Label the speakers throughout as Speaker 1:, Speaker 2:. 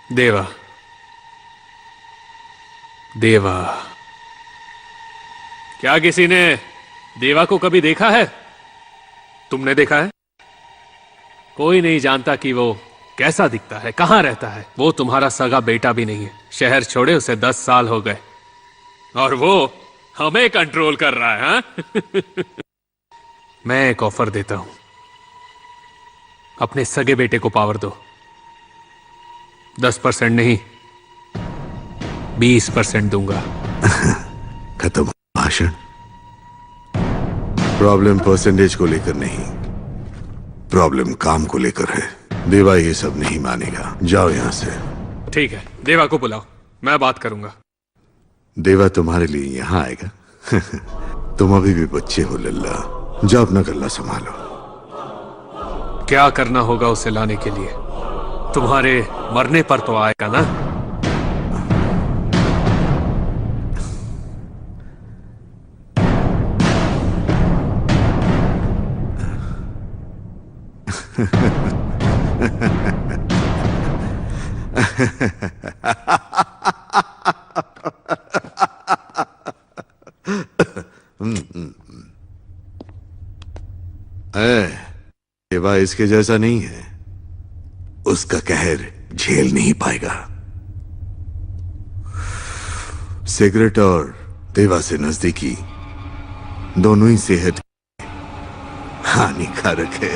Speaker 1: देवा, देवा, क्या किसी ने देवा को कभी देखा है? तुमने देखा है? कोई नहीं जानता कि वो कैसा दिखता है, कहां रहता है। वो तुम्हारा सगा बेटा भी नहीं है। शहर छोड़े उसे 10 साल हो गए और वो हमें कंट्रोल कर रहा है। हाँ? मैं एक ऑफर देता हूं, अपने सगे बेटे को पावर दो। 10% नहीं, 20% दूंगा।
Speaker 2: खत्म भाषण। प्रॉब्लम परसेंटेज को लेकर नहीं, प्रॉब्लम काम को लेकर है। देवा ये सब नहीं मानेगा। जाओ यहां से।
Speaker 1: ठीक है, देवा को बुलाओ, मैं बात करूंगा।
Speaker 2: देवा तुम्हारे लिए यहां आएगा। तुम अभी भी बच्चे हो लल्ला। जाओ अपना गल्ला संभालो।
Speaker 1: क्या करना होगा उसे लाने के लिए? तुम्हारे मरने पर तो आएगा ना?
Speaker 2: देवा इसके जैसा नहीं है। उसका कहर झेल नहीं पाएगा। सिगरेट और देवा से नजदीकी दोनों ही सेहत हानिकारक है।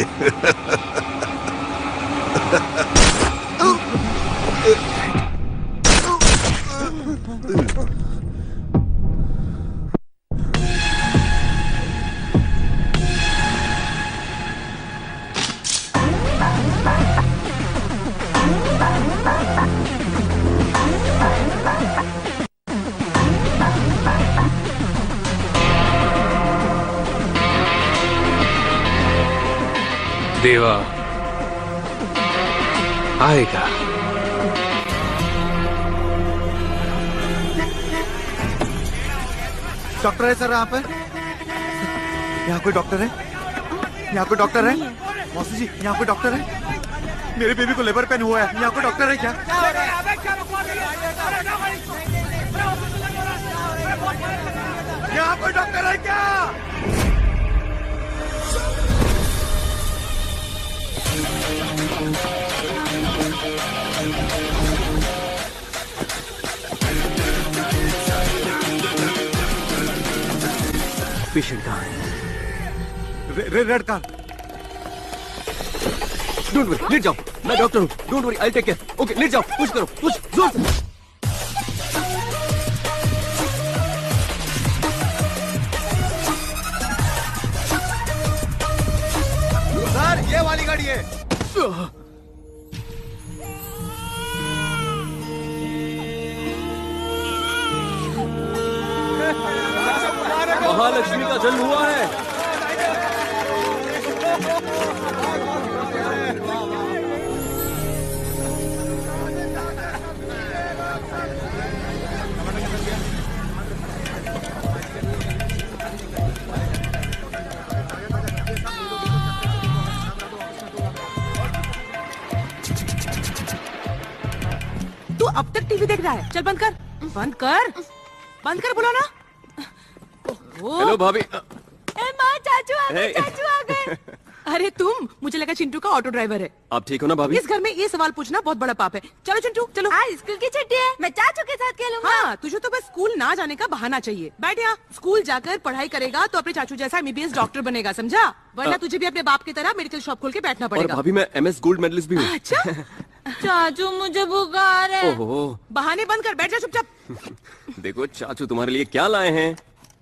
Speaker 1: देवा आएगा।
Speaker 3: डॉक्टर है सर यहाँ पे? यहाँ कोई डॉक्टर है? यहाँ कोई डॉक्टर है? मौसी जी, यहाँ कोई डॉक्टर है? मेरे बेबी को लेबर पेन हुआ है। यहाँ कोई डॉक्टर है क्या? यहाँ कोई डॉक्टर है क्या?
Speaker 4: पेशेंट कहाँ है?
Speaker 3: Red car.
Speaker 4: डोंट वरी, लेट जाओ। मैं डॉक्टर हूँ। Don't worry, I take care. Okay, लेट जाओ। पुश करो, पुश जोर से।
Speaker 3: सर, ये वाली गाड़ी है।
Speaker 4: महालक्ष्मी का जन्म हुआ है।
Speaker 5: तू अब तक टीवी देख रहा है? चल बंद कर, बंद कर, बंद कर, बोलो ना।
Speaker 4: हेलो भाभी।
Speaker 5: माँ, चाचू आ गए, चाचू आ गए। अरे तुम, मुझे लगा चिंटू का ऑटो ड्राइवर है।
Speaker 4: आप ठीक हो ना भाभी?
Speaker 5: इस घर में ये सवाल पूछना बहुत बड़ा पाप है। चलो चिंटू, चलो।
Speaker 6: आज स्कूल की छुट्टी है, मैं चाचू के साथ खेलूंगा।
Speaker 5: हाँ, तुझे तो बस स्कूल ना जाने का बहाना चाहिए। बैठ यहाँ। स्कूल जाकर पढ़ाई करेगा तो अपने चाचू जैसा MBBS डॉक्टर बनेगा, समझा? वरना तुझे भी अपने बाप की तरह मेडिकल शॉप खोल के बैठना
Speaker 4: और
Speaker 5: पड़ेगा।
Speaker 4: भाभी, मैं MS गोल्ड मेडलिस्ट भी हूँ।
Speaker 5: अच्छा।
Speaker 6: चाचू, मुझे बुखार है।
Speaker 4: ओहो।
Speaker 5: बहाने बंद कर, बैठ जा चुपचाप।
Speaker 4: देखो चाचू तुम्हारे लिए क्या लाए हैं।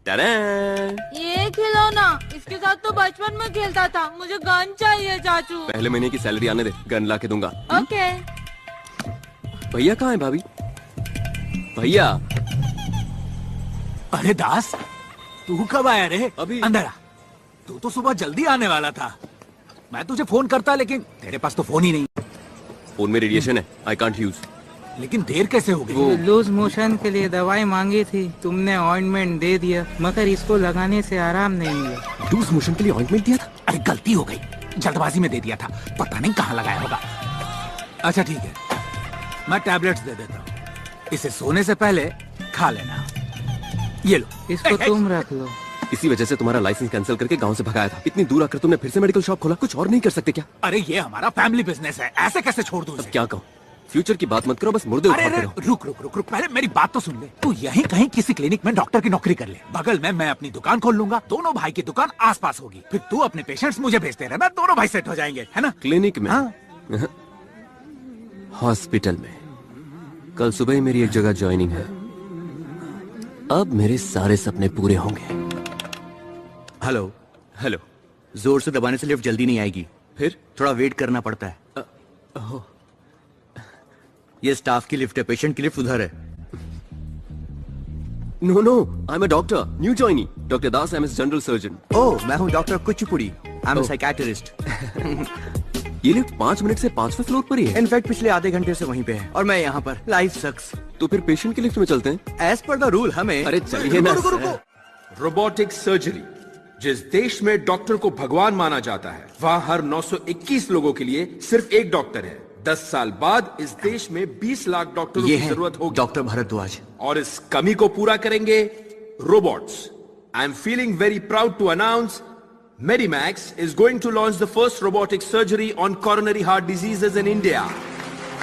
Speaker 6: ये खिलौना, इसके साथ तो बचपन में खेलता था। मुझे गन चाहिए चाचू।
Speaker 4: पहले महीने की सैलरी आने दे, गन ला के दूंगा।
Speaker 6: ओके।
Speaker 4: भैया कहाँ है भाभी? भैया।
Speaker 7: अरे दास, तू कब आया रे?
Speaker 4: अभी।
Speaker 7: अंदर आ। तू तो सुबह जल्दी आने वाला था। मैं तुझे फोन करता, लेकिन तेरे पास तो फोन ही नहीं।
Speaker 4: फोन में रेडिएशन है, आई कांट यूज।
Speaker 7: लेकिन देर कैसे हो गई?
Speaker 8: लूज मोशन के लिए दवाई मांगी थी, तुमने ऑइंटमेंट दे दिया, मगर इसको लगाने से आराम नहीं मिला।
Speaker 7: लूज मोशन के लिए ऑइंटमेंट दिया था? अरे गलती हो गई, जल्दबाजी में दे दिया था, पता नहीं कहाँ लगाया होगा। अच्छा ठीक है, मैं टैबलेट्स दे देता हूँ, इसे सोने से पहले खा लेना। ये लो।
Speaker 8: इसको तुम रख लो।
Speaker 4: इसी वजह से तुम्हारा लाइसेंस कैंसिल करके गांव से भगाया था। इतनी दूर आकर तुमने फिर से मेडिकल शॉप खोला, कुछ और नहीं कर सकते क्या?
Speaker 7: अरे ये हमारा फैमिली बिजनेस है, ऐसे कैसे छोड़ दूं?
Speaker 4: अब क्या कहूँ, फ्यूचर की बात मत करो, बस मुर्दे
Speaker 7: अरे
Speaker 4: उठाते रहो।
Speaker 7: रुक रुक रुक रुक, पहले मेरी बात तो सुन ले। तू यहीं कहीं किसी क्लिनिक में डॉक्टर की नौकरी कर ले, बगल में मैं अपनी दुकान खोल लूंगा, दोनों भाई की दुकान आसपास होगी, फिर तू अपने पेशेंट्स मुझे भेजते रहना, दोनों भाई सेट हो जाएंगे, है ना?
Speaker 4: क्लिनिक में?
Speaker 7: हाँ।
Speaker 4: हॉस्पिटल में। कल सुबह ही मेरी एक जगह ज्वाइनिंग है, अब मेरे सारे सपने पूरे होंगे।
Speaker 3: हेलो।
Speaker 4: हेलो।
Speaker 3: जोर से दबाने से लिफ्ट जल्दी नहीं आएगी,
Speaker 4: फिर
Speaker 3: थोड़ा वेट करना पड़ता है। ये स्टाफ की लिफ्ट है, पेशेंट की लिफ्ट उधर है।
Speaker 4: No no, I am a doctor, new joinee, doctor Das, I am general surgeon.
Speaker 3: Oh, मैं हूँ doctor Kuchipudi, I am psychiatrist.
Speaker 4: ये लिफ्ट 5 मिनट से 5वें फ्लोर पर ही है।
Speaker 3: इनफैक्ट पिछले आधे घंटे से वहीं पे है और मैं यहाँ पर। लाइफ सक्स।
Speaker 4: तो फिर पेशेंट की लिफ्ट में चलते हैं।
Speaker 3: एज पर द रूल हमें।
Speaker 4: अरे चलिए ना।
Speaker 9: रोबोटिक सर्जरी, जिस देश में डॉक्टर को भगवान माना जाता है, वहाँ हर 921 लोगों के लिए सिर्फ एक डॉक्टर है। 10 साल बाद इस देश में 20 लाख डॉक्टरों की जरूरत होगी।
Speaker 3: डॉक्टर भारद्वाज।
Speaker 9: और इस कमी को पूरा करेंगे robots. I am feeling very proud to announce Medimax is going to launch the first robotic surgery on coronary heart diseases in India.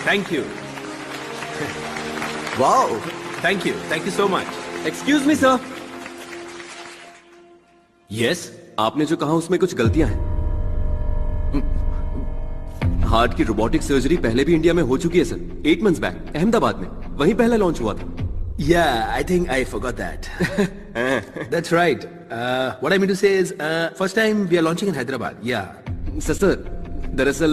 Speaker 9: Thank you.
Speaker 3: Wow.
Speaker 9: Thank you. Thank you so much.
Speaker 4: Excuse me sir.
Speaker 9: Yes.
Speaker 4: आपने जो कहा उसमें कुछ गलतियां हैं। Heart की robotic surgery पहले भी इंडिया में हो चुकी है सर, 8 months बैक अहमदाबाद में, वहीं पहले लॉन्च हुआ था।
Speaker 9: Yeah, I think I forgot that. That's right. What I mean to say is, first time we are launching in Hyderabad. Yeah.
Speaker 4: Sir, दरअसल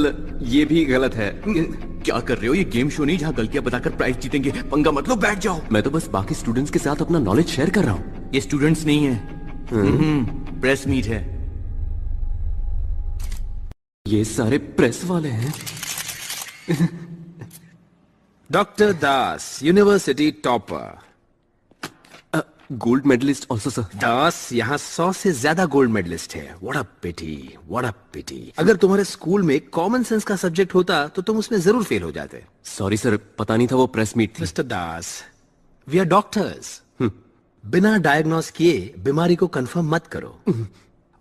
Speaker 4: ये भी गलत है।
Speaker 3: क्या कर रहे हो? ये गेम शो नहीं जहाँ गलतियां बताकर प्राइज जीतेंगे। पंगा मत लो, बैठ जाओ।
Speaker 4: मैं तो बस बाकी स्टूडेंट्स के साथ अपना नॉलेज शेयर कर रहा हूँ।
Speaker 3: ये स्टूडेंट्स नहीं है, प्रेस मीट है।
Speaker 4: ये सारे प्रेस वाले हैं।
Speaker 9: Dr. Das, University topper.
Speaker 4: Gold medallist also sir.
Speaker 9: Das यहाँ 100 से ज्यादा गोल्ड मेडलिस्ट है। What a pity, what a pity. अगर तुम्हारे स्कूल में कॉमन सेंस का सब्जेक्ट होता तो तुम उसमें जरूर फेल हो जाते।
Speaker 4: सॉरी सर, पता नहीं था वो प्रेस मीट थी।
Speaker 9: Mister Das, we are doctors. बिना डायग्नोस किए बीमारी को कंफर्म मत करो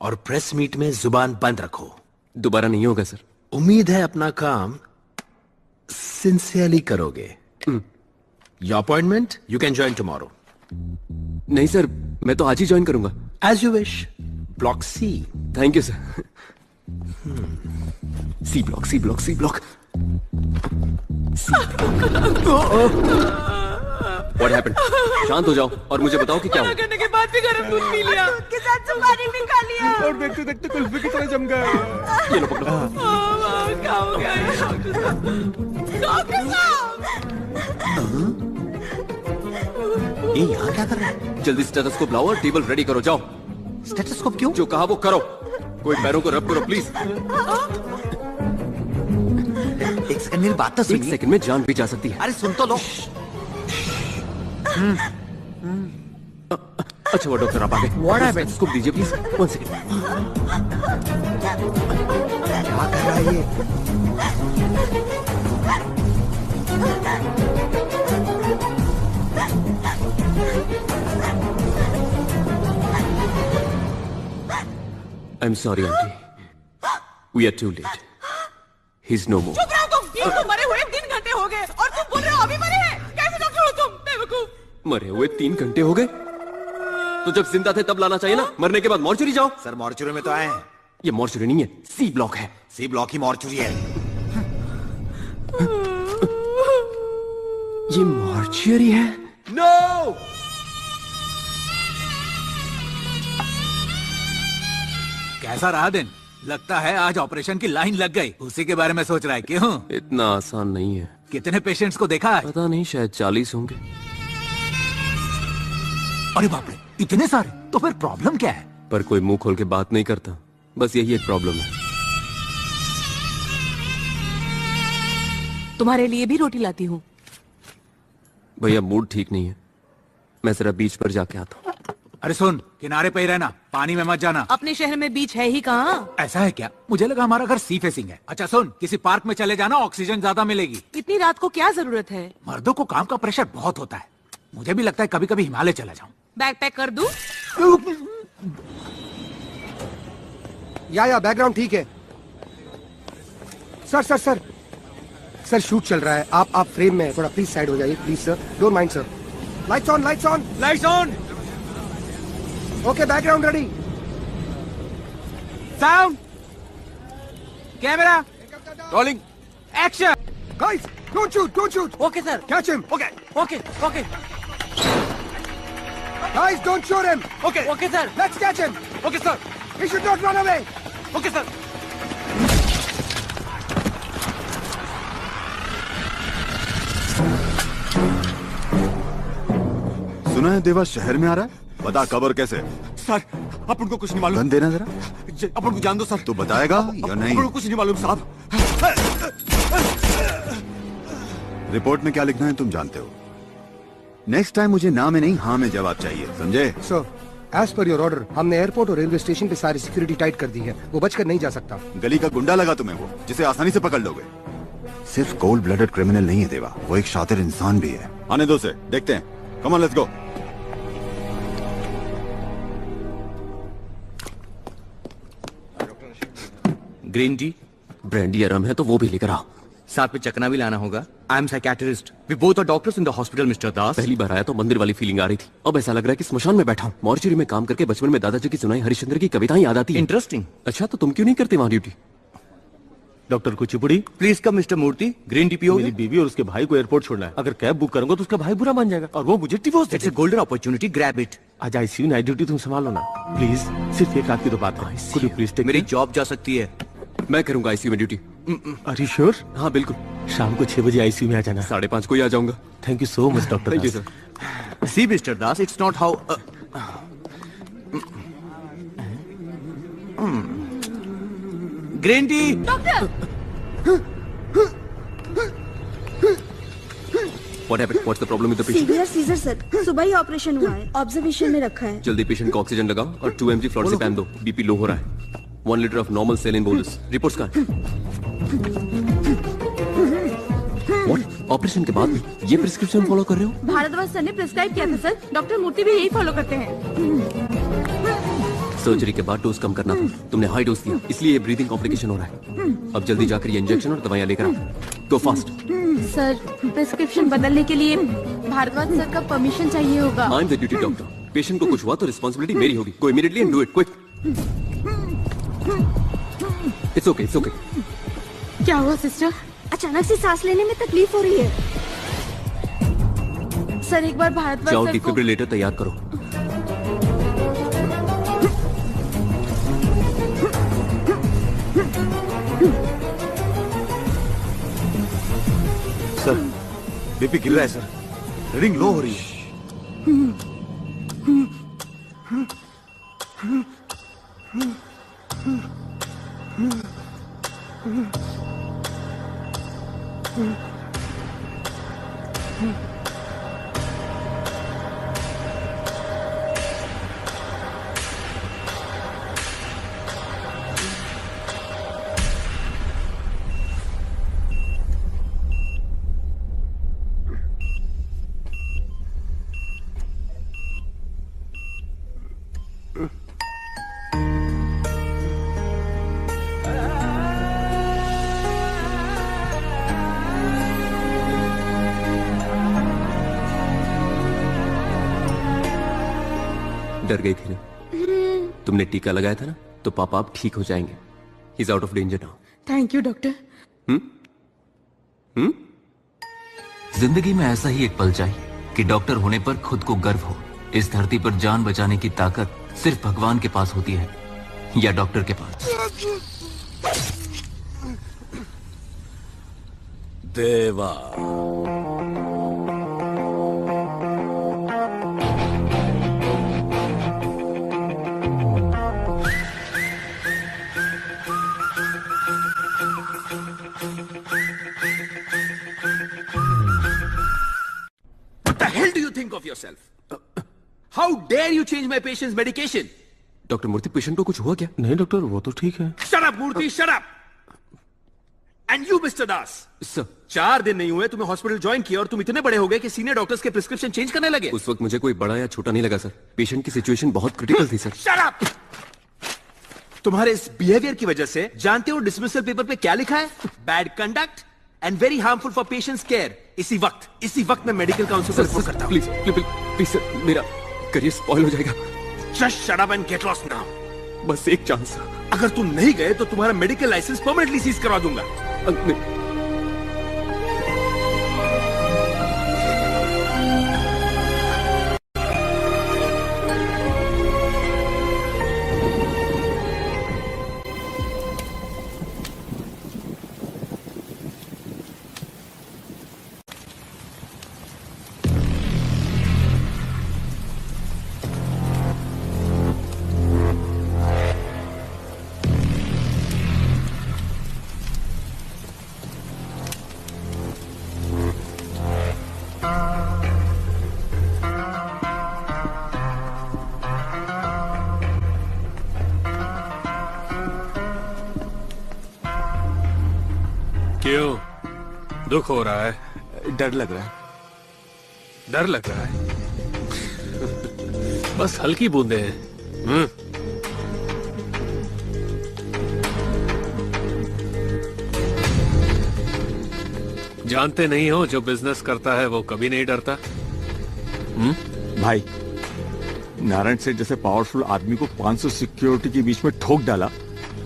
Speaker 9: और प्रेस मीट में जुबान बंद रखो।
Speaker 4: दोबारा नहीं होगा सर।
Speaker 9: उम्मीद है अपना काम सिंसियरली करोगे। Your appointment you can join tomorrow.
Speaker 4: नहीं सर, मैं तो आज ही ज्वाइन करूंगा।
Speaker 9: As you wish. Block C.
Speaker 4: Thank you sir. C block, C block, C block. What happened? शांत हो जाओ और मुझे बताओ कि क्या हुआ।
Speaker 5: करने के बाद भी गर्म दूध पी लिया, दूध के साथ सुपारी भी खा लिया
Speaker 9: और देखते देखते कुल्फी की तरह जम गया।
Speaker 4: ये लो पकड़ो।
Speaker 5: क्या हो गया ये? डॉक्टर साहब!
Speaker 3: ये यहाँ क्या कर रहा है?
Speaker 4: जल्दी स्टेथोस्कोप लाओ और टेबल रेडी करो, जाओ।
Speaker 3: स्टेथोस्कोप क्यों?
Speaker 4: जो कहा वो करो। कोई पैरों को रब करो प्लीज।
Speaker 3: एक सेकंड, मेरी बात तो
Speaker 4: एक
Speaker 3: सुनिए।
Speaker 4: सेकंड में जान भी जा सकती है।
Speaker 3: अरे सुन तो लो।
Speaker 4: अच्छा वो डॉक्टर आप आ गए।
Speaker 3: What happened?
Speaker 4: स्टेथोस्कोप दीजिए प्लीज। 1 सेकंड।
Speaker 3: क्या कर रहा है ये?
Speaker 4: I am sorry aunty, we are too late. He is no more.
Speaker 5: चुप रहो तुम! ये तो मरे हुए 3 घंटे हो गए और तुम बोल रहे हो अभी मरे हैं? कैसे डॉक्टर हो तुम, बेवकूफ!
Speaker 4: मरे हुए 3 घंटे हो गए तो जब जिंदा थे तब लाना चाहिए ना। मरने के बाद मॉर्चुरी जाओ।
Speaker 3: सर मॉर्चुरी में तो आए हैं।
Speaker 4: ये मॉर्चुरी नहीं है, सी ब्लॉक है।
Speaker 3: सी ब्लॉक ही मॉर्चुरी है।
Speaker 4: ये मॉर्चुरी है।
Speaker 9: नो!
Speaker 7: कैसा रहा दिन? लगता है आज ऑपरेशन की लाइन लग गई। उसी के बारे में सोच रहा है। क्यों?
Speaker 4: इतना आसान नहीं है।
Speaker 7: कितने पेशेंट्स को देखा है?
Speaker 4: पता नहीं, शायद 40 होंगे।
Speaker 7: अरे बाप रे, इतने सारे! तो फिर प्रॉब्लम क्या है?
Speaker 4: पर कोई मुंह खोल के बात नहीं करता, बस यही एक प्रॉब्लम है।
Speaker 5: तुम्हारे लिए भी रोटी लाती हूँ।
Speaker 4: भैया मूड ठीक नहीं है, मैं जरा बीच पर जाके आता हूँ।
Speaker 7: अरे सुन, किनारे पे ही रहना, पानी में मत जाना।
Speaker 5: अपने शहर में बीच है ही कहाँ?
Speaker 7: ऐसा है क्या? मुझे लगा हमारा घर सी फेसिंग है। अच्छा सुन, किसी पार्क में चले जाना, ऑक्सीजन ज्यादा मिलेगी।
Speaker 5: इतनी रात को क्या जरूरत है?
Speaker 7: मर्दों को काम का प्रेशर बहुत होता है। मुझे भी लगता है कभी कभी हिमालय चला जाऊं।
Speaker 5: बैग पैक कर दूं?
Speaker 10: या बैकग्राउंड ठीक है। सर शूट चल रहा है। आप फ्रेम में थोड़ा प्लीज साइड हो जाइए please sir, don't mind sir. Lights on, lights on,
Speaker 7: lights on.
Speaker 10: Okay background ready,
Speaker 7: sound, camera, rolling, action.
Speaker 10: Guys don't shoot.
Speaker 7: Okay sir,
Speaker 10: catch him.
Speaker 7: Okay okay okay
Speaker 10: guys don't shoot him.
Speaker 7: Okay okay sir,
Speaker 10: let's catch him.
Speaker 7: Okay sir,
Speaker 10: he should not run away.
Speaker 7: Okay sir.
Speaker 2: सुना है देवा शहर में आ रहा है, बता कब और कैसे?
Speaker 3: सर अपन को कुछ नहीं मालूम।
Speaker 2: गन देना जरा।
Speaker 3: अपन को जान दो सर।
Speaker 2: तू बताएगा या नहीं?
Speaker 3: अपन को कुछ नहीं मालूम साहब।
Speaker 2: रिपोर्ट में क्या लिखना है तुम जानते हो। नेक्स्ट टाइम मुझे ना में नहीं हाँ में जवाब चाहिए, समझे?
Speaker 10: Sir as per your order हमने एयरपोर्ट और रेलवे स्टेशन पे सारी सिक्योरिटी टाइट कर दी है, वो बचकर नहीं जा सकता।
Speaker 2: गली का गुंडा लगा तुम्हें वो, जिसे आसानी से पकड़ लोगे। सिर्फ कोल्ड ब्लडेड क्रिमिनल नहीं है देवा, वो एक शातिर इंसान भी है। आने दो से, देखते हैं। Come on let's go.
Speaker 11: Green tea,
Speaker 4: brandy या रम है तो वो भी लेकर आओ।
Speaker 11: साथ में चकना भी लाना होगा। I am psychiatrist, we both are doctors in the hospital mister Das.
Speaker 4: पहली बार आया तो मंदिर वाली फीलिंग आ रही थी, अब ऐसा लग रहा है कि स्मशान में बैठा हूँ। मॉर्चरी में काम करके बचपन में दादाजी की सुनाई हरिश्चंद्र की कविताएं याद आती हैं।
Speaker 11: इंटरेस्टिंग।
Speaker 4: अच्छा तो तुम क्यों नहीं करते वहाँ duty?
Speaker 11: Doctor Kuchipudi, please come mister Murthy. Green tea पियो।
Speaker 12: मेरी बीवी और उसके भाई को एयरपोर्ट छोड़ना है। अगर कैब बुक करूंगा तो उसका भाई बुरा मान जाएगा और वो मुझे divorce they
Speaker 11: it's a golden opportunity, grab it.
Speaker 12: आज आईसीयू नाइट ड्यूटी तुम संभालो ना प्लीज। सिर्फ एक रात की तो बात है। कुड यू प्लीज टेक
Speaker 11: मेरी जॉब जा सकती है।
Speaker 4: मैं करूंगा आईसीयू में ड्यूटी।
Speaker 12: Are you sure?
Speaker 4: हाँ बिल्कुल।
Speaker 12: शाम को 6 बजे आईसीयू में आ जाना।
Speaker 4: 5:30 को ही आ जाऊंगा।
Speaker 12: Thank you so much doctor.
Speaker 4: Thank you sir.
Speaker 11: See mister Das, it's not how green tea.
Speaker 6: Doctor
Speaker 4: What happened? What's the problem with the patient?
Speaker 13: Severe seizure sir, सुबह ही ऑपरेशन हुआ है, ऑब्जर्वेशन में रखा है।
Speaker 4: जल्दी पेशेंट को ऑक्सीजन लगाओ और 2 mg फ्लोरेसेपैम दो। बीपी लो हो रहा है। 1 litre of normal saline bolus. Reports कहाँ हैं? What? ऑपरेशन के बाद भी ये प्रिस्क्रिप्शन फॉलो कर रहे हो?
Speaker 6: भारद्वाज सर ने प्रिस्क्राइब किया था सर, डॉक्टर मूर्ति भी यही फॉलो करते हैं।
Speaker 4: सर्जरी के बाद डोज कम करना था, तुमने हाई डोज दिया, इसलिए ये ब्रीदिंग कॉम्प्लिकेशन हो रहा है। अब जल्दी जाकर ये इंजेक्शन और दवाइयाँ लेकर आओ। गो फास्ट।
Speaker 6: सर प्रिस्क्रिप्शन बदलने के लिए भारद्वाज सर का परमिशन चाहिए होगा।
Speaker 4: I am the duty doctor. Patient को कुछ हुआ तो रिस्पांसिबिलिटी मेरी होगी। Go immediately and do it quick. It's okay, it's okay.
Speaker 6: क्या हुआ सिस्टर?
Speaker 13: अचानक से सांस लेने में तकलीफ हो रही है।
Speaker 6: सर एक बार भारद्वाज
Speaker 4: जाओ
Speaker 6: सर को
Speaker 4: डिफिब्रिलेटर तैयार करो।
Speaker 3: सर बीपी गिर रहा है सर, रीडिंग लो हो रही है।
Speaker 4: डर गई थी ना? तुमने टीका लगाया था ना, तो पापा आप ठीक हो जाएंगे। He is out of danger now.
Speaker 6: Thank you doctor.
Speaker 14: जिंदगी में ऐसा ही एक पल चाहिए कि डॉक्टर होने पर खुद को गर्व हो। इस धरती पर जान बचाने की ताकत सिर्फ भगवान के पास होती है या डॉक्टर के पास।
Speaker 11: देवा
Speaker 9: What the hell do you think of yourself? How dare you change my patient's medication?
Speaker 4: Doctor Murthy, patient को कुछ हुआ क्या?
Speaker 12: नहीं डॉक्टर, वो तो ठीक है।
Speaker 9: Shut up Murthy, shut up. And you mister Das,
Speaker 4: sir
Speaker 9: 4 दिन नहीं हुए तुम्हें हॉस्पिटल ज्वाइन किया और तुम इतने बड़े हो गए कि सीनियर डॉक्टर्स के प्रिस्क्रिप्शन चेंज करने लगे।
Speaker 4: उस वक्त मुझे कोई बड़ा या छोटा नहीं लगा सर। पेशेंट की सिचुएशन बहुत क्रिटिकल थी सर।
Speaker 9: Shut up. तुम्हारे इस बिहेवियर की वजह से जानते हो डिसमिसल पेपर पे क्या लिखा है? Bad conduct and very harmful for patients care. इसी वक्त मैं मेडिकल काउंसिल को रिपोर्ट करता हूं।
Speaker 4: प्लीज प्लीज प्लीज सर, मेरा करियर स्पॉइल हो जाएगा।
Speaker 9: Just shut up and get lost now.
Speaker 4: बस एक चांस।
Speaker 9: अगर तुम नहीं गए तो तुम्हारा मेडिकल लाइसेंस परमानेंटली सीज करवा दूंगा।
Speaker 1: क्यों दुख हो रहा है?
Speaker 12: डर लग रहा है।
Speaker 1: डर लग रहा है? बस हल्की बूंदे हैं। जानते नहीं हो, जो बिजनेस करता है वो कभी नहीं डरता।
Speaker 12: भाई, नारायण सेठ जैसे पावरफुल आदमी को 500 सिक्योरिटी के बीच में ठोक डाला।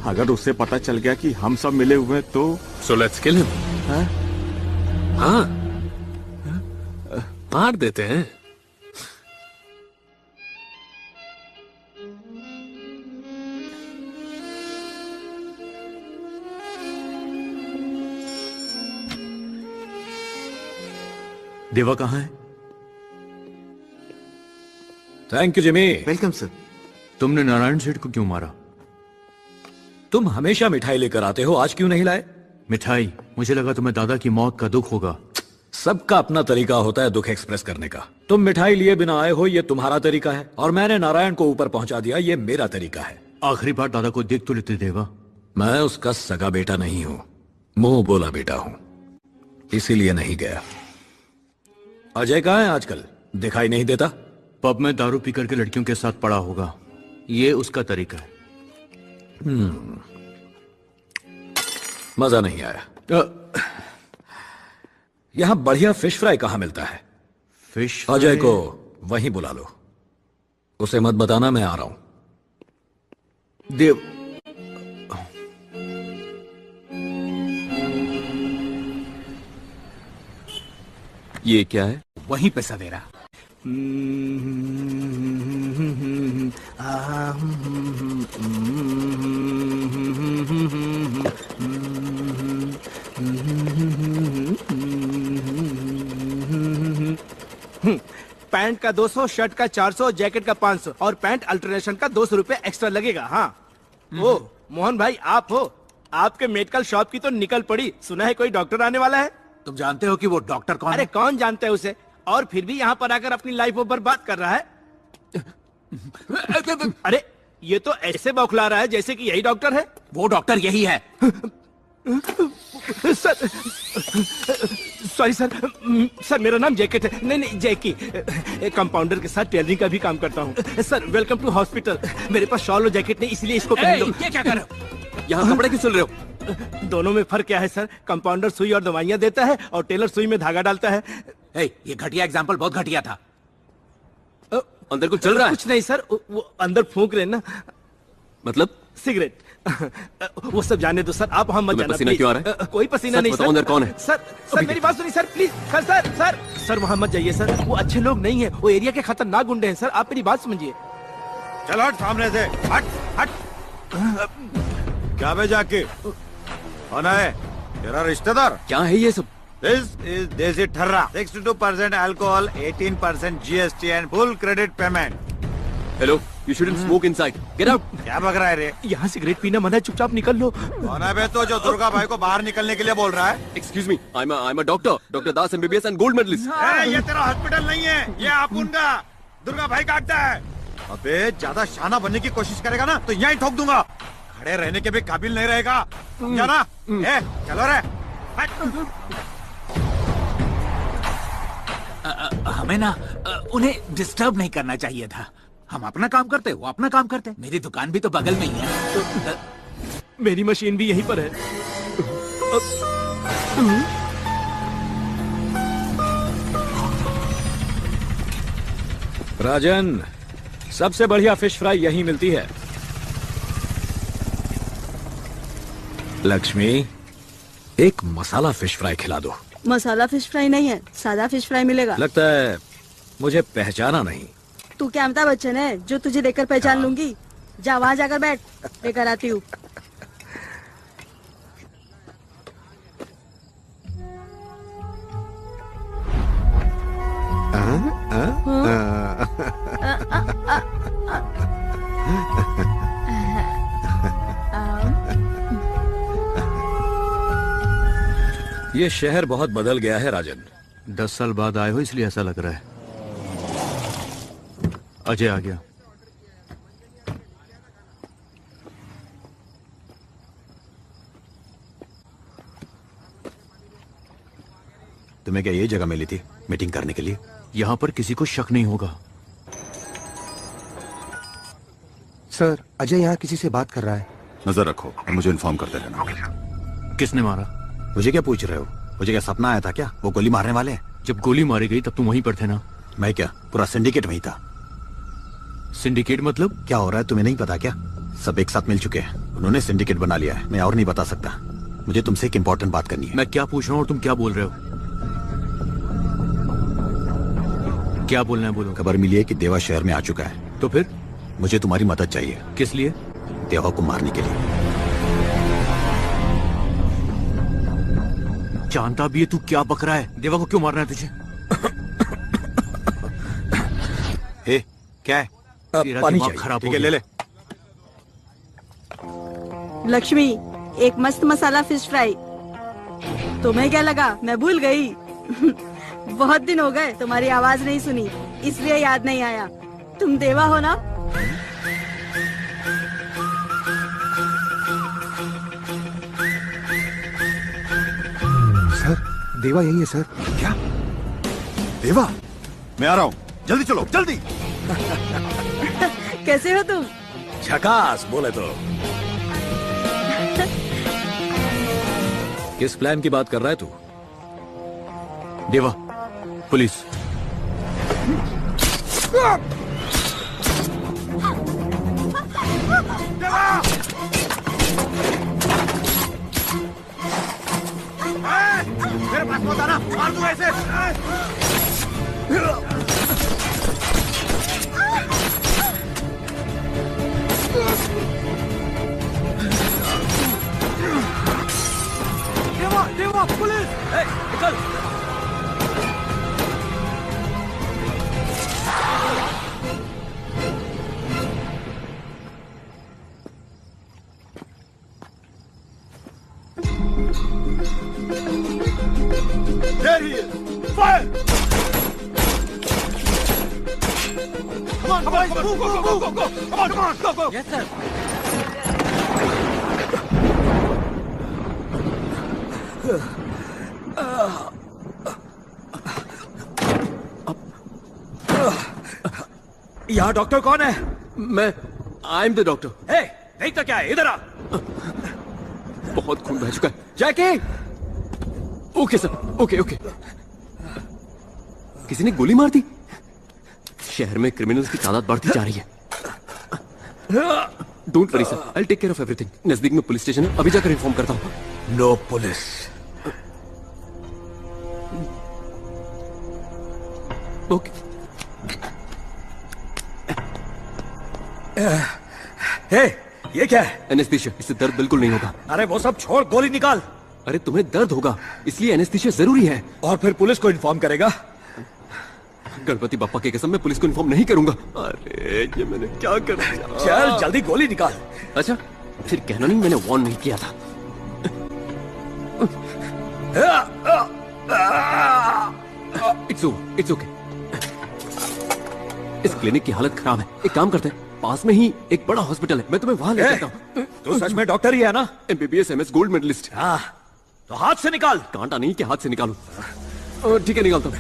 Speaker 12: अगर उसे पता चल गया कि हम सब मिले हुए हैं तो
Speaker 1: So let's kill him. हाँ, मार देते हैं।
Speaker 7: देवा कहाँ है? Thank you Jimmy.
Speaker 3: Welcome sir.
Speaker 7: तुमने नारायण सेठ को क्यों मारा? तुम हमेशा मिठाई लेकर आते हो, आज क्यों नहीं लाए?
Speaker 12: मिठाई? मुझे लगा तुम्हें दादा की मौत का दुख होगा।
Speaker 7: सबका अपना तरीका होता है दुख एक्सप्रेस करने का। तुम मिठाई लिए बिना आए हो, ये तुम्हारा तरीका है, और मैंने नारायण को ऊपर पहुंचा दिया, ये मेरा तरीका है।
Speaker 12: आखिरी बार दादा को देख तो लेते देवा।
Speaker 7: मैं उसका सगा बेटा नहीं हूं, मुंह बोला बेटा हूं, इसीलिए नहीं गया। अजय कहाँ है आजकल? दिखाई नहीं देता।
Speaker 12: पब में दारू पी करके लड़कियों के साथ पड़ा होगा, ये उसका तरीका है।
Speaker 7: मजा नहीं आया। यहां बढ़िया फिश फ्राई कहां मिलता है?
Speaker 12: फिश?
Speaker 7: अजय को वहीं बुला लो, उसे मत बताना मैं आ रहा हूं।
Speaker 12: देव,
Speaker 4: ये क्या है?
Speaker 7: वहीं पे सवेरा।
Speaker 10: पैंट का 200, शर्ट का 400, जैकेट का 500 और पैंट अल्टरनेशन का 200 रुपए एक्स्ट्रा लगेगा। हाँ। ओ मोहन भाई, आप हो? आपके मेडिकल शॉप की तो निकल पड़ी। सुना है कोई डॉक्टर आने वाला है?
Speaker 7: तुम जानते हो कि वो डॉक्टर कौन
Speaker 10: अरे
Speaker 7: है?
Speaker 10: कौन जानता है उसे, और फिर भी यहाँ पर आकर अपनी लाइफ को बर्बाद कर रहा है। अरे ये तो ऐसे बौखला रहा है जैसे कि यही डॉक्टर है।
Speaker 7: वो डॉक्टर यही है।
Speaker 10: सर, सॉरी सर, मेरा नाम जैकेट है। नहीं जैकी। कंपाउंडर के साथ टेलरिंग का भी काम करता हूँ। Sir welcome to hospital. मेरे पास शॉल और जैकेट नहीं, इसलिए इसको पहन लो।
Speaker 7: ये क्या कर रहे हो?
Speaker 4: यहाँ कपड़े क्यों सिल रहे हो?
Speaker 10: दोनों में फर्क क्या है सर? कंपाउंडर सुई और दवाइयाँ देता है और टेलर सुई में धागा डालता है।
Speaker 7: ये घटिया एग्जाम्पल बहुत घटिया था।
Speaker 4: अंदर कुछ चल रहा है?
Speaker 10: कुछ नहीं सर, वो अंदर फूंक रहे ना।
Speaker 4: मतलब?
Speaker 10: सिगरेट। वो सब जाने दो सर, आप हम मत जाना।
Speaker 4: पसीना क्यों आ रहा है?
Speaker 10: कोई पसीना नहीं सर।
Speaker 4: अंदर कौन है?
Speaker 10: सर मेरी बात सुनिए सर, प्लीज। सर वहाँ मत जाइए सर, वो अच्छे लोग नहीं है, वो एरिया के खतरनाक गुंडे हैं सर, आप मेरी बात समझिए।
Speaker 3: चल हट सामने से, हट। क्या बे जाके कौन है? तेरा रिश्तेदार?
Speaker 4: क्या है ये सब?
Speaker 3: This is देसी ठर्रा। 62% alcohol, 18% GST and full credit payment.
Speaker 4: Hello, you shouldn't smoke inside. Get out.
Speaker 3: क्या बक रहा है रे?
Speaker 10: यहाँ सिगरेट पीना मना है, चुपचाप निकल लो।
Speaker 3: कौन है बे तो जो दुर्गा भाई को बाहर निकलने के लिए बोल रहा है?
Speaker 4: Excuse me, I'm a doctor, Dr. Das MBBS and gold medalist.
Speaker 3: ये तेरा हॉस्पिटल नहीं है, ये अपुन का दुर्गा भाई काटता है। अबे ज्यादा शाना बनने की कोशिश करेगा ना तो यहीं ठोक दूंगा। खड़े रहने के भी काबिल नहीं रहेगा, समझा ना? चलो रे।
Speaker 7: हमें ना उन्हें डिस्टर्ब नहीं करना चाहिए था। हम अपना काम करते, वो अपना काम करते। मेरी दुकान भी तो बगल में ही है। तो
Speaker 10: मेरी मशीन भी यहीं पर है।
Speaker 15: राजन, सबसे बढ़िया फिश फ्राई यहीं मिलती है। लक्ष्मी, एक मसाला फिश फ्राई खिला दो।
Speaker 13: मसाला फिश फ्राई नहीं है, सादा फिश फ्राई मिलेगा।
Speaker 15: लगता है मुझे पहचाना नहीं।
Speaker 13: तू क्या अमिताभ बच्चन है जो तुझे देखकर पहचान लूंगी? जा वहाँ जाकर बैठ, लेकर आती हूँ।
Speaker 15: ये शहर बहुत बदल गया है राजन।
Speaker 4: 10 साल बाद आए हो इसलिए ऐसा लग रहा है। अजय आ गया।
Speaker 2: तुम्हें क्या ये जगह मिली थी मीटिंग करने के लिए?
Speaker 4: यहाँ पर किसी को शक नहीं होगा।
Speaker 16: सर, अजय यहाँ किसी से बात कर रहा है।
Speaker 2: नजर रखो और मुझे इन्फॉर्म करते रहना।
Speaker 4: किसने मारा?
Speaker 2: मुझे क्या पूछ रहे हो? मुझे क्या सपना आया था क्या? वो गोली मारने वाले हैं।
Speaker 4: जब गोली मारी गई तब तुम वहीं पर थे ना?
Speaker 2: मैं क्या, पूरा सिंडिकेट वहीं था।
Speaker 4: सिंडिकेट मतलब?
Speaker 2: क्या हो रहा है तुम्हें नहीं पता क्या? सब एक साथ मिल चुके हैं, उन्होंने सिंडिकेट बना लिया है। मैं और नहीं बता सकता। मुझे तुमसे एक इंपॉर्टेंट बात करनी है।
Speaker 4: मैं क्या पूछ रहा हूँ और तुम क्या बोल रहे हो? क्या बोलना है बोलो।
Speaker 2: खबर मिली है कि देवा शहर में आ चुका है।
Speaker 4: तो फिर?
Speaker 2: मुझे तुम्हारी मदद चाहिए।
Speaker 4: किस लिए?
Speaker 2: देवा को मारने के लिए।
Speaker 4: जानता भी है तू क्या बक रहा है? देवा को क्यों मारना है तुझे?
Speaker 2: हे, क्या है?
Speaker 4: पानी चाहिए। खराब
Speaker 2: ठीक है, ले ले।
Speaker 13: लक्ष्मी, एक मस्त मसाला फिश फ्राई। तुम्हें क्या लगा मैं भूल गई? बहुत दिन हो गए तुम्हारी आवाज नहीं सुनी, इसलिए याद नहीं आया। तुम देवा हो ना?
Speaker 16: सर, देवा यही है सर।
Speaker 2: क्या? देवा? मैं आ रहा हूँ, जल्दी चलो, जल्दी।
Speaker 13: कैसे हो तुम?
Speaker 15: झकास बोले तो। किस प्लान की बात कर रहा है तू?
Speaker 4: देवा, पुलिस।
Speaker 3: मेरे पास मत आना, मार दूंगा ऐसे।
Speaker 7: देवा, देवा, पुलिस! निकल!
Speaker 3: There he is! Fire! Come on, boys! Go, go, go, go, go! Come on, come on, go, go!
Speaker 7: Yes, sir.
Speaker 15: यहाँ डॉक्टर कौन है?
Speaker 4: मैं आई एम द डॉक्टर।
Speaker 15: हे, नहीं तो क्या है, इधर आ।
Speaker 4: बहुत खून बह चुका है। Jackie! Okay sir, okay okay. किसी ने गोली मार दी? शहर में क्रिमिनल्स की तादाद बढ़ती जा रही है। Don't worry sir, I take care of everything. नजदीक में पुलिस स्टेशन है, अभी जाकर इन्फॉर्म करता हूँ।
Speaker 15: No police.
Speaker 4: ओके।
Speaker 15: हे, ये क्या है?
Speaker 4: एनेस्थीसिया, इससे दर्द बिल्कुल नहीं होगा।
Speaker 15: अरे वो सब छोड़, गोली निकाल।
Speaker 4: अरे तुम्हें दर्द होगा, इसलिए एनेस्थीसिया जरूरी है।
Speaker 15: और फिर पुलिस को इन्फॉर्म करेगा?
Speaker 4: गणपति बापा की कसम, मैं पुलिस को इन्फॉर्म नहीं करूंगा। अरे ये मैंने क्या कर दिया?
Speaker 15: चल जल्दी गोली निकाल।
Speaker 4: अच्छा, फिर कहना नहीं मैंने वार्न नहीं किया था। It's okay. इस क्लिनिक की हालत खराब है। एक काम करते हैं, पास में ही एक बड़ा हॉस्पिटल है, मैं तुम्हें वहां ले जाता हूँ।
Speaker 15: तू सच में डॉक्टर ही है ना?
Speaker 4: MBBS MS gold medalist.
Speaker 15: हाँ, तो हाथ से निकाल।
Speaker 4: कांटा नहीं कि हाथ से निकालूं। ठीक है, निकालता हूँ।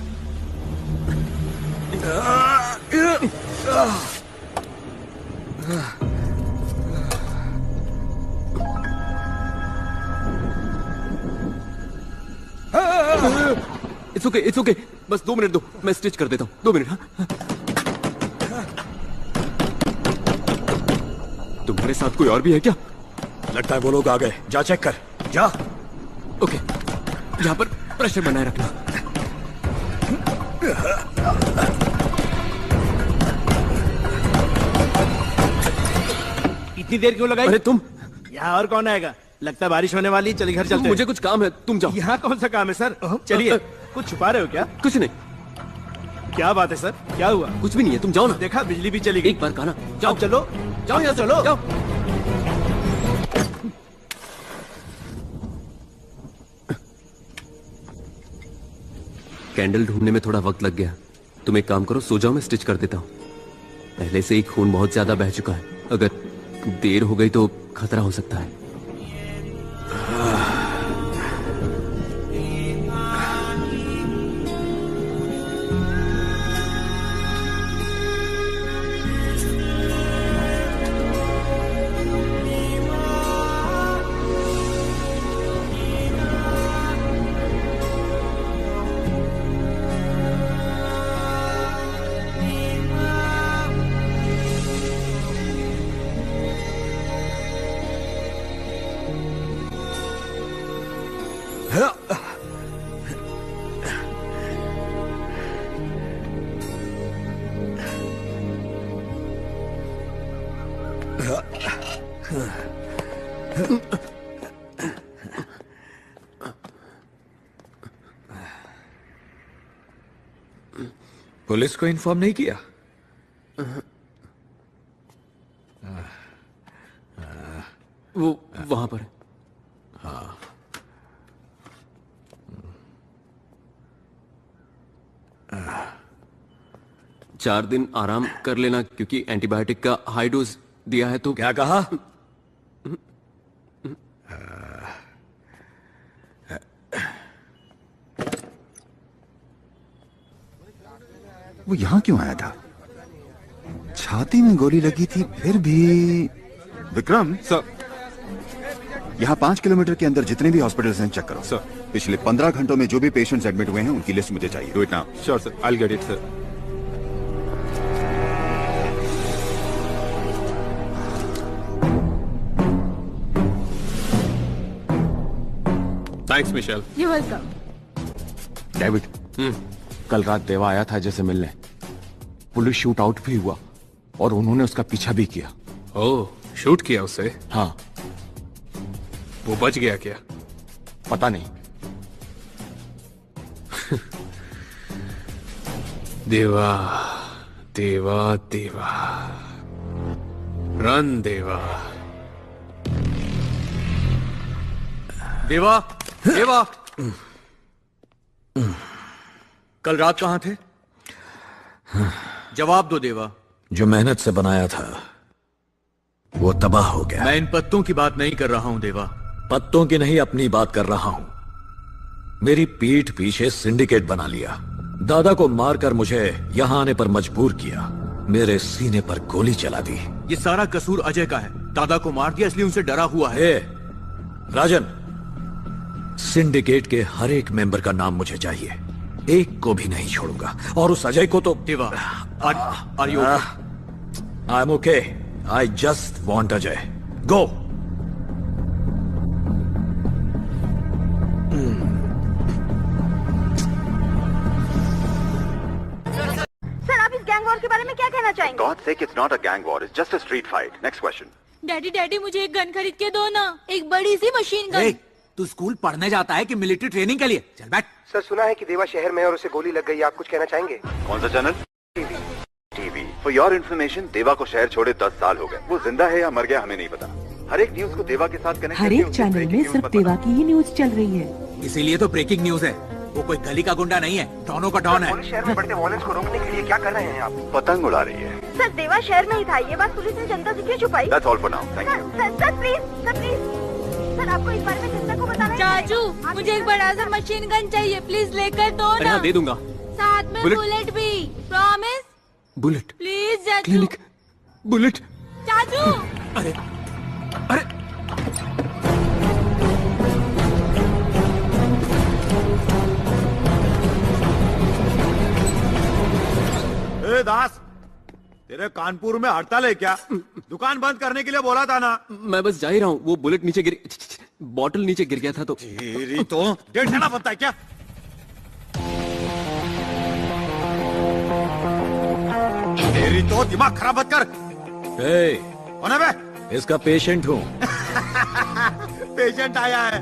Speaker 4: इट्स ओके, बस 2 मिनट दो, मैं स्टिच कर देता हूँ। 2 मिनट। हाँ? तुम्हारे साथ कोई और भी है क्या?
Speaker 15: लगता है वो लोग आ गए। जा चेक कर, जा।
Speaker 4: ओके, यहाँ पर प्रेशर बनाए रखना।
Speaker 10: इतनी देर क्यों लगाई?
Speaker 4: अरे तुम
Speaker 10: यहाँ और कौन आएगा? लगता है बारिश होने वाली। चलिए घर चलते हैं।
Speaker 4: मुझे कुछ काम है, तुम जाओ।
Speaker 10: यहाँ कौन सा काम है सर? चलिए। कुछ छुपा रहे हो क्या?
Speaker 4: कुछ नहीं।
Speaker 10: क्या बात है सर, क्या हुआ?
Speaker 4: कुछ भी नहीं है, तुम जाओ ना।
Speaker 10: देखा, बिजली भी चली गई।
Speaker 4: एक बार कहा ना, जाओ।
Speaker 10: चलो
Speaker 4: जाओ, यहाँ
Speaker 10: चलो
Speaker 4: जाओ। कैंडल ढूंढने में थोड़ा वक्त लग गया। तुम एक काम करो, सो जाओ, मैं स्टिच कर देता हूँ। पहले से ही खून बहुत ज्यादा बह चुका है, अगर देर हो गई तो खतरा हो सकता है।
Speaker 15: पुलिस को इन्फॉर्म नहीं किया?
Speaker 4: वो वहां पर है।
Speaker 15: हाँ।
Speaker 4: 4 दिन आराम कर लेना, क्योंकि एंटीबायोटिक का हाई डोज दिया है। तो
Speaker 15: क्या कहा?
Speaker 2: वो यहाँ क्यों आया था? छाती में गोली लगी थी, फिर भी। विक्रम सर, यहाँ 5 किलोमीटर के अंदर जितने भी हॉस्पिटल्स हैं चेक करो सर। पिछले 15 घंटों में जो भी पेशेंट्स एडमिट हुए हैं उनकी लिस्ट मुझे चाहिए। Do it now.
Speaker 12: Sure sir, I will get it sir.
Speaker 1: Thanks Michelle.
Speaker 6: You welcome.
Speaker 12: David, कल रात देवा आया था जैसे मिलने। पुलिस शूट आउट भी हुआ और उन्होंने उसका पीछा भी किया।
Speaker 1: ओह, शूट किया उसे?
Speaker 12: हाँ।
Speaker 1: वो बच गया क्या?
Speaker 12: पता नहीं।
Speaker 1: देवा देवा देवा, रन देवा।
Speaker 15: देवा, देवा, कल रात कहां थे? जवाब दो देवा।
Speaker 17: जो मेहनत से बनाया था वो तबाह हो गया।
Speaker 15: मैं इन पत्तों की बात नहीं कर रहा हूं देवा।
Speaker 17: पत्तों की नहीं, अपनी बात कर रहा हूं। मेरी पीठ पीछे सिंडिकेट बना लिया, दादा को मारकर मुझे यहां आने पर मजबूर किया, मेरे सीने पर गोली चला दी।
Speaker 15: ये सारा कसूर अजय का है। दादा को मार दिया इसलिए उनसे डरा हुआ है।
Speaker 17: राजन, सिंडिकेट के हर एक मेंबर का नाम मुझे चाहिए, एक को भी नहीं छोड़ूंगा। और उस अजय को तो
Speaker 15: Deva, are you okay?
Speaker 17: I am okay, I just want Ajay. Go.
Speaker 13: Sir, आप इस गैंग वॉर के बारे में क्या कहना चाहेंगे?
Speaker 2: God sake, it's not a gang war, it's just a street fight. Next question.
Speaker 6: Daddy daddy, मुझे एक गन खरीद के दो ना, एक बड़ी सी मशीन गन।
Speaker 7: तू स्कूल पढ़ने जाता है कि मिलिट्री ट्रेनिंग के लिए? चल बैठ।
Speaker 16: सर, सुना है कि देवा शहर में और उसे गोली लग गई। आप कुछ कहना चाहेंगे?
Speaker 2: कौन सा channel? TV. For your information, देवा को शहर छोड़े 10 साल हो गए। वो जिंदा है या मर गया हमें नहीं पता। हर एक न्यूज को देवा के साथ कनेक्ट
Speaker 5: हर एक चैनल में सिर्फ देवा की ही न्यूज चल रही है।
Speaker 7: इसीलिए तो ब्रेकिंग न्यूज है। वो कोई गली का गुंडा नहीं है, डॉनों का डॉन है।
Speaker 3: शहर में बढ़ते वॉयलेंस को रोकने के लिए क्या कर रहे हैं आप? पतंग उड़ा रही है।
Speaker 13: सर देवा शहर में ही था, ये बात पुलिस ने जनता से क्यों छुपाई?
Speaker 3: That's all for now. Thank you.
Speaker 13: Sir please, sir आपको इस बारे में जनता को बताना है।
Speaker 6: चाचू मुझे एक बड़ा सा मशीन गन चाहिए, प्लीज लेकर दो
Speaker 4: अरे
Speaker 6: ना।
Speaker 4: हाँ, दे दूंगा।
Speaker 6: साथ में बुलेट भी, प्रॉमिस।
Speaker 4: बुलेट
Speaker 6: प्लीज चाचू।
Speaker 4: Clinic bullet.
Speaker 6: चाचू
Speaker 7: अरे
Speaker 3: ए दास, तेरे कानपुर में हड़ताल है क्या? दुकान बंद करने के लिए बोला था ना।
Speaker 4: मैं बस जा ही रहा हूँ, वो बुलेट नीचे गिर, बॉटल नीचे गिर गया था तो।
Speaker 3: तेरी तो डेढ़ घंटा बनता है क्या? तेरी तो दिमाग खराब मत कर। कौन है बे?
Speaker 17: इसका पेशेंट हूँ।
Speaker 3: पेशेंट आया है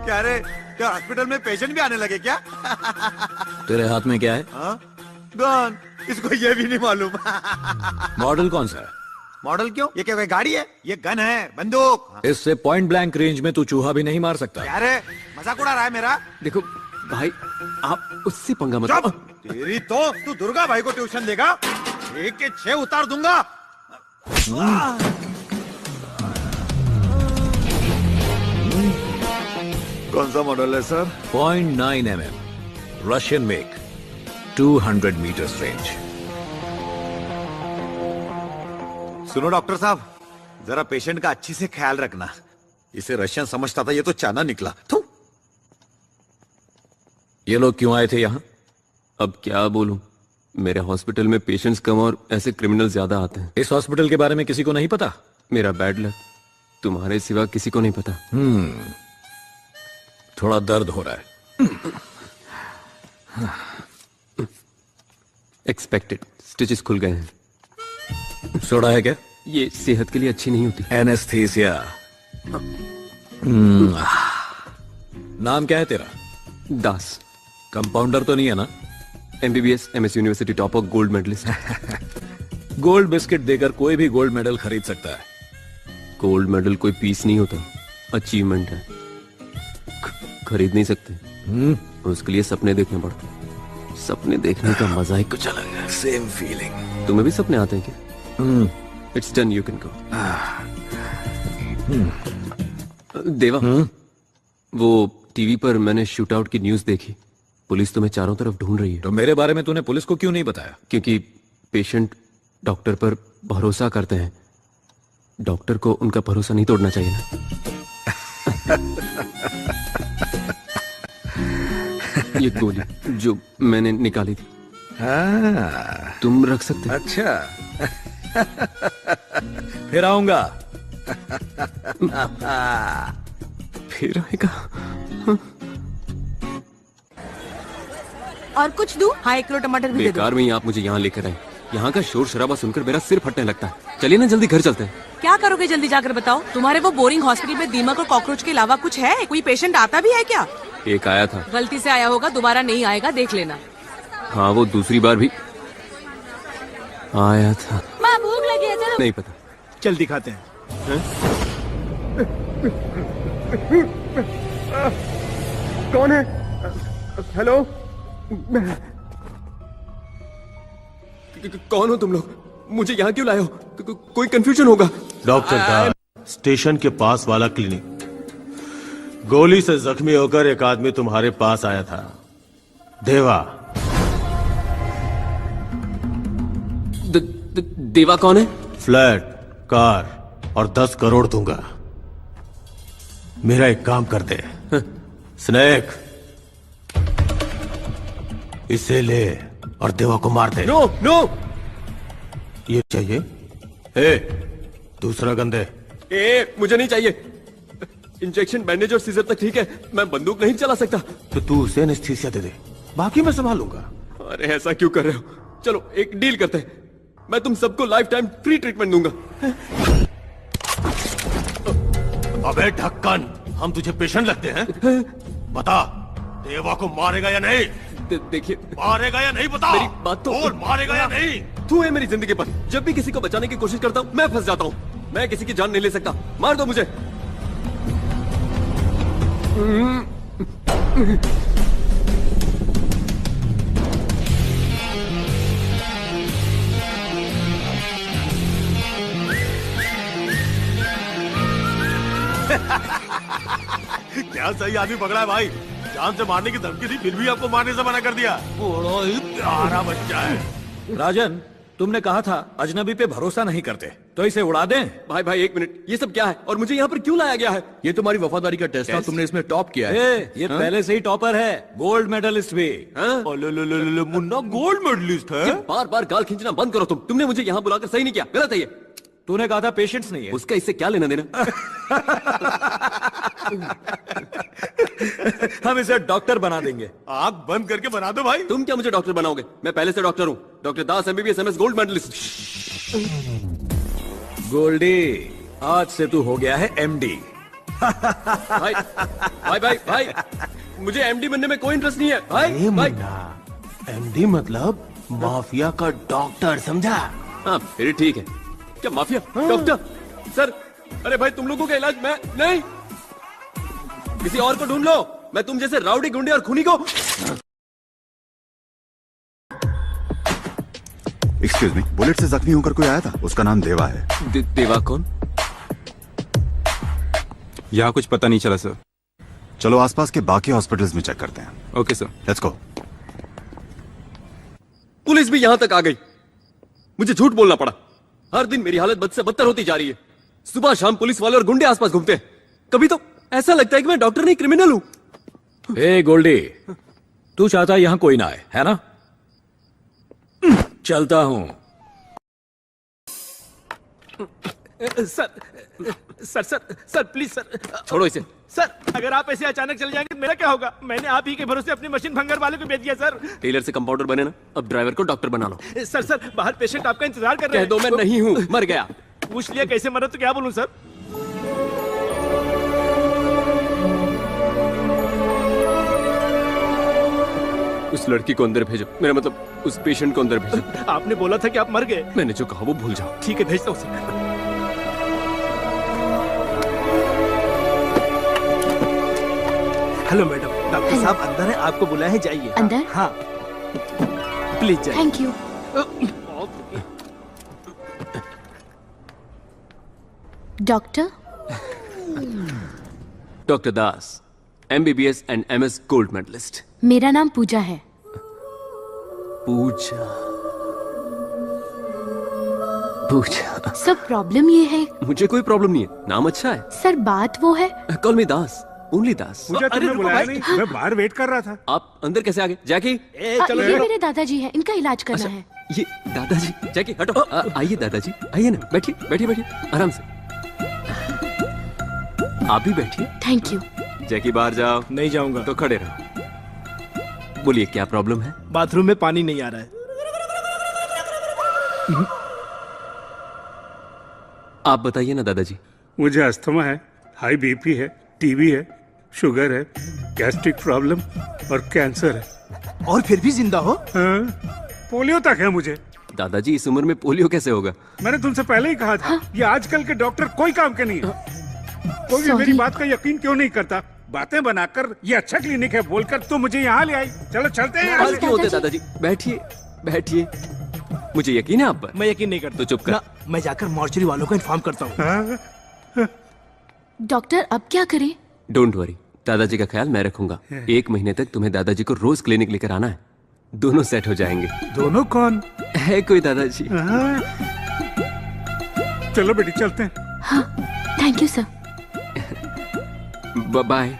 Speaker 3: क्या? रे क्या हॉस्पिटल में पेशेंट भी आने लगे क्या?
Speaker 17: तेरे हाथ में क्या है?
Speaker 3: गन। इसको ये भी नहीं मालूम।
Speaker 17: मॉडल कौन सा है?
Speaker 3: मॉडल क्यों? ये क्या कोई गाड़ी है? ये गन है, बंदूक।
Speaker 17: इससे पॉइंट ब्लैंक रेंज में तू चूहा भी नहीं मार सकता।
Speaker 3: क्या रे मजाक उड़ा रहा है मेरा?
Speaker 4: देखो भाई, आप उससे पंगा मत।
Speaker 3: तेरी तो तू दुर्गा भाई को ट्यूशन देगा? 1 के 6 उतार दूंगा। कौन सा मॉडल है sir?
Speaker 17: 0.9 mm, Russian make, 200 metres range.
Speaker 3: सुनो डॉक्टर साहब, जरा पेशेंट का अच्छी से ख्याल रखना। इसे रशियन समझता था, ये तो चाइना निकला। थू।
Speaker 17: ये लोग क्यों आए थे यहाँ?
Speaker 4: अब क्या बोलूं, मेरे हॉस्पिटल में पेशेंट्स कम और ऐसे क्रिमिनल ज्यादा आते हैं।
Speaker 17: इस हॉस्पिटल के बारे में किसी को नहीं पता?
Speaker 4: मेरा बैड लक, तुम्हारे सिवा किसी को नहीं पता।
Speaker 17: थोड़ा दर्द हो रहा है।
Speaker 4: एक्सपेक्टेड, स्टिचेस खुल गए हैं।
Speaker 17: सोडा है क्या?
Speaker 4: ये सेहत के लिए अच्छी नहीं होती।
Speaker 17: एनेस्थीसिया। नाम क्या है तेरा?
Speaker 4: दास।
Speaker 17: कंपाउंडर तो नहीं है ना?
Speaker 4: MBBS MS university topper, gold medalist.
Speaker 17: Gold biscuit देकर कोई भी गोल्ड मेडल खरीद सकता है।
Speaker 4: गोल्ड मेडल कोई पीस नहीं होता, अचीवमेंट है। खरीद नहीं सकते, उसके लिए सपने देखने पड़ते हैं। सपने देखने का मजा ही कुछ अलग है।
Speaker 17: Same feeling.
Speaker 4: तुम्हें भी सपने आते हैं क्या? It's done, you can go. देवा, वो टीवी पर मैंने शूट आउट की न्यूज देखी। पुलिस तुम्हें चारों तरफ ढूंढ रही है।
Speaker 17: तो मेरे बारे में तूने पुलिस को क्यों नहीं बताया?
Speaker 4: क्योंकि पेशेंट डॉक्टर पर भरोसा करते हैं। डॉक्टर को उनका भरोसा नहीं तोड़ना चाहिए ना। ये गोली जो मैंने निकाली थी, तुम रख सकते?
Speaker 17: अच्छा। फिर आऊंगा।
Speaker 4: फिर आएगा।
Speaker 5: और कुछ दूं? हाँ, 1 किलो टमाटर भी दे दो।
Speaker 4: बेकार में ही आप मुझे यहाँ लेकर आए। यहाँ का शोर शराबा सुनकर मेरा सिर फटने लगता है। चलिए ना, जल्दी घर चलते हैं।
Speaker 5: क्या करोगे जल्दी जाकर बताओ? तुम्हारे वो बोरिंग हॉस्पिटल में दीमक और कॉकरोच के अलावा कुछ है? कोई पेशेंट आता भी है क्या?
Speaker 4: एक आया था।
Speaker 5: गलती से आया होगा, दोबारा नहीं आएगा, देख लेना।
Speaker 4: हाँ, वो दूसरी बार भी आया था।
Speaker 6: माँ भूख लगी है, चलो।
Speaker 4: नहीं पता।
Speaker 10: चल दिखाते हैं।
Speaker 3: कौन है? हेलो?
Speaker 4: कौन हो तुम लोग? मुझे यहाँ क्यों लाए हो? कोई कंफ्यूजन होगा।
Speaker 18: डॉक्टर दास, स्टेशन के पास वाला क्लिनिक। गोली से जख्मी होकर एक आदमी तुम्हारे पास आया था, देवा।
Speaker 4: देवा कौन है?
Speaker 18: फ्लैट, कार और 10 करोड़ दूंगा। मेरा एक काम कर दे। स्नेक, इसे ले और देवा को मार दे।
Speaker 4: नो नो,
Speaker 18: ये चाहिए? ए, दूसरा गन दे।
Speaker 4: ए, मुझे नहीं चाहिए। इंजेक्शन, बैंडेज और सीजर तक ठीक है, मैं बंदूक नहीं चला सकता।
Speaker 18: तो तू उसे एनेस्थीसिया दे दे, बाकी मैं संभालूंगा।
Speaker 4: अरे ऐसा क्यों कर रहे हो? चलो एक डील करते हैं, मैं तुम सबको लाइफ टाइम फ्री ट्रीटमेंट दूंगा।
Speaker 18: अबे ढक्कन, हम तुझे पेशेंट लगते हैं? बता, देवा को मारेगा या नहीं?
Speaker 4: देखिए,
Speaker 18: मारेगा या नहीं बता?
Speaker 4: मेरी बात तो
Speaker 18: बोल, मारेगा या नहीं?
Speaker 4: तू है मेरी जिंदगी पर। जब भी किसी को बचाने की कोशिश करता हूँ, मैं फंस जाता हूँ। मैं किसी की जान नहीं ले सकता, मार दो मुझे।
Speaker 18: क्या सही आदमी पकड़ा है भाई। जान से मारने की धमकी थी, फिर भी आपको मारने से मना कर दिया। बड़ा ही प्यारा बच्चा है।
Speaker 17: राजन, तुमने कहा था अजनबी पे भरोसा नहीं करते, तो इसे उड़ा दें।
Speaker 4: भाई भाई एक मिनट, ये सब क्या है और मुझे यहाँ पर क्यों लाया गया है?
Speaker 11: ये तुम्हारी वफादारी का टेस्ट था, तुमने इसमें टॉप किया है।
Speaker 17: ये पहले से ही टॉपर है, गोल्ड मेडलिस्ट भी।
Speaker 18: मुन्ना गोल्ड मेडलिस्ट है।
Speaker 4: बार बार गाल खींचना बंद करो तुमने मुझे यहाँ बुलाकर सही नहीं किया, गलत है ये।
Speaker 17: तूने कहा था पेशेंट्स नहीं है।
Speaker 4: उसका इससे क्या लेना देना?
Speaker 17: हम इसे डॉक्टर बना देंगे।
Speaker 18: आंख बंद करके बना दो भाई।
Speaker 4: तुम क्या मुझे डॉक्टर बनाओगे? मैं पहले से डॉक्टर हूँ, doctor Das MBBS MS gold medalist.
Speaker 17: Goldie, आज से तू हो गया है MD।
Speaker 4: भाई भाई भाई भाई, मुझे MD बनने में कोई इंटरेस्ट नहीं है भाई। भाई
Speaker 18: MD मतलब माफिया का डॉक्टर, समझा?
Speaker 4: हाँ फिर ठीक है। क्या माफिया डॉक्टर? सर अरे भाई, तुम लोगों का इलाज मैं नहीं, किसी और को ढूंढ लो। मैं तुम जैसे राउडी गुंडे और खूनी को।
Speaker 2: एक्सक्यूज मी, बुलेट से जख्मी होकर कोई आया था, उसका नाम देवा है।
Speaker 4: देवा कौन?
Speaker 19: यहाँ कुछ पता नहीं चला सर।
Speaker 2: चलो आसपास के बाकी हॉस्पिटल्स में चेक करते हैं।
Speaker 19: Okay sir,
Speaker 2: let's go.
Speaker 4: Police भी यहां तक आ गई, मुझे झूठ बोलना पड़ा। हर दिन मेरी हालत बद से बदतर होती जा रही है। सुबह शाम पुलिस वाले और गुंडे आसपास घूमते हैं। कभी तो ऐसा लगता है कि मैं डॉक्टर नहीं क्रिमिनल हूं।
Speaker 17: ए गोल्डी, तू चाहता यहाँ कोई ना आए, है ना? चलता हूं।
Speaker 10: Sir please sir.
Speaker 4: छोड़ो इसे।
Speaker 10: सर अगर आप ऐसे अचानक चले जाएंगे तो मेरा क्या होगा? मैंने आप ही के भरोसे अपनी मशीन भंगर वाले को बेच दिया सर।
Speaker 4: टेलर से कंपाउंडर बने ना, अब ड्राइवर को डॉक्टर बना लो।
Speaker 10: सर बाहर पेशेंट आपका इंतजार कर रहे
Speaker 4: कह
Speaker 10: हैं।
Speaker 4: दो मैं नहीं हूं, मर गया।
Speaker 10: पूछ लिया कैसे मरा तो क्या बोलूं सर?
Speaker 4: उस लड़की को अंदर भेजो, मेरा मतलब उस पेशेंट को अंदर भेजो।
Speaker 10: आपने बोला था कि आप मर गए।
Speaker 4: मैंने जो कहा वो भूल जाओ।
Speaker 10: ठीक है, भेजता हूँ सर। हेलो मैडम, डॉक्टर साहब अंदर है, आपको बुलाया है, जाइए।
Speaker 6: अंदर?
Speaker 10: हाँ प्लीज जाइए।
Speaker 6: Thank you. Doctor?
Speaker 4: Doctor Das, MBBS and MS gold medalist.
Speaker 6: मेरा नाम पूजा है।
Speaker 4: पूजा? पूजा?
Speaker 6: सब प्रॉब्लम ये है।
Speaker 4: मुझे कोई प्रॉब्लम नहीं है, नाम अच्छा है।
Speaker 6: सर बात वो है।
Speaker 4: कॉल मी दास, ओनली दास।
Speaker 20: मुझे तुमने बुलाया नहीं, मैं बाहर वेट कर रहा था।
Speaker 4: आप अंदर कैसे आ गए? जैकी
Speaker 6: चलो, ये मेरे दादाजी हैं, इनका इलाज करना है।
Speaker 4: ये दादाजी? जैकी हटो। आइए दादाजी, आइए ना, बैठिए बैठिए बैठिए, आराम से। आप भी बैठिए।
Speaker 6: Thank you.
Speaker 4: जैकी बाहर जाओ।
Speaker 10: नहीं जाऊंगा।
Speaker 4: तो खड़े रहो। बोलिए क्या प्रॉब्लम है?
Speaker 10: बाथरूम में पानी नहीं आ रहा है।
Speaker 4: आप बताइए ना दादाजी।
Speaker 20: मुझे अस्थमा है, हाई BP है, TB है, शुगर है, गैस्ट्रिक प्रॉब्लम और कैंसर है।
Speaker 10: और फिर भी जिंदा हो?
Speaker 20: हाँ, पोलियो तक है मुझे।
Speaker 4: दादाजी इस उम्र में पोलियो कैसे होगा?
Speaker 20: मैंने तुमसे पहले ही कहा था, ये आजकल के डॉक्टर कोई काम के नहीं है। कोई भी मेरी बात का यकीन क्यों नहीं करता? बातें बनाकर ये अच्छा क्लिनिक है बोलकर तो मुझे यहाँ ले आई। चलो चलते हैं।
Speaker 4: आज क्यों होते दादाजी? बैठिए बैठिए, मुझे यकीन है आप पर।
Speaker 10: मैं यकीन नहीं करता।
Speaker 4: तो चुप कर।
Speaker 10: मैं जाकर मॉर्चरी वालों को इन्फॉर्म करता हूँ।
Speaker 6: डॉक्टर अब क्या करें?
Speaker 4: डोंट वरी, दादाजी का ख्याल मैं रखूंगा। 1 महीने तक तुम्हें दादाजी को रोज क्लिनिक लेकर आना है, दोनों सेट हो जाएंगे।
Speaker 20: दोनों कौन
Speaker 4: है? कोई दादाजी।
Speaker 20: चलो बेटी चलते हैं।
Speaker 6: हाँ thank you sir.
Speaker 4: Bye.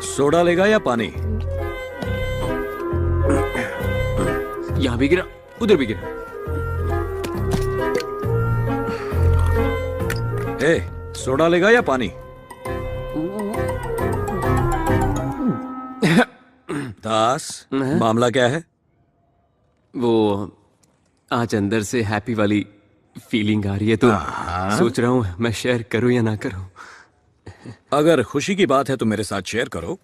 Speaker 17: Soda लेगा या पानी?
Speaker 4: यहां भी गिरा, उधर भी गिरा।
Speaker 17: सोडा लेगा या पानी? दास, मामला क्या है?
Speaker 4: वो आज अंदर से हैप्पी वाली फीलिंग आ रही है, तो सोच रहा हूं मैं शेयर करूं या ना करूं।
Speaker 17: अगर खुशी की बात है तो मेरे साथ शेयर करो।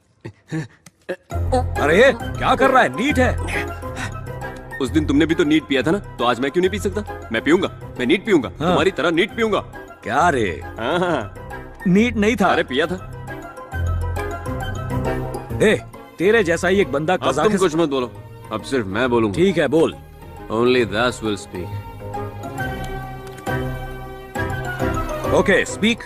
Speaker 17: अरे क्या कर रहा है? नीट है।
Speaker 4: उस दिन तुमने भी तो नीट पिया था ना, तो आज मैं क्यों नहीं पी सकता? मैं पीऊंगा, मैं नीट पीऊंगा। तुम्हारी तरह नीट पीऊंगा।
Speaker 17: क्या रे?
Speaker 4: हाँ।
Speaker 17: नीट नहीं था।
Speaker 4: अरे पिया था।
Speaker 17: ए, तेरे जैसा ही एक बंदा
Speaker 4: अब तुम
Speaker 17: कजाकिस्तान।
Speaker 4: कुछ मत बोलो, अब सिर्फ मैं बोलूंगा।
Speaker 17: ठीक है, बोल।
Speaker 4: Only Das will speak.
Speaker 17: Okay, speak.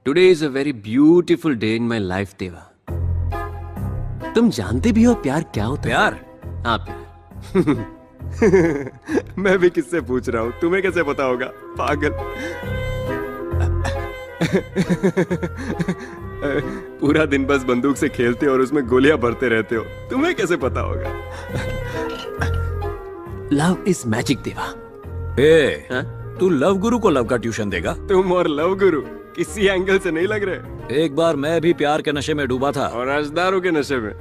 Speaker 4: Today is a very beautiful day in my life, देवा। तुम जानते भी हो प्यार क्या होता है?
Speaker 17: प्यार?
Speaker 4: हाँ, प्यार। मैं भी किससे पूछ रहा हूँ, तुम्हें कैसे पता होगा, पागल। पूरा दिन बस बंदूक से खेलते हो और उसमें गोलियां भरते रहते हो, तुम्हें कैसे पता होगा? लव इज मैजिक, देवा।
Speaker 17: तू लव गुरु को लव का ट्यूशन देगा?
Speaker 4: तुम और लव गुरु किसी एंगल से नहीं लग रहे।
Speaker 17: एक बार मैं भी प्यार के नशे में डूबा था।
Speaker 4: और राजदारों के नशे में।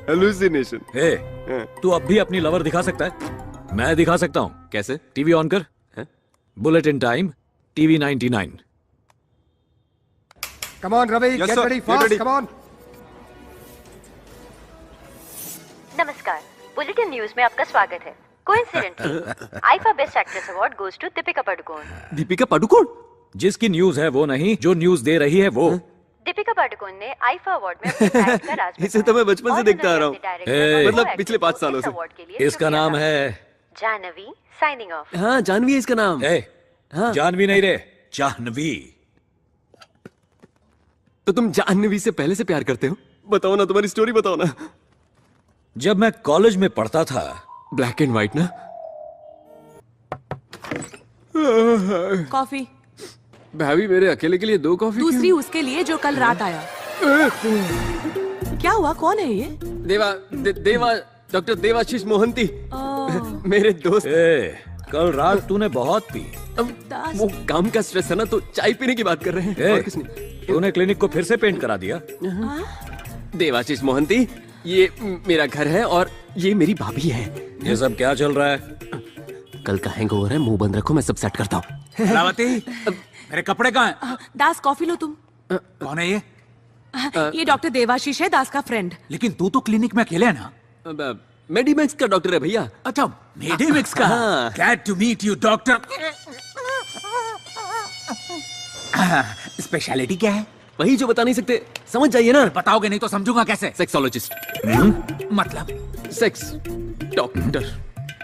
Speaker 4: हेलुसिनेशन।
Speaker 17: तू अब भी अपनी लवर दिखा सकता है? मैं दिखा सकता हूँ।
Speaker 4: कैसे?
Speaker 17: टीवी ऑन कर। Bulletin time, TV 99।
Speaker 16: Come on, Ravi,
Speaker 17: Yes,
Speaker 16: get
Speaker 17: sir.
Speaker 16: ready
Speaker 17: Get
Speaker 16: fast.
Speaker 17: ready.
Speaker 16: Come on.
Speaker 21: नमस्कार, बुलेटिन न्यूज में आपका स्वागत है। Coincidentally IIFA best actress award goes to Deepika Padukone.
Speaker 4: Deepika Padukone?
Speaker 17: जिसकी न्यूज है वो नहीं, जो न्यूज दे रही है वो।
Speaker 21: दीपिका पादुकोण ने आईफा अवार्ड में अपने टैलेंट का राज
Speaker 4: इसे तो मैं बचपन से देखता आ रहा हूँ, मतलब पिछले 5 सालों से।
Speaker 17: इसका नाम है
Speaker 21: जानवी। Signing off.
Speaker 4: हाँ, जानवी है इसका नाम।
Speaker 17: हाँ। जानवी नहीं रे, जाह्नवी।
Speaker 4: तो तुम जाह्नवी से पहले से प्यार करते हो? बताओ ना, तुम्हारी स्टोरी बताओ ना।
Speaker 17: जब मैं कॉलेज में पढ़ता था।
Speaker 4: ब्लैक एंड व्हाइट ना?
Speaker 5: कॉफी।
Speaker 4: भाभी, मेरे अकेले के लिए 2 कॉफी?
Speaker 5: दूसरी उसके लिए जो कल रात आया। क्या हुआ, कौन है ये?
Speaker 4: देवा, डॉक्टर देवाशीष मोहंती, मेरे दोस्त।
Speaker 17: कल रात तूने बहुत पी।
Speaker 4: वो काम का स्ट्रेस है ना, तो चाय पीने की बात कर रहे हैं। और किसने?
Speaker 17: तूने क्लिनिक को फिर से पेंट करा दिया?
Speaker 4: देवाशीष मोहंती, ये मेरा घर है और ये मेरी भाभी है।
Speaker 17: ये सब क्या चल रहा है?
Speaker 4: कल का हैंगओवर है, मुंह बंद रखो, मैं सब सेट करता हूँ।
Speaker 7: कलावती, मेरे कपड़े कहाँ हैं?
Speaker 5: दास कॉफी लो तुम।
Speaker 7: कौन है ये?
Speaker 5: ये डॉक्टर देवाशीष है, दास का फ्रेंड।
Speaker 7: लेकिन तू तो क्लिनिक में अकेले है ना?
Speaker 4: मेडिमिक्स का डॉक्टर है भैया।
Speaker 7: अच्छा, मेडिमिक्स का। Glad to meet you doctor. Speciality क्या है?
Speaker 4: वही जो बता नहीं सकते, समझ जाइए ना।
Speaker 7: बताओगे नहीं तो समझूंगा कैसे?
Speaker 4: सेक्सोलॉजिस्ट।
Speaker 7: मतलब
Speaker 4: सेक्स डॉक्टर।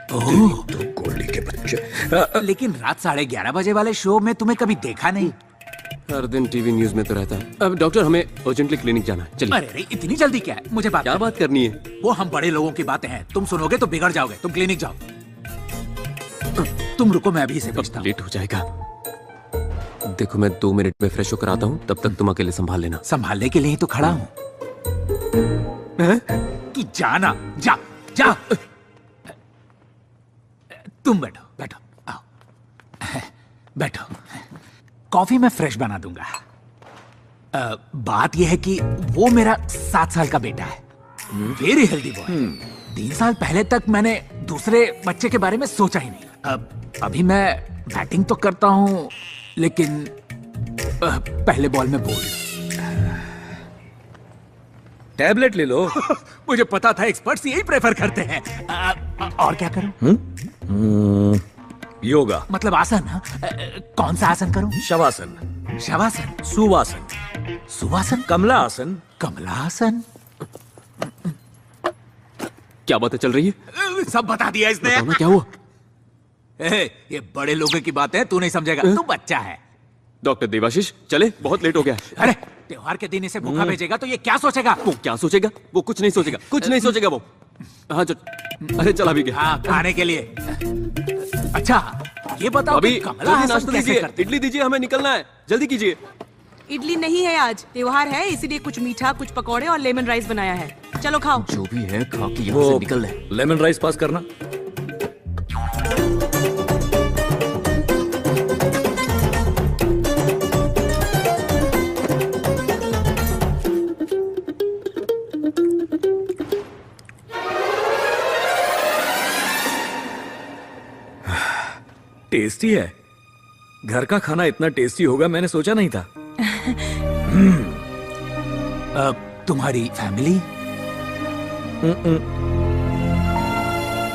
Speaker 7: तो गोली के बच्चे। लेकिन रात 11:30 बजे वाले शो में तुम्हें कभी देखा नहीं।
Speaker 4: हर दिन टीवी न्यूज में तो रहता है। अब डॉक्टर, हमें अर्जेंटली क्लिनिक जाना है, चलिए।
Speaker 7: अरे इतनी जल्दी क्या है? मुझे
Speaker 4: क्या बात करनी है?
Speaker 7: वो हम बड़े लोगों की बातें हैं, तुम सुनोगे तो बिगड़ जाओगे। तुम क्लिनिक जाओ। तुम रुको, मैं अभी इसे पूछता हूँ।
Speaker 4: लेट हो जाएगा। देखो, मैं 2 मिनट में फ्रेश होकर आता हूँ, तब तक तुम अकेले संभाल लेना।
Speaker 7: संभालने के लिए ही तो खड़ा हूँ। तू जाना, जा जा। तुम बैठो, बैठो, आओ, बैठो। कॉफी मैं फ्रेश बना दूंगा। बात यह है कि वो मेरा 7 साल का बेटा है, वेरी हेल्दी बॉय। 3 साल पहले तक मैंने दूसरे बच्चे के बारे में सोचा ही नहीं। अभी मैं बैटिंग तो करता हूँ, लेकिन पहले बॉल में बोल।
Speaker 17: टैबलेट ले लो।
Speaker 7: मुझे पता था एक्सपर्ट्स यही प्रेफर करते हैं। और क्या करूं?
Speaker 17: योगा।
Speaker 7: मतलब आसन? कौन सा आसन करूं?
Speaker 17: शवासन।
Speaker 7: शवासन?
Speaker 17: सुवासन।
Speaker 7: सुवासन?
Speaker 17: कमला आसन।
Speaker 7: कमला आसन?
Speaker 4: क्या बातें चल रही है?
Speaker 7: सब बता दिया इसने।
Speaker 4: बताओ ना, क्या हुआ?
Speaker 7: ये बड़े लोगों की बात है, तू नहीं समझेगा। तू बच्चा है।
Speaker 4: डॉक्टर देवाशीष, चले, बहुत लेट हो गया।
Speaker 7: अरे त्योहार के दिन इसे भूखा भेजेगा तो ये क्या सोचेगा?
Speaker 4: वो क्या सोचेगा? वो कुछ नहीं सोचेगा, कुछ नहीं सोचेगा वो। हाँ, अरे चला भी गया।
Speaker 7: हाँ, खाने के लिए। अच्छा, ये बताओ
Speaker 4: अभी
Speaker 7: कि कमला आसन
Speaker 4: नाश्ता
Speaker 7: कैसे
Speaker 4: दीजिए,
Speaker 7: करते हैं?
Speaker 4: इडली दीजिए, हमें निकलना है, जल्दी कीजिए।
Speaker 5: इडली नहीं है आज, त्योहार है, इसीलिए कुछ मीठा, कुछ पकौड़े और लेमन राइस बनाया है। चलो खाओ।
Speaker 4: जो भी है खा के यहाँ से निकल ले।
Speaker 17: लेमन राइस पास करना। टेस्टी है। घर का खाना इतना टेस्टी होगा मैंने सोचा नहीं था।
Speaker 7: तुम्हारी फैमिली?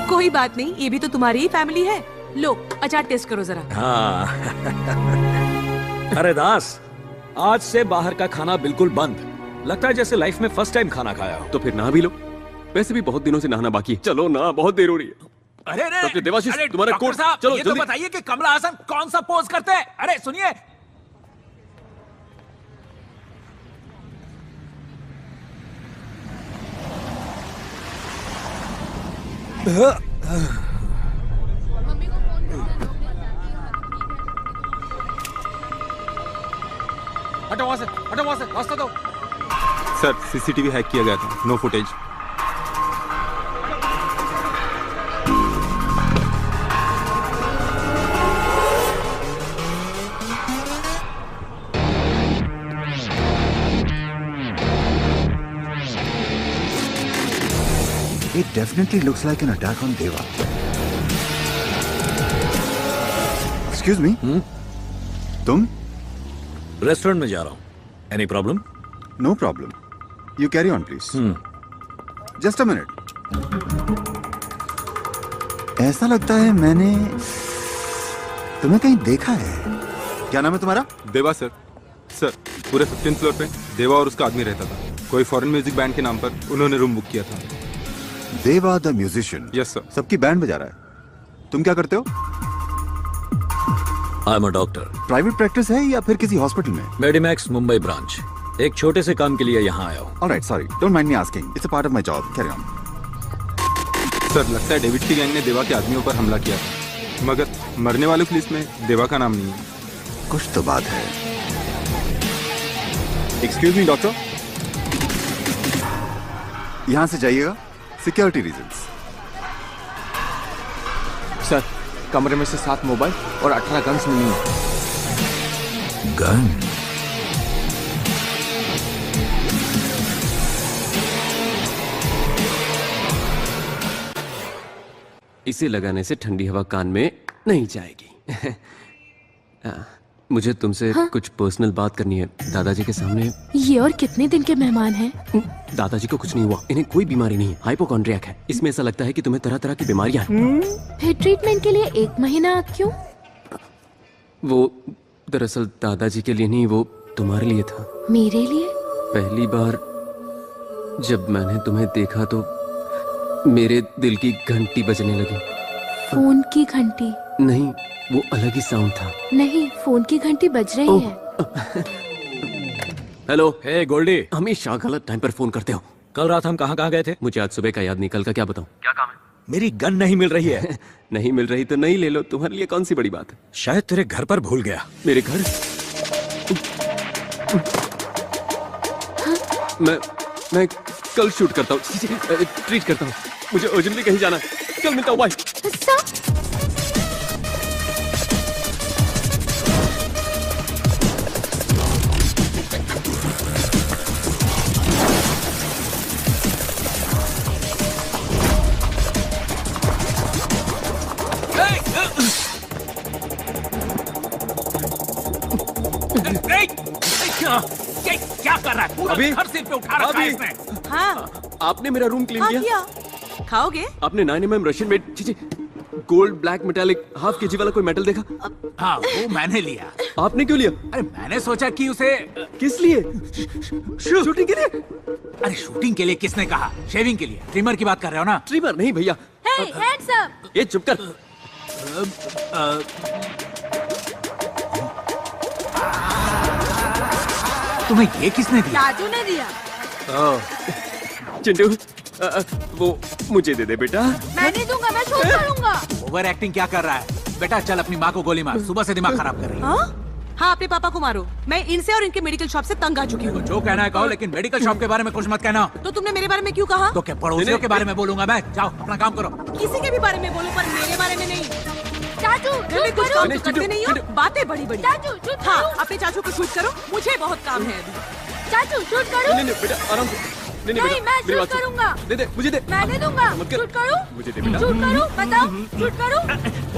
Speaker 5: कोई बात नहीं, ये भी तो तुम्हारी ही फैमिली है। लो, अचार टेस्ट करो जरा।
Speaker 17: हाँ। अरे दास, आज से बाहर का खाना बिल्कुल बंद।
Speaker 15: लगता है जैसे लाइफ में फर्स्ट टाइम खाना खाया हो।
Speaker 4: तो फिर नहा भी लो, वैसे भी बहुत दिनों से नहाना बाकी है। चलो ना, बहुत देर हो रही है।
Speaker 7: अरे अरे
Speaker 4: डॉक्टर देवाशीष, तुम्हारा
Speaker 7: डॉक्टर
Speaker 4: कोट,
Speaker 7: साहब,
Speaker 4: चलो
Speaker 7: ये तो
Speaker 4: जल्दी।
Speaker 7: बताइए कि कमला हासन कौन सा पोज करते हैं? अरे सुनिए,
Speaker 15: हटो वहां से, हटो वहां से, रास्ता दो।
Speaker 19: सर सीसीटीवी हैक किया गया था, no footage.
Speaker 2: It definitely looks like an attack on Deva. Excuse me? तुम?
Speaker 17: रेस्टोरेंट में जा रहा हूँ। Any problem?
Speaker 2: No problem. You carry on, please. Just a minute. ऐसा लगता है मैंने तुम्हें कहीं देखा है। क्या नाम है तुम्हारा?
Speaker 19: देवा सर। सर पूरे 15th फ्लोर पे देवा और उसका आदमी रहता था। कोई फॉरेन म्यूजिक बैंड के नाम पर उन्होंने रूम बुक किया था।
Speaker 2: देवा द म्यूजिशियन?
Speaker 19: Yes sir.
Speaker 2: सबकी बैंड बजा रहा है। तुम क्या करते हो?
Speaker 17: आई am a doctor.
Speaker 2: Private practice है या फिर किसी हॉस्पिटल में?
Speaker 17: मेडिमैक्स मुंबई ब्रांच। एक छोटे से काम के लिए यहाँ आया हूँ।
Speaker 2: Alright, sorry, don't mind me asking, it's a part of my job, carry on.
Speaker 19: Sir लगता है डेविड की गैंग ने देवा के आदमियों पर हमला किया था, मगर मरने वालों की लिस्ट में देवा का नाम नहीं है।
Speaker 2: कुछ तो बात है। एक्सक्यूज मी डॉक्टर, यहां से जाइएगा, सिक्योरिटी रीजंस।
Speaker 12: सर कमरे में से 7 मोबाइल और 18 गन्स मिली हैं।
Speaker 17: गन?
Speaker 4: इसे लगाने से ठंडी हवा कान में नहीं जाएगी। मुझे तुमसे कुछ पर्सनल बात करनी है दादाजी के सामने।
Speaker 6: ये और कितने दिन के मेहमान हैं?
Speaker 4: दादाजी को कुछ नहीं हुआ, इन्हें कोई बीमारी नहीं है, हाइपोकॉन्ड्रियाक है। इसमें ऐसा लगता है कि तुम्हें तरह तरह की बीमारियां हैं।
Speaker 6: फिर ट्रीटमेंट के लिए 1 महीना क्यों?
Speaker 4: वो दरअसल दादाजी के लिए नहीं, वो तुम्हारे लिए था।
Speaker 6: मेरे लिए?
Speaker 4: पहली बार जब मैंने तुम्हें देखा तो मेरे दिल की घंटी बजने लगी।
Speaker 6: फोन की घंटी?
Speaker 4: नहीं, वो अलग ही साउंड था।
Speaker 6: नहीं, फोन की घंटी बज रही है।
Speaker 4: हेलो।
Speaker 17: हे गोल्डी,
Speaker 4: हमेशा गलत टाइम पर फोन करते हो।
Speaker 17: कल रात हम कहाँ गए थे?
Speaker 4: मुझे आज सुबह का याद नहीं, कल का क्या बताऊं?
Speaker 17: क्या काम है? मेरी गन नहीं मिल रही है।
Speaker 4: नहीं मिल रही तो नहीं ले लो, तुम्हारे लिए कौन सी बड़ी बात है।
Speaker 17: शायद तेरे घर पर भूल गया।
Speaker 4: मेरे घर? मैं कल शूट करता हूँ, ट्रीट करता हूँ। मुझे अर्जेंटली कहीं जाना है, कल मिलता हूँ, बाय।
Speaker 7: क्या कर रहा है? पूरा
Speaker 4: अभी?
Speaker 7: घर सिर पे उठा रखा है इसने।
Speaker 5: हाँ
Speaker 4: आपने मेरा रूम क्लीन
Speaker 5: हाँ
Speaker 4: किया?
Speaker 5: किया। खाओगे?
Speaker 4: आपने 9mm Russian made gold black metallic half KG वाला कोई मेटल देखा?
Speaker 7: हाँ, वो मैंने लिया।
Speaker 4: आपने क्यों लिया?
Speaker 7: अरे मैंने सोचा कि उसे
Speaker 4: किस लिए? शूटिंग के लिए?
Speaker 7: अरे शूटिंग के लिए किसने कहा? शेविंग के लिए। ट्रिमर की बात कर रहे हो ना?
Speaker 4: ट्रिमर नहीं भैया।
Speaker 6: Hey, hands up!
Speaker 4: ये चुप कर।
Speaker 7: तुम्हें ये किसने दिया?
Speaker 13: राजू ने दिया।
Speaker 4: चिंटू, वो मुझे दे दे बेटा।
Speaker 6: मैं नहीं दूंगा, मैं शूट करूंगा।
Speaker 7: ओवर एक्टिंग क्या कर रहा है? बेटा चल अपनी माँ को गोली मार, सुबह से दिमाग खराब कर रही है।
Speaker 5: हाँ, अपने पापा को मारो। मैं इनसे और इनके मेडिकल शॉप से तंग आ चुकी हूँ।
Speaker 7: जो कहना है कहो, लेकिन मेडिकल शॉप के बारे में कुछ मत कहना।
Speaker 5: तो तुमने मेरे बारे में क्यों कहा?
Speaker 7: तो क्या पड़ोसियों के बारे में बोलूंगा मैं? जाओ अपना काम करो।
Speaker 5: किसी के भी बारे में बोलो, पर मेरे बारे में नहीं।
Speaker 6: चाचू
Speaker 5: घर में कुछ काम तो करते नहीं हो, बातें बड़ी बड़ी।
Speaker 6: चाचू
Speaker 5: हाँ, अपने चाचू को शूट करो, मुझे बहुत काम है अभी।
Speaker 6: चाचू शूट करो।
Speaker 4: नहीं बेटा, आराम से।
Speaker 6: नहीं, मैं शूट करूंगा।
Speaker 4: दे दे, मुझे दे।
Speaker 6: मैं नहीं दूंगा। शूट करूं?
Speaker 4: मुझे दे बेटा।
Speaker 6: शूट करूं? बताओ, शूट करूं?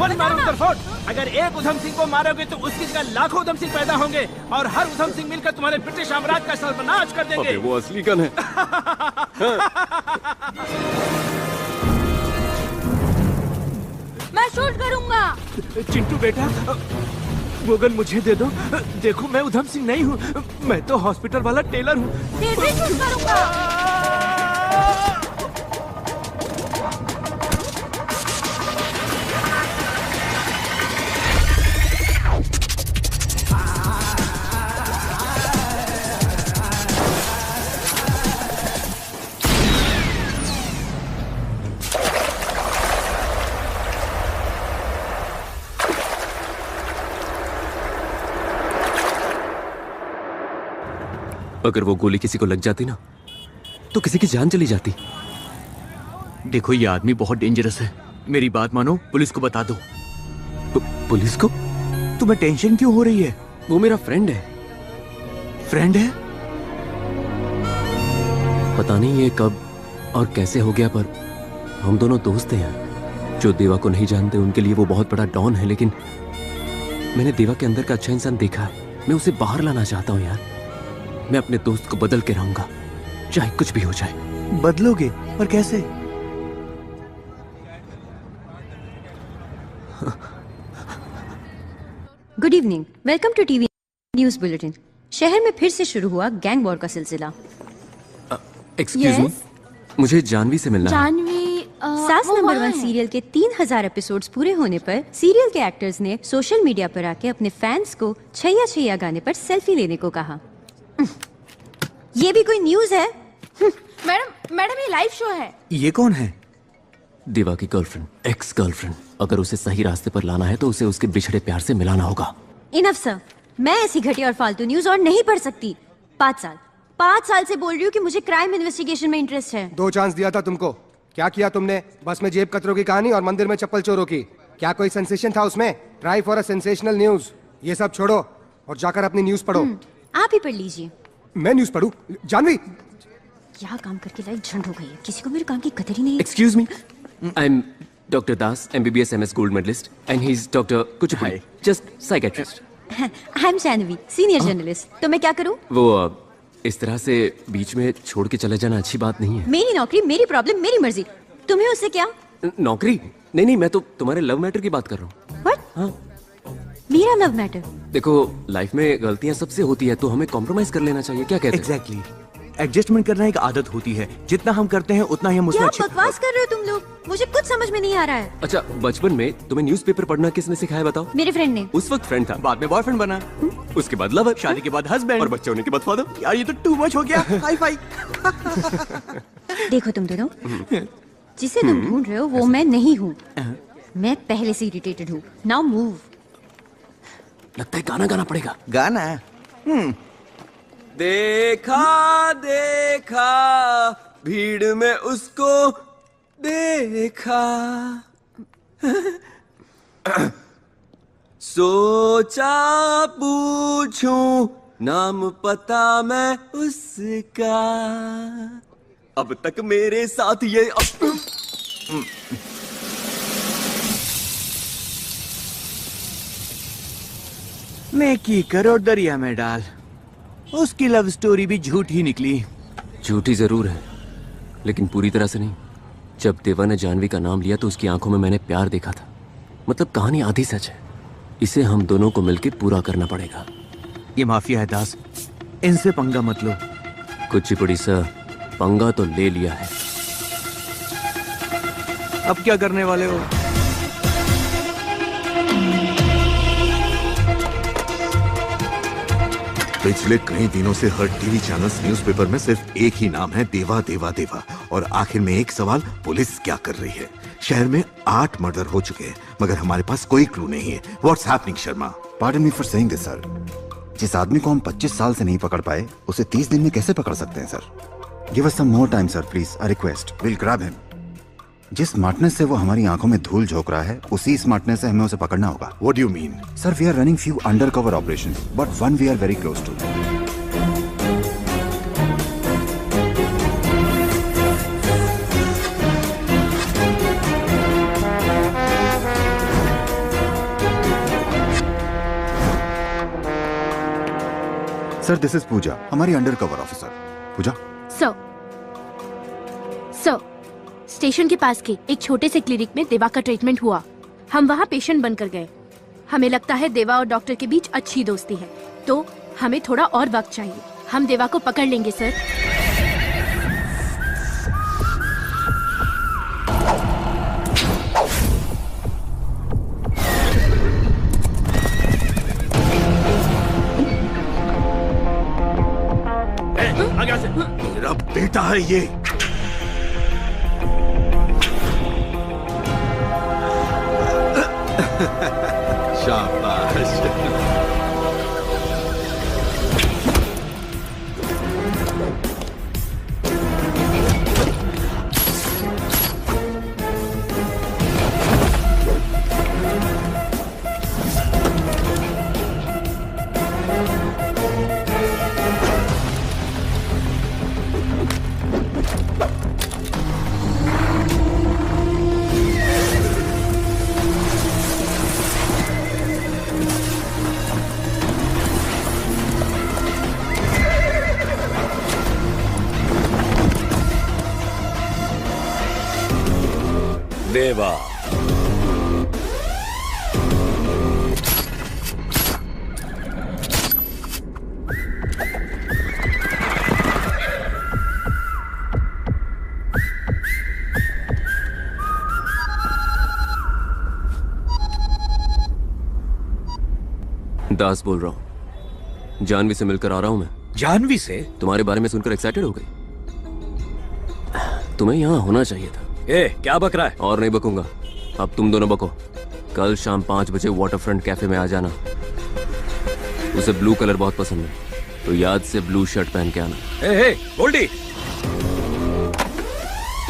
Speaker 10: वन मारो तरफोट। अगर एक उधम सिंह को मारोगे तो उसकी जगह लाखों उधम सिंह पैदा होंगे और हर उधम सिंह मिलकर तुम्हारे ब्रिटिश साम्राज्य का सर्वनाश कर देंगे।
Speaker 4: अबे वो असली गन है।
Speaker 6: मैं शूट करूंगा।
Speaker 10: चिंटू बेटा, स्लोगन मुझे दे दो। देखो मैं उधम सिंह नहीं हूँ, मैं तो हॉस्पिटल वाला टेलर हूँ।
Speaker 6: फिर भी शूट करूंगा।
Speaker 4: अगर वो गोली किसी को लग जाती ना तो किसी की जान चली जाती।
Speaker 11: देखो ये आदमी बहुत डेंजरस है, मेरी बात मानो, पुलिस को बता दो।
Speaker 4: पुलिस को?
Speaker 11: तुम्हें टेंशन क्यों हो रही है?
Speaker 4: वो मेरा फ्रेंड है।
Speaker 11: फ्रेंड है?
Speaker 4: पता नहीं ये कब और कैसे हो गया, पर हम दोनों दोस्त हैं। जो देवा को नहीं जानते उनके लिए वो बहुत बड़ा डॉन है, लेकिन मैंने देवा के अंदर का अच्छा इंसान देखा है। मैं उसे बाहर लाना चाहता हूँ यार। मैं अपने दोस्त को बदल के रहूंगा, चाहे कुछ भी हो जाए।
Speaker 11: बदलोगे? और कैसे?
Speaker 8: Good evening, welcome to TV news bulletin. शहर में फिर से शुरू हुआ गैंग वॉर का सिलसिला।
Speaker 4: एक्सक्यूज मी, मुझे जानवी से मिलना है।
Speaker 8: जानवी सास नंबर 1 सीरियल के 3000 एपिसोड्स पूरे होने पर सीरियल के एक्टर्स ने सोशल मीडिया पर आके अपने फैंस को छैया छैया गाने पर सेल्फी लेने को कहा। ये भी कोई न्यूज है?
Speaker 6: मैडम ये लाइव शो है।
Speaker 11: ये कौन है?
Speaker 4: देवा की गर्लफ्रेंड, एक्स गर्लफ्रेंड। अगर उसे सही रास्ते पर लाना है तो उसे उसके बिछड़े प्यार से मिलाना होगा।
Speaker 8: इनफ सर, मैं ऐसी घटिया और फालतू न्यूज और नहीं पढ़ सकती। 5 साल से बोल रही हूँ कि मुझे क्राइम इन्वेस्टिगेशन में इंटरेस्ट है।
Speaker 16: 2 चांस दिया था तुमको, क्या किया तुमने? बस में जेब कतरों की कहानी और मंदिर में चप्पल चोरों की। क्या कोई सेंसेशन था उसमें? Try for a sensational news. ये सब छोड़ो और जाकर अपनी न्यूज पढ़ो।
Speaker 8: आप ही पढ़ लीजिए।
Speaker 16: मैं न्यूज पढ़ूं? जानवी,
Speaker 8: क्या काम करके लाइफ झंड हो गई है, किसी को मेरे काम की कदर ही नहीं है।
Speaker 4: Excuse me, I am doctor Das, MBBS MS gold medallist, and he is doctor Kuchipudi, just psychiatrist.
Speaker 8: I am Janvi, senior journalist. तो मैं क्या करूं?
Speaker 4: वो इस तरह से बीच में छोड़ के चले जाना अच्छी बात नहीं है।
Speaker 8: मेरी नौकरी, मेरी प्रॉब्लम, मेरी मर्जी। तुम्हें उससे क्या?
Speaker 4: नौकरी? नहीं, मैं तो तुम्हारे लव मैटर की बात कर रहा हूँ।
Speaker 8: What?
Speaker 4: हाँ।
Speaker 8: मेरा लव मैटर?
Speaker 4: देखो, लाइफ में गलतियां सबसे होती है, तो हमें कॉम्प्रोमाइज कर लेना चाहिए। क्या कहते हैं?
Speaker 11: एग्जैक्टली, एडजस्टमेंट करना एक आदत होती है। जितना हम करते हैं उतना ही हम उसमें
Speaker 8: क्या बकवास कर रहे हो तुम लोग? मुझे कुछ समझ में नहीं आ रहा है।
Speaker 4: अच्छा, बचपन में तुम्हें न्यूज़पेपर पढ़ना किसने सिखाया बताओ?
Speaker 8: मेरे फ्रेंड ने।
Speaker 4: उस वक्त फ्रेंड था,
Speaker 11: बाद में बॉयफ्रेंड बना,
Speaker 4: उसके बाद लवर,
Speaker 11: शादी के बाद हस्बैंड,
Speaker 4: और बच्चे होने के बाद फादर।
Speaker 11: यार ये तो टू मच हो गया। Hi fi.
Speaker 8: देखो तुम दोनों, जिसे तुम ढूंढ रहे हो वो मैं नहीं हूँ। मैं पहले से इरिटेटेड हूँ। Now move.
Speaker 4: लगता है गाना गाना पड़ेगा।
Speaker 11: गाना?
Speaker 4: देखा भीड़ में उसको देखा, सोचा पूछूं नाम पता मैं उसका, अब तक मेरे साथ ये
Speaker 11: नेकी करो दरिया में डाल। उसकी लव स्टोरी भी झूठी निकली।
Speaker 4: झूठी जरूर है, लेकिन पूरी तरह से नहीं। जब देवा ने जानवी का नाम लिया तो उसकी आंखों में मैंने प्यार देखा था। मतलब कहानी आधी सच है। इसे हम दोनों को मिलकर पूरा करना पड़ेगा।
Speaker 11: ये माफिया है दास, इनसे पंगा मत लो।
Speaker 4: कुचिपुड़ी सर, पंगा तो ले लिया है।
Speaker 11: अब क्या करने वाले हो?
Speaker 22: पिछले कई दिनों से हर टीवी चैनल्स न्यूज़पेपर में सिर्फ एक ही नाम है, देवा देवा देवा। और आखिर में एक सवाल, पुलिस क्या कर रही है? शहर में 8 मर्डर हो चुके हैं, मगर हमारे पास कोई क्लू नहीं है। What's happening Sharma?
Speaker 2: Pardon me for saying this sir. जिस आदमी को हम 25 साल से नहीं पकड़ पाए, उसे 30 दिन में कैसे पकड़ सकते हैं sir? Give us some more time sir, please, I request. Will grab him. जिस स्मार्टनेस से वो हमारी आंखों में धूल झोंक रहा है, उसी स्मार्टनेस से हमें उसे पकड़ना होगा।
Speaker 22: What do you mean?
Speaker 2: Sir, we are running few undercover operations, but one we are very close to. Sir, this is Pooja, हमारी undercover officer. Pooja
Speaker 23: sir, station के पास के एक छोटे से क्लिनिक में देवा का ट्रीटमेंट हुआ। हम वहाँ पेशेंट बनकर गए।
Speaker 9: हमें लगता है देवा और डॉक्टर के बीच अच्छी दोस्ती है, तो हमें थोड़ा और वक्त चाहिए। हम देवा को पकड़ लेंगे सर।
Speaker 22: मेरा बेटा है ये। शाबाश।
Speaker 17: देवा,
Speaker 4: दास बोल रहा हूँ। जानवी से मिलकर आ रहा हूँ मैं।
Speaker 17: जानवी से?
Speaker 4: तुम्हारे बारे में सुनकर एक्साइटेड हो गई। तुम्हें यहाँ होना चाहिए था।
Speaker 17: ए, क्या बक रहा है?
Speaker 4: और नहीं बकूंगा। अब तुम दोनों बको। कल शाम 5 बजे वाटरफ्रंट कैफे में आ जाना। उसे ब्लू कलर बहुत पसंद है, तो याद से ब्लू शर्ट पहन के आना।
Speaker 17: ए, गोल्डी।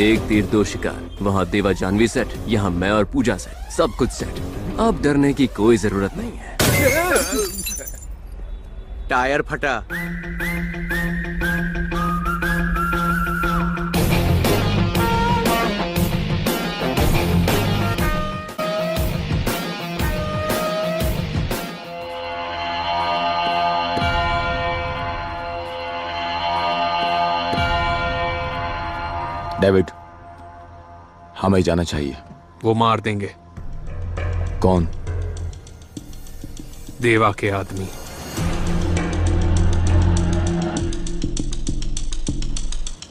Speaker 4: एक तीर दो शिकार। वहाँ देवा जानवी सेट, यहाँ मैं और पूजा सेट। सब कुछ सेट। अब डरने की कोई जरूरत नहीं है।
Speaker 11: टायर फटा।
Speaker 12: डेविड, हमें जाना चाहिए।
Speaker 1: वो मार देंगे।
Speaker 12: कौन?
Speaker 1: देवा के आदमी।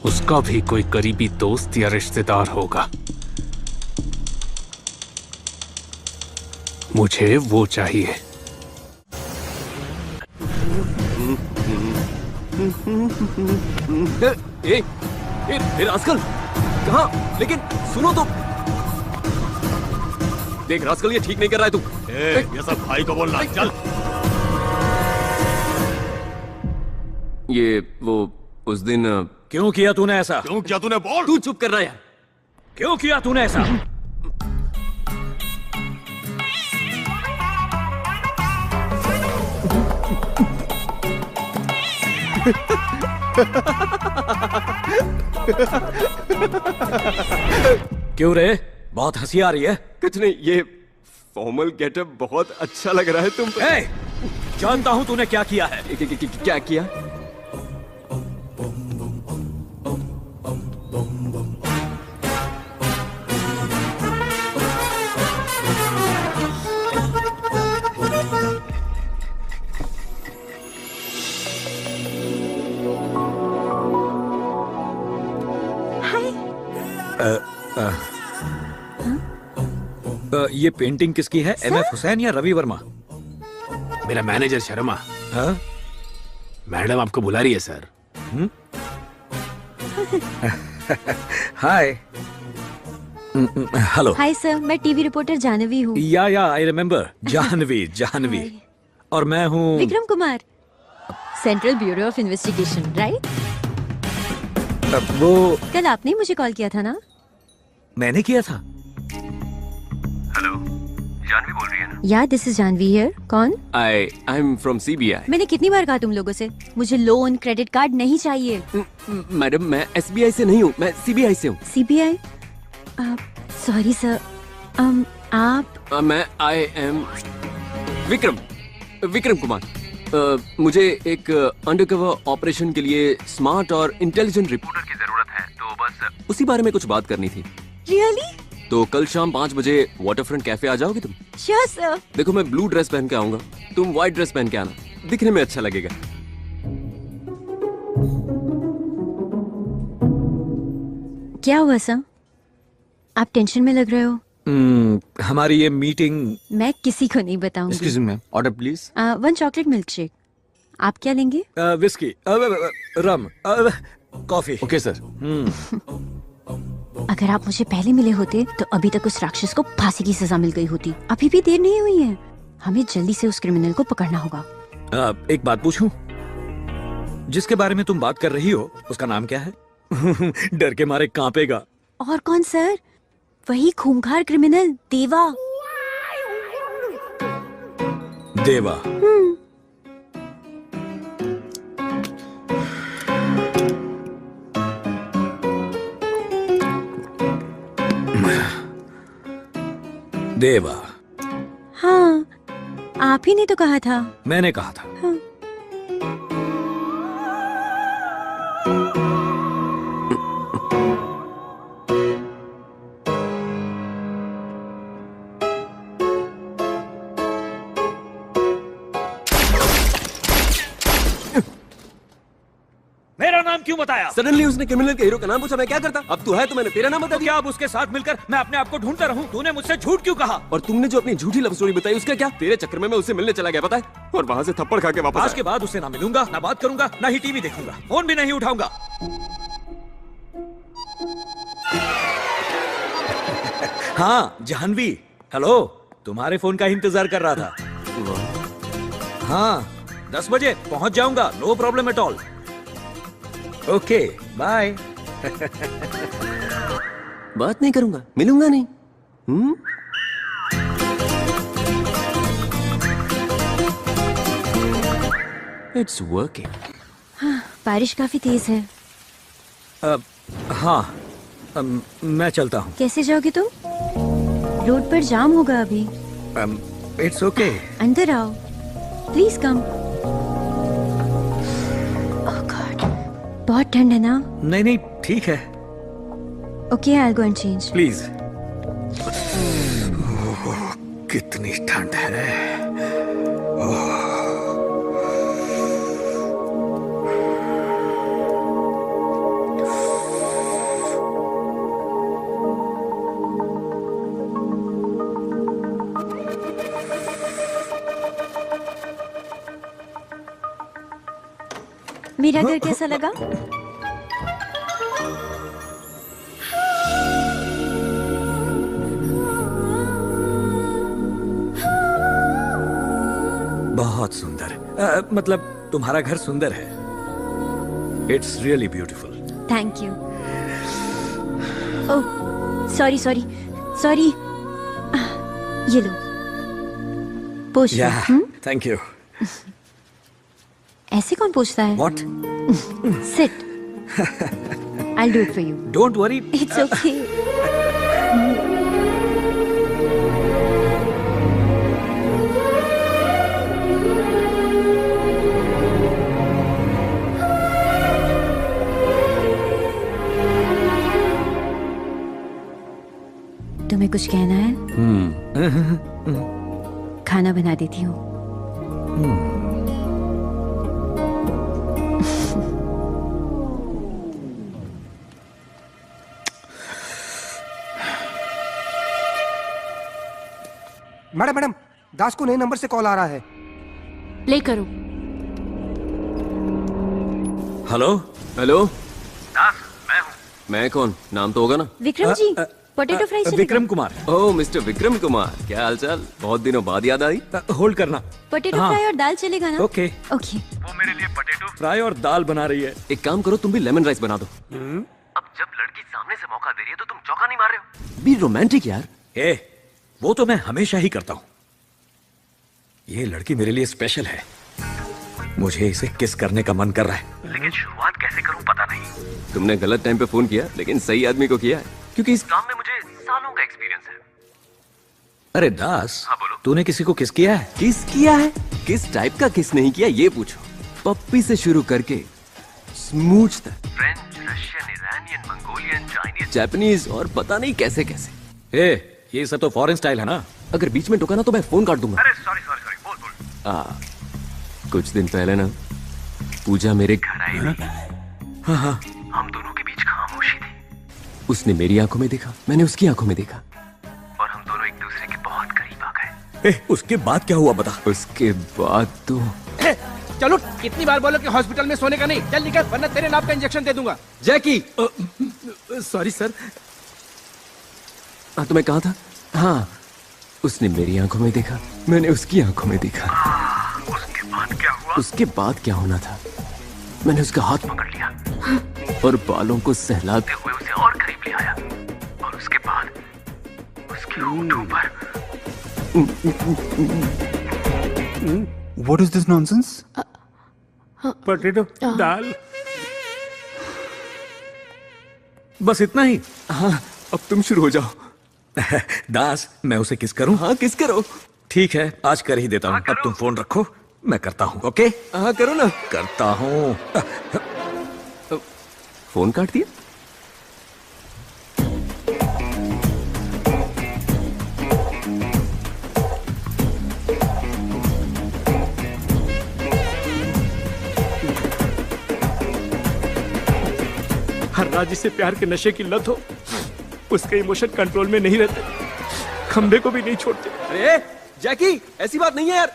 Speaker 1: उसका भी कोई करीबी दोस्त या रिश्तेदार होगा। मुझे वो चाहिए।
Speaker 4: ए, रास्कल कहाँ? लेकिन सुनो तो। देख रास्कल, ये ठीक नहीं कर रहा है तू।
Speaker 18: ये सब भाई को बोलना। चल।
Speaker 4: ये वो उस दिन
Speaker 17: क्यों किया तूने ऐसा?
Speaker 18: क्यों किया तूने? बोल।
Speaker 4: तू चुप कर रहा है यार।
Speaker 17: क्यों किया तूने ऐसा? क्यों रे? बहुत हंसी आ रही है।
Speaker 4: कुछ नहीं, ये फॉर्मल गेटअप बहुत अच्छा लग रहा है तुम पे।
Speaker 17: जानता हूं तूने क्या किया है।
Speaker 4: क्या किया?
Speaker 17: ये पेंटिंग किसकी है? MF हुसैन या रवि वर्मा?
Speaker 7: मेरा मैनेजर शर्मा।
Speaker 17: हाँ?
Speaker 7: मैडम आपको बुला रही है सर।
Speaker 17: हाय। हेलो।
Speaker 8: हाय सर, मैं टीवी रिपोर्टर जानवी हूँ।
Speaker 17: या आई रिमेम्बर। जानवी। और मैं हूँ
Speaker 8: Vikram Kumar, central bureau of investigation, right?
Speaker 17: वो
Speaker 8: कल आपने मुझे कॉल किया था ना?
Speaker 17: मैंने किया था।
Speaker 4: हेलो, जानवी बोल रही है ना?
Speaker 8: या दिस इज जानवी हियर। कौन?
Speaker 4: I am from CBI।
Speaker 8: मैंने कितनी बार कहा तुम लोगों से, मुझे लोन क्रेडिट कार्ड नहीं चाहिए।
Speaker 4: मैडम, मैं SBI से नहीं हूँ, मैं CBI से हूँ।
Speaker 8: CBI? Sorry sir. आप?
Speaker 4: मैं आई एम विक्रम कुमार। मुझे एक अंडरकवर ऑपरेशन के लिए स्मार्ट और इंटेलिजेंट रिपोर्टर की जरूरत है, तो बस उसी बारे में कुछ बात करनी थी।
Speaker 8: रियली?
Speaker 4: तो कल शाम 5 बजे वाटरफ्रंट कैफे आ जाओगे तुम?
Speaker 8: Sure sir.
Speaker 4: देखो मैं ब्लू ड्रेस पहन के आऊंगा, तुम व्हाइट ड्रेस पहन के आना, दिखने में अच्छा लगेगा।
Speaker 8: क्या हुआ सर? आप टेंशन में लग रहे हो।
Speaker 17: हमारी ये मीटिंग।
Speaker 8: मैं किसी को नहीं बताऊंगी।
Speaker 12: Excuse me ma'am, order please.
Speaker 8: 1 chocolate milk shake. आप क्या लेंगे?
Speaker 17: विस्की, रम, कॉफी।
Speaker 12: Okay sir.
Speaker 8: अगर आप मुझे पहले मिले होते तो अभी तक उस राक्षस को फांसी की सजा मिल गई होती। अभी भी देर नहीं हुई है, हमें जल्दी से उस क्रिमिनल को पकड़ना होगा।
Speaker 17: एक बात पूछूं? जिसके बारे में तुम बात कर रही हो उसका नाम क्या है? डर के मारे कांपेगा।
Speaker 8: और कौन सर? वही खूंखार क्रिमिनल देवा।
Speaker 17: देवा। देवा।
Speaker 8: हाँ, आप ही ने तो कहा था।
Speaker 17: मैंने कहा था।
Speaker 8: हाँ।
Speaker 17: मेरा नाम क्यों बताया?
Speaker 4: सडनली उसने क्रिमिनल के हीरो का नाम पूछा, मैं क्या करता? अब तू है तो मैंने तेरा नाम बता दिया।
Speaker 17: क्या अब उसके साथ मिलकर मैं अपने आप को ढूंढता रहूं? तूने मुझसे झूठ क्यों कहा?
Speaker 4: और तुमने जो अपनी झूठी लव स्टोरी बताई उसका क्या? तेरे चक्कर में मैं उससे मिलने चला गया, पता है? और वहां से थप्पड़ खा के वापस
Speaker 17: आज के बाद उससे ना मिलूंगा, ना बात करूंगा, ना ही टीवी देखूंगा, फोन भी नहीं उठाऊंगा। हाँ जाह्नवी, हेलो, तुम्हारे फोन का इंतजार कर रहा था। हाँ 10 बजे पहुंच जाऊंगा, no problem at all. Okay bye.
Speaker 4: बात नहीं करूंगा, मिलूंगा नहीं। It's working.
Speaker 8: हाँ, बारिश काफी तेज है।
Speaker 17: हाँ मैं चलता हूँ।
Speaker 8: कैसे जाओगे तुम? रोड पर जाम होगा अभी।
Speaker 17: It's okay.
Speaker 8: अंदर आओ, प्लीज कम। बहुत ठंड है ना?
Speaker 17: नहीं नहीं ठीक है।
Speaker 8: Okay, I will go and change.
Speaker 17: Please. कितनी ठंड है।
Speaker 8: मेरा घर कैसा लगा?
Speaker 17: बहुत सुंदर। मतलब तुम्हारा घर सुंदर है। It's really beautiful.
Speaker 8: Thank you. Oh sorry sorry sorry. ये लो, पोछ लो।
Speaker 17: Thank you.
Speaker 8: ऐसे कौन पूछता है?
Speaker 17: What?
Speaker 8: Sit. I'll do it for you.
Speaker 17: Don't worry.
Speaker 8: It's okay. तुम्हें कुछ कहना है? खाना बना देती हूँ।
Speaker 16: मैडम मैडम, दास को नए नंबर से कॉल आ रहा है।
Speaker 9: प्ले करो।
Speaker 17: Hello
Speaker 4: hello. दास मैं हूँ। मैं कौन? नाम तो होगा ना?
Speaker 8: विक्रम जी, पोटैटो फ्राई चलेगा?
Speaker 17: विक्रम कुमार।
Speaker 4: ओह मिस्टर विक्रम कुमार, क्या हालचाल? बहुत दिनों बाद याद आई।
Speaker 17: होल्ड करना।
Speaker 8: पोटैटो फ्राई और दाल चलेगा ना?
Speaker 17: Okay
Speaker 8: okay.
Speaker 17: वो मेरे लिए पोटैटो फ्राई और दाल बना रही है।
Speaker 4: एक काम करो, तुम भी लेमन राइस बना दो।
Speaker 17: अब जब लड़की सामने से मौका दे रही है तो तुम चौका नहीं मार रहे हो?
Speaker 4: बी रोमांटिक यार।
Speaker 17: वो तो मैं हमेशा ही करता हूँ। ये लड़की मेरे लिए स्पेशल है। मुझे इसे किस करने का मन कर रहा है, लेकिन शुरुआत कैसे करूं पता नहीं।
Speaker 4: तुमने गलत टाइम पे फोन किया, लेकिन सही आदमी को किया है, क्योंकि इस
Speaker 17: काम में मुझे सालों का एक्सपीरियंस है। अरे दास, हाँ बोलो। तूने किसी को किस किया है?
Speaker 4: किस किया है? किस टाइप का किस नहीं किया ये पूछो। पप्पी से शुरू करके स्मूच तक,
Speaker 17: French, Russian, Iranian, Mongolian, Chinese,
Speaker 4: Japanese और पता नहीं कैसे कैसे।
Speaker 17: ये सब तो फॉरेन स्टाइल है ना।
Speaker 4: अगर बीच में टोका ना तो मैं फोन काट दूंगा।
Speaker 3: अरे सॉरी सॉरी सॉरी, बोल बोल।
Speaker 4: कुछ दिन पहले ना पूजा मेरे घर आई थी। हाँ,
Speaker 3: हम दोनों के बीच खामोशी थी
Speaker 4: उसने मेरी आंखों में देखा, मैंने उसकी आंखों में देखा।
Speaker 3: और हम दोनों एक दूसरे के बहुत करीब आ गए।
Speaker 17: उसके बाद क्या हुआ बता।
Speaker 4: उसके बाद तो
Speaker 10: चलो, कितनी बार बोलो कि हॉस्पिटल में सोने का नहीं। चल निकल, वरना तेरे नाम का इंजेक्शन दे दूंगा।
Speaker 4: जैकी,
Speaker 10: सॉरी सर।
Speaker 4: तो मैं कहा था। हाँ, उसने मेरी आंखों में देखा, मैंने उसकी आंखों में देखा।
Speaker 3: उसके बाद क्या हुआ?
Speaker 4: उसके बाद क्या होना था, मैंने उसका हाथ
Speaker 3: पकड़ लिया
Speaker 4: और बालों को सहलाते
Speaker 3: हुए उसे और करीब ले आया। और उसके बाद उसके होठों पर
Speaker 2: What is this nonsense?
Speaker 20: Potato dal.
Speaker 17: बस इतना ही?
Speaker 4: हाँ, अब तुम शुरू हो जाओ।
Speaker 17: दास, मैं उसे किस करूं?
Speaker 4: हाँ, किस करो।
Speaker 17: ठीक है, आज कर ही देता हूं। अब तुम फोन रखो, मैं करता हूं। ओके?
Speaker 4: हाँ, करो ना।
Speaker 17: करता हूं।
Speaker 4: फोन काट दिया।
Speaker 15: हर राज जिसे प्यार के नशे की लत हो, उसके इमोशन कंट्रोल में नहीं रहते, खंबे को भी नहीं छोड़ते।
Speaker 4: अरे जैकी, ऐसी बात नहीं है यार।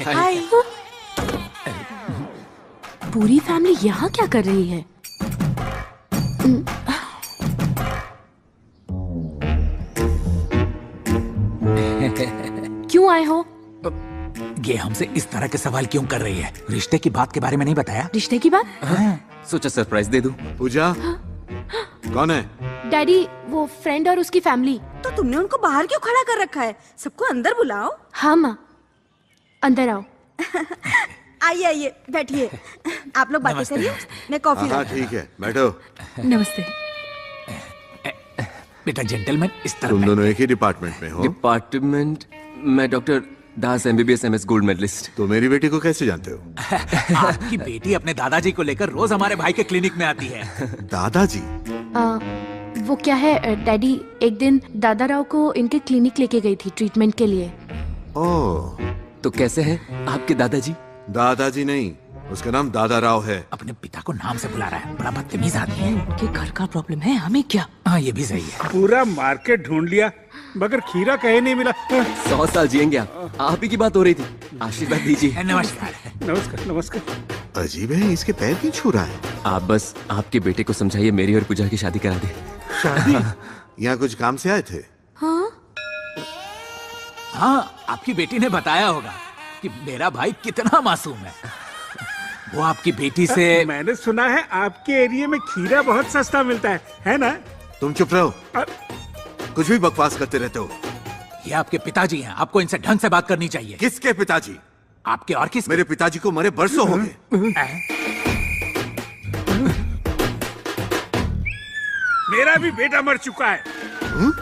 Speaker 9: हाय। पूरी फैमिली यहाँ क्या कर रही है? क्यों आए हो?
Speaker 7: ये हमसे इस तरह के सवाल क्यों कर रही है? रिश्ते की बात के बारे में नहीं बताया?
Speaker 9: रिश्ते की बात?
Speaker 4: सोचा सरप्राइज दे दूं।
Speaker 22: पूजा, कौन है?
Speaker 9: डैडी, वो फ्रेंड और उसकी फैमिली।
Speaker 13: तो तुमने उनको बाहर क्यों खड़ा कर रखा है? सबको अंदर बुलाओ।
Speaker 9: हाँ माँ, अंदर आओ।
Speaker 13: आइए आइए, बैठिए। आप लोग बातें करिए, मैं कॉफी
Speaker 22: हाँ ठीक है, बैठो।
Speaker 9: नमस्ते।
Speaker 7: बेटा जेंटलमैन, इस तरह
Speaker 22: तुम दोनों एक ही डिपार्टमेंट में हो?
Speaker 4: डिपार्टमेंट? मैं doctor Das, MBBS MS gold medallist.
Speaker 22: तो मेरी बेटी को कैसे जानते हो?
Speaker 7: आपकी बेटी अपने दादाजी को लेकर रोज हमारे भाई के क्लिनिक में आती है।
Speaker 22: दादाजी?
Speaker 9: वो क्या है डैडी, एक दिन दादा राव को इनके क्लिनिक लेके गई थी ट्रीटमेंट के लिए।
Speaker 22: ओह,
Speaker 4: तो कैसे हैं आपके दादाजी?
Speaker 22: दादाजी नहीं, उसका नाम दादा राव है।
Speaker 7: अपने पिता को नाम से बुला रहा है, बड़ा बदतमीज आदमी है।
Speaker 5: उनके घर का प्रॉब्लम है, हमें क्या?
Speaker 7: हाँ, ये भी सही है।
Speaker 20: पूरा मार्केट ढूंढ लिया मगर खीरा कहीं नहीं मिला।
Speaker 4: 100 साल जिएंगे आप ही की बात हो रही थी। आशीर्वाद दीजिए।
Speaker 7: नमस्कार।
Speaker 20: नमस्कार नमस्कार।
Speaker 22: अजीब है, इसके पैर क्यों छू रहा है?
Speaker 4: आप बस आपके बेटे को समझाइए मेरी और पूजा की शादी करा दे।
Speaker 22: शादी? यहाँ कुछ काम से आए थे?
Speaker 7: हाँ, आपकी बेटी ने बताया होगा कि मेरा भाई कितना मासूम है। वो आपकी बेटी से
Speaker 20: मैंने सुना है आपके एरिया में खीरा बहुत सस्ता मिलता है ना?
Speaker 22: तुम चुप रहो, कुछ भी बकवास करते रहते हो।
Speaker 7: ये आपके पिताजी हैं, आपको इनसे ढंग से बात करनी चाहिए।
Speaker 22: किसके पिताजी?
Speaker 7: आपके और किस?
Speaker 22: मेरे पिताजी को मरे बरसों हो गए।
Speaker 20: मेरा भी बेटा मर चुका है।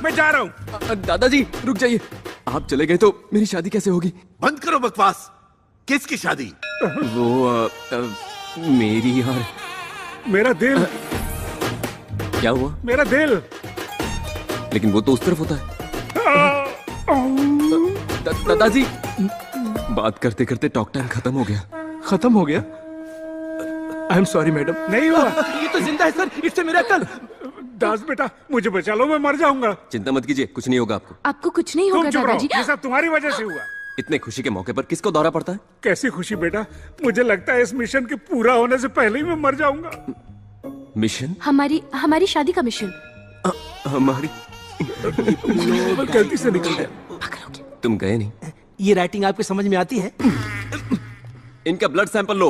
Speaker 20: मैं जा रहा हूँ।
Speaker 4: दादाजी रुक जाइए, आप चले गए तो मेरी शादी कैसे होगी?
Speaker 22: बंद करो बकवास। किसकी शादी?
Speaker 4: वो मेरी और
Speaker 20: मेरा दिल।
Speaker 4: क्या हुआ?
Speaker 20: मेरा दिल।
Speaker 4: लेकिन वो तो उस तरफ होता है। दादाजी, बात करते करते टॉक टाइम खत्म हो गया। खत्म हो गया? आई एम सॉरी मैडम।
Speaker 20: नहीं हुआ,
Speaker 10: ये तो जिंदा है सर, इससे मेरा कल।
Speaker 20: दास बेटा, मुझे बचा लो, मैं मर जाऊंगा।
Speaker 4: चिंता मत कीजिए, कुछ नहीं होगा आपको।
Speaker 9: आपको कुछ नहीं होगा
Speaker 20: तुम चुप रहो,
Speaker 9: दादाजी।
Speaker 20: ये सब तुम्हारी वजह से हुआ।
Speaker 4: इतने खुशी के मौके पर किसको दौरा पड़ता है?
Speaker 20: कैसी खुशी बेटा, मुझे लगता है इस मिशन के पूरा होने से पहले ही मैं मर जाऊंगा।
Speaker 4: मिशन?
Speaker 9: हमारी शादी का मिशन।
Speaker 4: हमारी
Speaker 10: गलती से निकल गया।
Speaker 4: तुम गए नहीं?
Speaker 10: ये राइटिंग आपके समझ में आती है?
Speaker 4: इनका ब्लड सैंपल लो।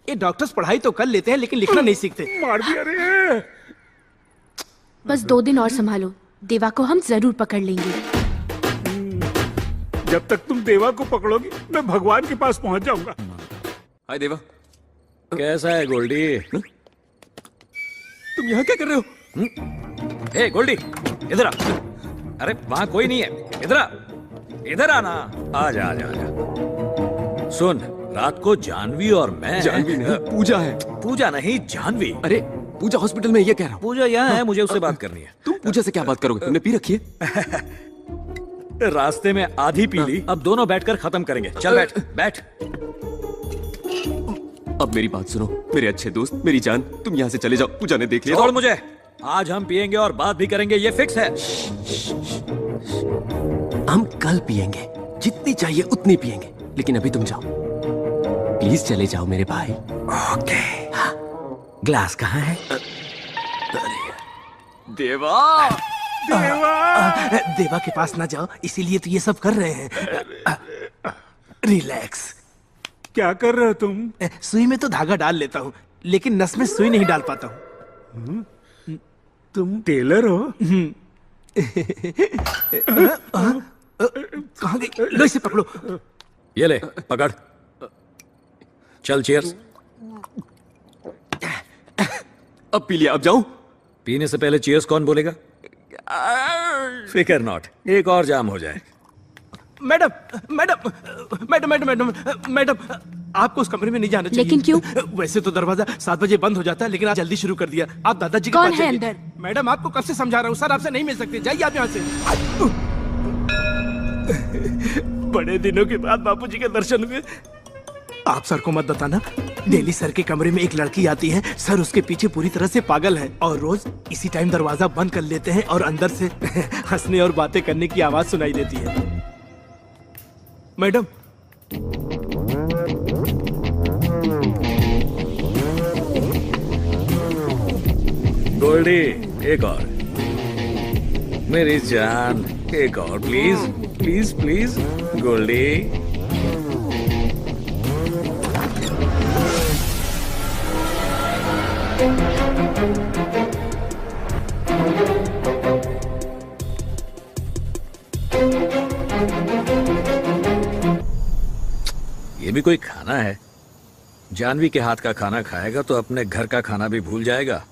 Speaker 10: ये डॉक्टर्स पढ़ाई तो कर लेते हैं लेकिन लिखना नहीं सीखते।
Speaker 20: मार दिया रे।
Speaker 9: बस 2 दिन और संभालो, देवा को हम जरूर पकड़ लेंगे।
Speaker 20: जब तक तुम देवा को पकड़ोगी मैं भगवान के पास पहुंच जाऊंगा।
Speaker 4: हाय देवा।
Speaker 17: कैसा है गोल्डी?
Speaker 4: तुम यहाँ क्या कर रहे हो?
Speaker 17: ए गोल्डी, इधर आ। अरे वहां कोई नहीं है, इधर आ। इधर आना। आजा आजा आजा। सुन, रात को जानवी और मैं।
Speaker 4: जानवी नहीं, पूजा है।
Speaker 17: पूजा नहीं, जानवी।
Speaker 4: अरे पूजा हॉस्पिटल में, ये कह रहा हूँ।
Speaker 17: पूजा यहाँ है, मुझे उससे बात करनी है।
Speaker 4: तुम पूजा से क्या बात करोगे? तुमने पी रखी है?
Speaker 17: रास्ते में आधी पी ली, अब दोनों बैठकर खत्म करेंगे। चल बैठ बैठ।
Speaker 4: अब मेरी बात सुनो मेरे अच्छे दोस्त, मेरी जान, तुम यहाँ से चले जाओ। पूजा ने देख लिया।
Speaker 17: छोड़ मुझे। आज हम पिएंगे और बात भी करेंगे, ये फिक्स है।
Speaker 4: हम कल पिएंगे, जितनी चाहिए उतनी पिएंगे, लेकिन अभी तुम जाओ प्लीज, चले जाओ मेरे भाई।
Speaker 10: ओके। ग्लास कहाँ है?
Speaker 4: देवा।
Speaker 10: देवा के पास ना जाओ, इसीलिए तो ये सब कर रहे हैं। रिलैक्स।
Speaker 20: क्या कर रहे हो तुम?
Speaker 10: सुई में तो धागा डाल लेता हूँ, लेकिन नस में सुई नहीं डाल पाता हूँ।
Speaker 20: तुम टेलर हो?
Speaker 10: कहाँ गई? लो इसे पकड़ो।
Speaker 17: ये ले पकड़। चल चीयर्स।
Speaker 4: अब पी लिया, अब जाऊं?
Speaker 17: पीने से पहले चीयर्स कौन बोलेगा? फिकर नॉट, एक और जाम हो जाए।
Speaker 10: Madam madam madam madam madam madam, आपको उस कमरे में नहीं जाना चाहिए।
Speaker 9: लेकिन क्यों?
Speaker 10: वैसे तो दरवाजा 7 बजे बंद हो जाता है, लेकिन आज जल्दी शुरू कर दिया। आप दादाजी के
Speaker 9: कौन
Speaker 10: पास
Speaker 9: है
Speaker 10: जाइए।
Speaker 9: अंदर?
Speaker 10: मैडम आपको कब से समझा रहा हूँ, सर आपसे नहीं मिल सकते, जाइए आप यहाँ से। बड़े दिनों के बाद बापूजी के दर्शन हुए। आप सर को मत बताना, डेली सर के कमरे में एक लड़की आती है, सर उसके पीछे पूरी तरह से पागल है, और रोज इसी टाइम दरवाजा बंद कर लेते हैं और अंदर से हंसने और बातें करने की आवाज सुनाई देती है। मैडम
Speaker 17: गोल्डी, एक और। मेरी जान, एक और प्लीज प्लीज प्लीज। गोल्डी। ये भी कोई खाना है? जानवी के हाथ का खाना खाएगा तो अपने घर का खाना भी भूल जाएगा।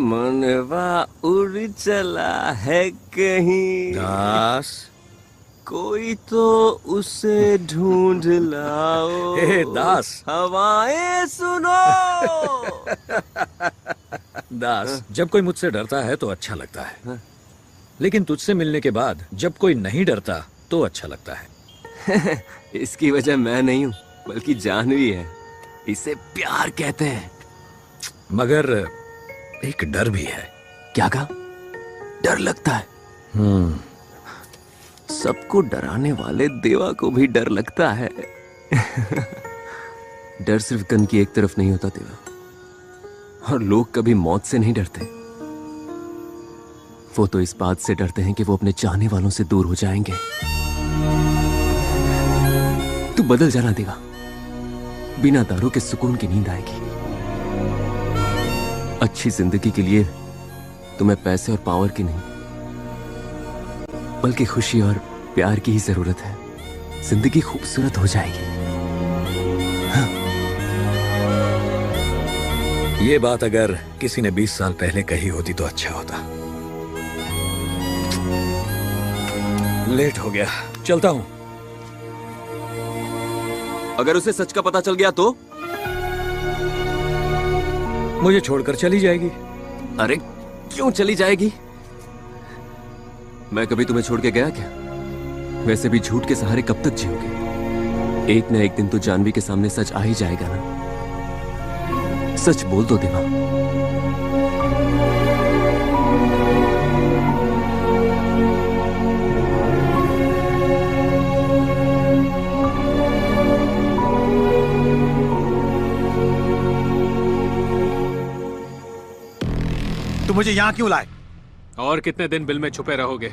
Speaker 4: मनवा उड़ चला है कहीं,
Speaker 17: दास
Speaker 4: कोई तो उसे ढूंढ लाओ।
Speaker 17: हे दास,
Speaker 4: हवाएं सुनो।
Speaker 17: दास, जब कोई मुझसे डरता है तो अच्छा लगता है, लेकिन तुझसे मिलने के बाद जब कोई नहीं डरता तो अच्छा लगता है।
Speaker 4: इसकी वजह मैं नहीं हूँ, बल्कि जानवी है। इसे प्यार कहते हैं।
Speaker 17: मगर एक डर भी है।
Speaker 4: क्या कहा? डर लगता है? सबको डराने वाले देवा को भी डर लगता है। डर सिर्फ गन की एक तरफ नहीं होता देवा, और लोग कभी मौत से नहीं डरते। वो तो इस बात से डरते हैं कि वो अपने चाहने वालों से दूर हो जाएंगे। तू बदल जाना देवा, बिना दारू के सुकून की नींद आएगी। अच्छी जिंदगी के लिए तुम्हें पैसे और पावर की नहीं, बल्कि खुशी और प्यार की ही जरूरत है। जिंदगी खूबसूरत हो जाएगी। हाँ।
Speaker 17: ये बात अगर किसी ने 20 साल पहले कही होती तो अच्छा होता। लेट हो गया, चलता हूं।
Speaker 4: अगर उसे सच का पता चल गया तो?
Speaker 17: मुझे छोड़कर चली जाएगी।
Speaker 4: अरे क्यों चली जाएगी? मैं कभी तुम्हें छोड़ के गया क्या? वैसे भी झूठ के सहारे कब तक जियोगे? एक न एक दिन तो जानवी के सामने सच आ ही जाएगा ना। सच बोल दो देवा।
Speaker 22: तुम मुझे यहाँ क्यों लाए?
Speaker 1: और कितने दिन बिल में छुपे रहोगे?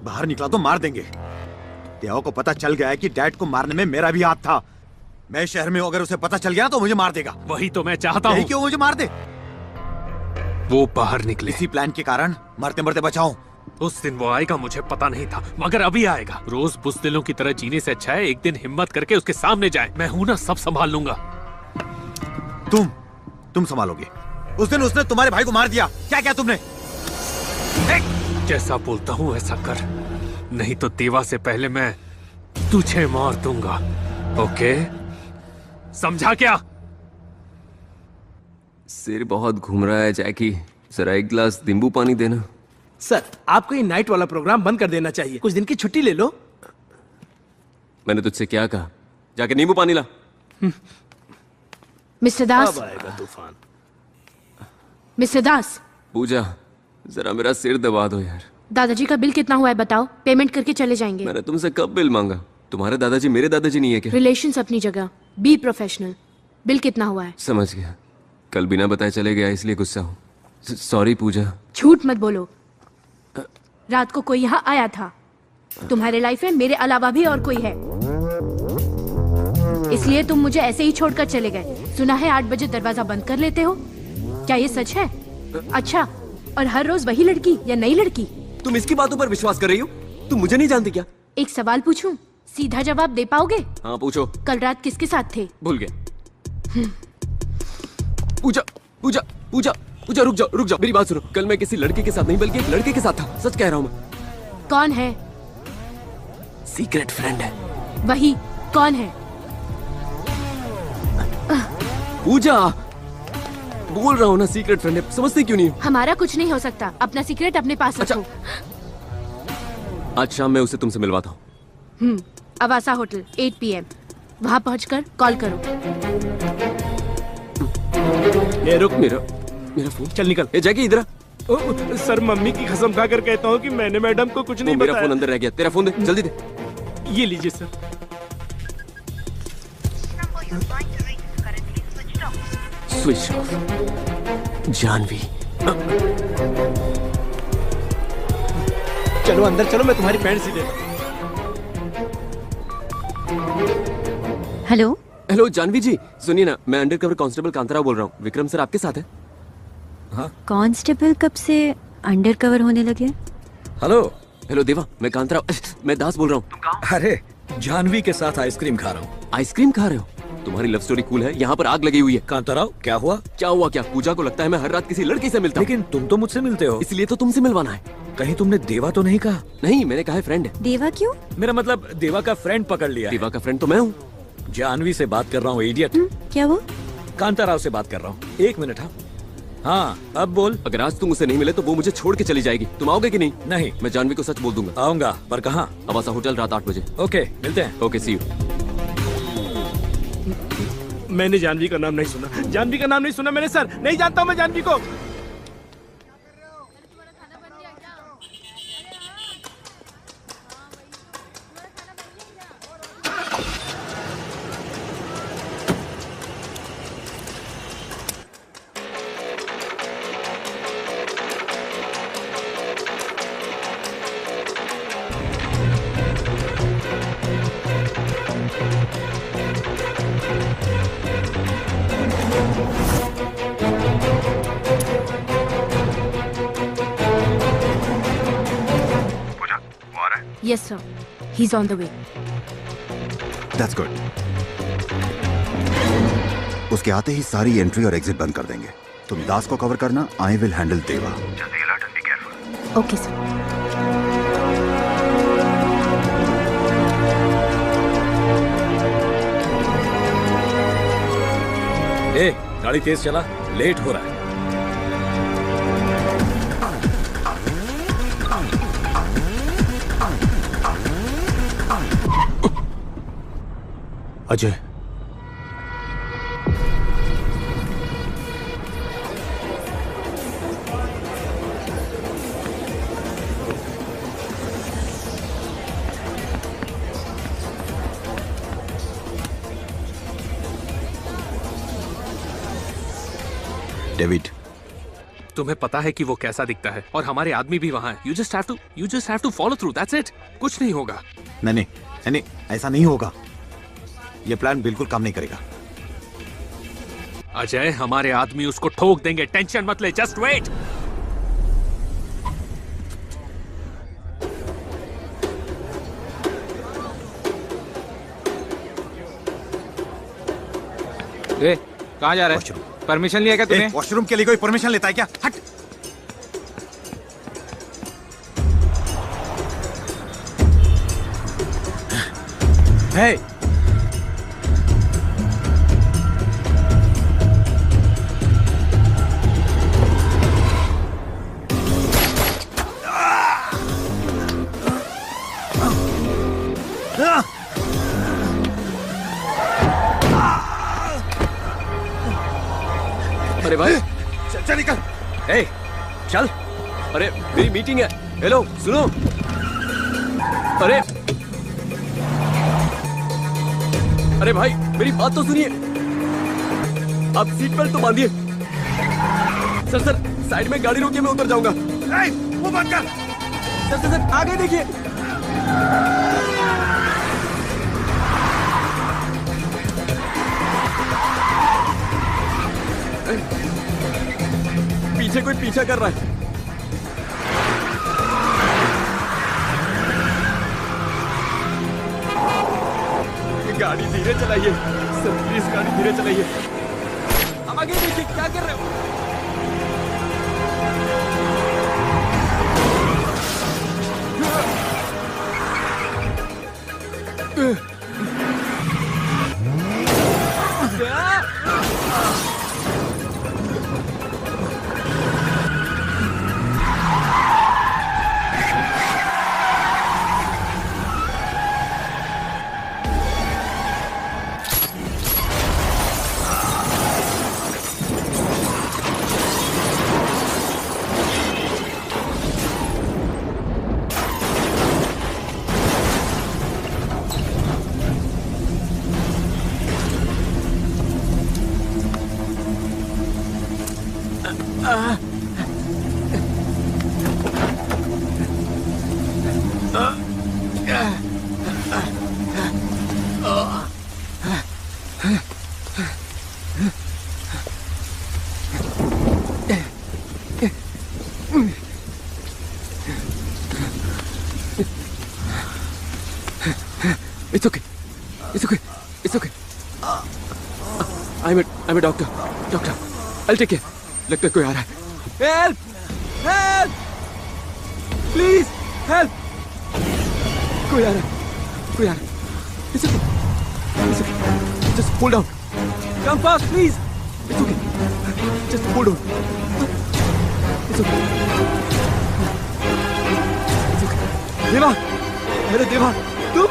Speaker 22: बाहर निकला तो मार देंगे। देवा को पता चल गया है कि डैड को मारने में मेरा भी हाथ था। मैं शहर में हूं, अगर उसे पता चल गया तो मुझे मार देगा।
Speaker 1: वही तो मैं चाहता हूँ।
Speaker 22: क्यों मुझे मार दे?
Speaker 1: वो बाहर निकले।
Speaker 22: इसी प्लान के कारण मरते मरते बचाऊं।
Speaker 1: उस दिन वो आएगा मुझे पता नहीं था, मगर अभी आएगा। रोज बुज़दिलों की तरह जीने से अच्छा है एक दिन हिम्मत करके उसके सामने जाए। मैं हूं ना, सब संभाल लूंगा।
Speaker 22: तुम संभालोगे? उस दिन उसने तुम्हारे भाई को मार दिया, क्या क्या तुमने?
Speaker 1: जैसा बोलता हूँ ऐसा कर, नहीं तो देवा से पहले मैं तुझे मार दूंगा। ओके, समझा क्या?
Speaker 4: सिर बहुत घूम रहा है जैकी, जरा एक गिलास नींबू पानी देना।
Speaker 10: सर, आपको ये नाइट वाला प्रोग्राम बंद कर देना चाहिए। कुछ दिन की छुट्टी ले लो।
Speaker 4: मैंने तुझसे क्या कहा? जाके नींबू पानी ला।
Speaker 9: मिस्टर दास।
Speaker 10: अब आएगा तूफान।
Speaker 9: मिस्टर दास।
Speaker 4: पूजा, जरा मेरा सिर दबा दो यार।
Speaker 9: दादाजी का बिल कितना हुआ है बताओ, पेमेंट करके चले जाएंगे।
Speaker 4: मैंने तुमसे कब बिल मांगा? तुम्हारे दादाजी मेरे दादाजी नहीं है क्या?
Speaker 9: रिलेशंस अपनी जगह, बी प्रोफेशनल। बिल कितना हुआ है?
Speaker 4: समझ गया, कल बिना बताए चले गया इसलिए गुस्सा हूँ। सॉरी पूजा।
Speaker 9: झूठ मत बोलो, रात को कोई यहाँ आया था। तुम्हारे लाइफ में मेरे अलावा भी और कोई है, इसलिए तुम मुझे ऐसे ही छोड़कर चले गए। सुना है 8 बजे दरवाजा बंद कर लेते हो, क्या ये सच है? अच्छा, और हर रोज वही लड़की या नई लड़की?
Speaker 4: तुम इसकी बातों पर विश्वास कर रही हो? तुम मुझे नहीं जानती क्या?
Speaker 9: एक सवाल पूछूं, सीधा जवाब दे पाओगे?
Speaker 4: हाँ पूछो।
Speaker 9: कल रात किसके साथ थे?
Speaker 4: भूल गया। पूजा पूजा पूजा पूजा, रुक जाओ मेरी बात सुनो। कल मैं किसी लड़के के साथ नहीं बल्कि एक लड़के के साथ था, सच कह रहा हूँ मैं।
Speaker 9: कौन है?
Speaker 4: सीक्रेट फ्रेंड है।
Speaker 9: वही, कौन है?
Speaker 4: पूजा, बोल रहा हूँ ना सीक्रेट फ्रेंड है, समझते क्यों नहीं?
Speaker 9: हमारा कुछ नहीं हो सकता, अपना सीक्रेट अपने पास रखो।
Speaker 4: आज शाम मैं उसे तुमसे मिलवाता हूँ।
Speaker 9: अवासा होटल 8 PM, वहाँ पहुँचकर कॉल करो।
Speaker 10: ये रुक,
Speaker 4: मेरा फोन।
Speaker 10: चल निकल।
Speaker 4: ए जैकी इधर।
Speaker 10: सर, मम्मी की कसम खाकर कहता हूँ कि मैंने मैडम को कुछ नहीं बताया।
Speaker 4: मेरा फोन अंदर रह गया, तेरा फोन दे, जल्दी दे।
Speaker 10: ये लीजिए सर।
Speaker 4: Switch off. जानवी।
Speaker 10: चलो अंदर चलो, मैं तुम्हारी पैंट सी देता।
Speaker 8: हेलो
Speaker 4: हेलो जानवी जी, सुनिए ना, मैं अंडरकवर कांस्टेबल कांताराव बोल रहा हूँ। विक्रम सर आपके साथ है?
Speaker 8: हाँ। कांस्टेबल कब से अंडरकवर होने लगे?
Speaker 17: हेलो
Speaker 4: हेलो देवा, मैं कांताराव, मैं दास बोल रहा हूँ।
Speaker 17: अरे जानवी के साथ आइसक्रीम खा रहा हूँ।
Speaker 4: आइसक्रीम खा रहे हो? तुम्हारी लव स्टोरी कूल है, यहाँ पर आग लगी हुई है।
Speaker 17: कांताराव, क्या हुआ?
Speaker 4: क्या हुआ क्या? पूजा को लगता है मैं हर रात किसी लड़की से मिलता हूँ।
Speaker 17: लेकिन तुम तो मुझसे मिलते हो।
Speaker 4: इसलिए तो तुमसे मिलवाना है।
Speaker 17: कहीं तुमने देवा तो नहीं कहा?
Speaker 4: नहीं, मैंने कहा है फ्रेंड है।
Speaker 8: देवा क्यों?
Speaker 17: मेरा मतलब देवा का फ्रेंड पकड़ लिया।
Speaker 4: देवा का फ्रेंड तो मैं हूँ।
Speaker 17: जानवी से बात कर रहा हूँ, इडियट।
Speaker 8: क्या वो?
Speaker 17: कांताराव से बात कर रहा हूँ। 1 मिनट। हाँ, अब बोल।
Speaker 4: अगर आज तुम उसे नहीं मिले तो वो मुझे छोड़ के चली जाएगी। तुम आओगे कि नहीं?
Speaker 17: नहीं।
Speaker 4: मैं जानवी को सच बोल दूंगा।
Speaker 17: आऊंगा, पर कहाँ?
Speaker 4: अवासा होटल, रात 8 बजे।
Speaker 17: ओके, मिलते हैं।
Speaker 4: Okay, see you.
Speaker 10: मैंने जानवी का नाम नहीं सुना। जानवी का नाम नहीं सुना मैंने सर, नहीं जानता हूँ मैं जानवी को।
Speaker 9: Yes sir, he's on the way.
Speaker 2: That's good. उसके आते ही सारी एंट्री और एग्जिट बंद कर देंगे। तुम दास को कवर करना, आई विल हैंडल देवा।
Speaker 3: जल्दी alert and be careful.
Speaker 9: Okay sir.
Speaker 17: ए, गाड़ी तेज चला, लेट हो रहा है।
Speaker 18: अजय,
Speaker 2: डेविड,
Speaker 1: तुम्हें पता है कि वो कैसा दिखता है और हमारे आदमी भी वहाँ है। You just have to follow through. That's it. कुछ नहीं होगा।
Speaker 22: नहीं, ऐसा नहीं होगा। ये प्लान बिल्कुल काम नहीं करेगा।
Speaker 1: अजय, हमारे आदमी उसको ठोक देंगे, टेंशन मत ले, जस्ट वेट।
Speaker 19: कहाँ जा रहा है? परमिशन लिया क्या तूने?
Speaker 22: वॉशरूम के लिए कोई परमिशन लेता है क्या? हट।
Speaker 11: हे,
Speaker 4: अरे भाई
Speaker 22: चल निकल।
Speaker 4: ए, चल। अरे मेरी मीटिंग है। हेलो सुनो। अरे भाई मेरी बात तो सुनिए। आप सीट बेल्ट तो बांधिए। सर साइड में गाड़ी रोकिए, मैं उतर जाऊंगा।
Speaker 22: वो बंद कर।
Speaker 4: सर आगे देखिए। पीछे कोई पीछा कर रहा है। गाड़ी धीरे चलाइए सर, प्लीज गाड़ी धीरे चलाइए। अब आगे देखिए क्या कर रहे हो। It's okay. It's okay. It's okay. I'm a doctor. Doctor, I'll take care. लगता है कोई आ रहा है। Help! Help! Please, help! कोई आ रहा है। कोई आ रहा है। It's okay. It's okay. Just hold on. Come fast, please. It's okay. Just hold on. It's okay. It's okay. देवा, अरे देवा, तुम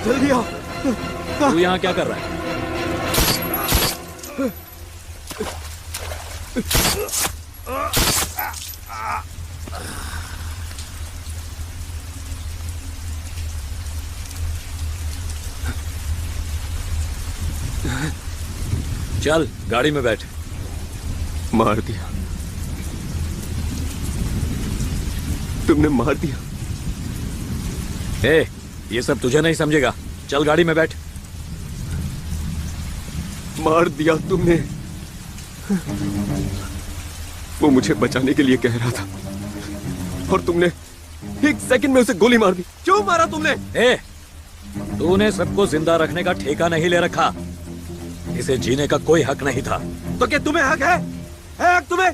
Speaker 4: जल्दी आओ।
Speaker 17: तू यहाँ क्या कर रहा है? चल गाड़ी में बैठ।
Speaker 4: मार दिया, तुमने मार दिया।
Speaker 17: ए, ये सब तुझे नहीं समझेगा। चल गाड़ी में बैठ।
Speaker 4: मार दिया तुमने। वो मुझे बचाने के लिए कह रहा था और तुमने एक सेकंड में उसे गोली मार दी। क्यों मारा तुमने?
Speaker 17: ए, तूने सबको जिंदा रखने का ठेका नहीं ले रखा। इसे जीने का कोई हक नहीं था।
Speaker 4: तो क्या तुम्हें हक है? हक तुम्हें?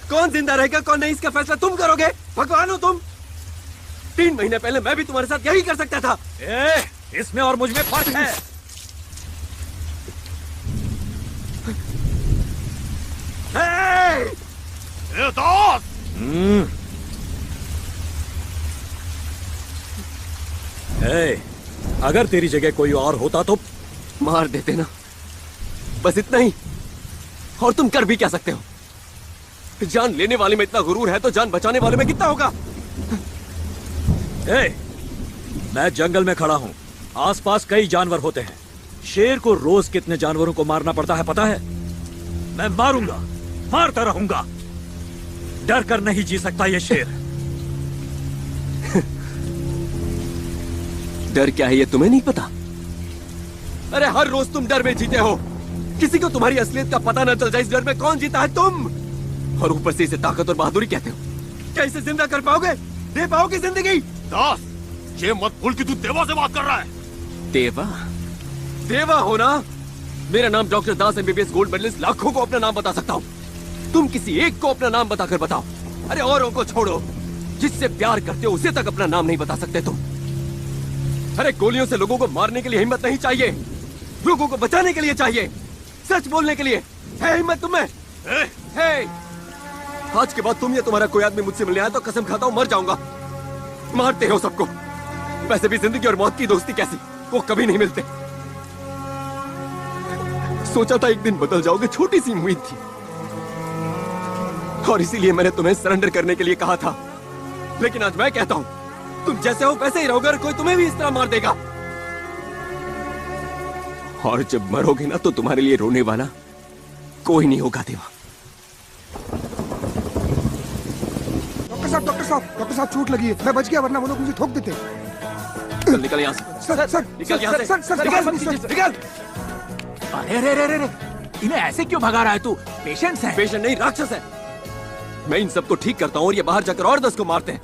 Speaker 4: कौन जिंदा रहेगा कौन नहीं, इसका फैसला तुम करोगे? भगवान हो तुम। 3 महीने पहले मैं भी तुम्हारे साथ यही कर सकता था।
Speaker 17: इसमें और मुझ में फर्क है।
Speaker 4: दोस्त!
Speaker 17: अगर तेरी जगह कोई और होता तो
Speaker 4: मार देते ना, बस इतना ही। और तुम कर भी क्या सकते हो? जान लेने वाले में इतना गुरूर है तो जान बचाने वाले में कितना होगा?
Speaker 17: मैं जंगल में खड़ा हूं। आसपास कई जानवर होते हैं। शेर को रोज कितने जानवरों को मारना पड़ता है पता है? मैं मारूंगा, मारता रहूंगा। डर कर नहीं जी सकता ये शेर।
Speaker 4: डर क्या है ये तुम्हें नहीं पता? अरे हर रोज तुम डर में जीते हो। किसी को तुम्हारी असलियत का पता न चल जाए इस डर में कौन जीता है, तुम। और ऊपर से इसे ताकत और बहादुरी कहते हो। क्या इसे जिंदा कर पाओगे? दे पाओगे जिंदगी?
Speaker 18: दास, ये मत भूल कि तू देवा से बात कर रहा है।
Speaker 4: देवा? देवा हो ना? मेरा नाम डॉक्टर दास एमबीबीएस गोल्ड मेडलिस्ट। लाखों को अपना नाम बता सकता हूँ, तुम किसी एक को अपना नाम बताकर बताओ। अरे औरों को छोड़ो, जिससे प्यार करते हो उसे तक अपना नाम नहीं बता सकते तुम। अरे गोलियों से लोगों को मारने के लिए हिम्मत नहीं चाहिए, लोगों को बचाने के लिए चाहिए, सच बोलने के लिए। है हिम्मत तुम्हें? है। आज के बाद तुम या तुम्हारा कोई आदमी मुझसे मिलने आया तो कसम खाता हूं मर जाऊंगा। मारते हो सबको। वैसे भी जिंदगी और मौत की दोस्ती कैसी, वो कभी नहीं मिलते। सोचा था एक दिन बदल जाओगे, छोटी सी उम्मीद थी, और इसीलिए मैंने तुम्हें सरेंडर करने के लिए कहा था। लेकिन आज मैं कहता हूं, तुम जैसे हो वैसे ही रहोगे और कोई तुम्हें भी इस तरह मार देगा। और जब मरोगे ना तो तुम्हारे लिए रोने वाला कोई नहीं होगा देवा।
Speaker 16: डॉक्टर साहब चोट लगी है। मैं बच गया, वरना वो लोग मुझे ठोक देते।
Speaker 4: चल निकल यहाँ से।
Speaker 16: सर
Speaker 4: निकल यहाँ से।
Speaker 16: निकल।
Speaker 7: अरे रे रे रे रे, इन्हें ऐसे क्यों भगा रहा है तू? पेशेंट्स हैं।
Speaker 4: पेशेंट नहीं, राक्षस है। मैं इन सबको ठीक करता हूँ और ये बाहर जाकर और 10 को मारते हैं।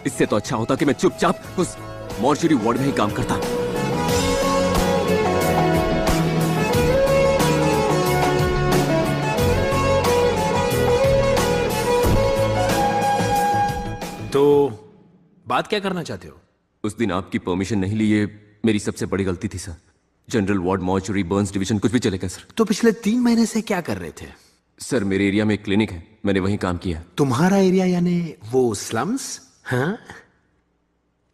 Speaker 4: इससे तो अच्छा होता कि मैं चुपचाप उस मॉर्चरी वार्ड में ही काम करता।
Speaker 15: तो बात क्या करना चाहते हो?
Speaker 4: उस दिन आपकी परमिशन नहीं ली, ये मेरी सबसे बड़ी गलती थी sir. General ward, mortuary, Burns division कुछ भी चलेगा सर।
Speaker 15: तो पिछले 3 महीने से क्या कर रहे थे?
Speaker 4: सर मेरे एरिया में एक क्लिनिक है, मैंने वहीं काम किया।
Speaker 15: तुम्हारा एरिया यानी वो स्लम्स? हाँ?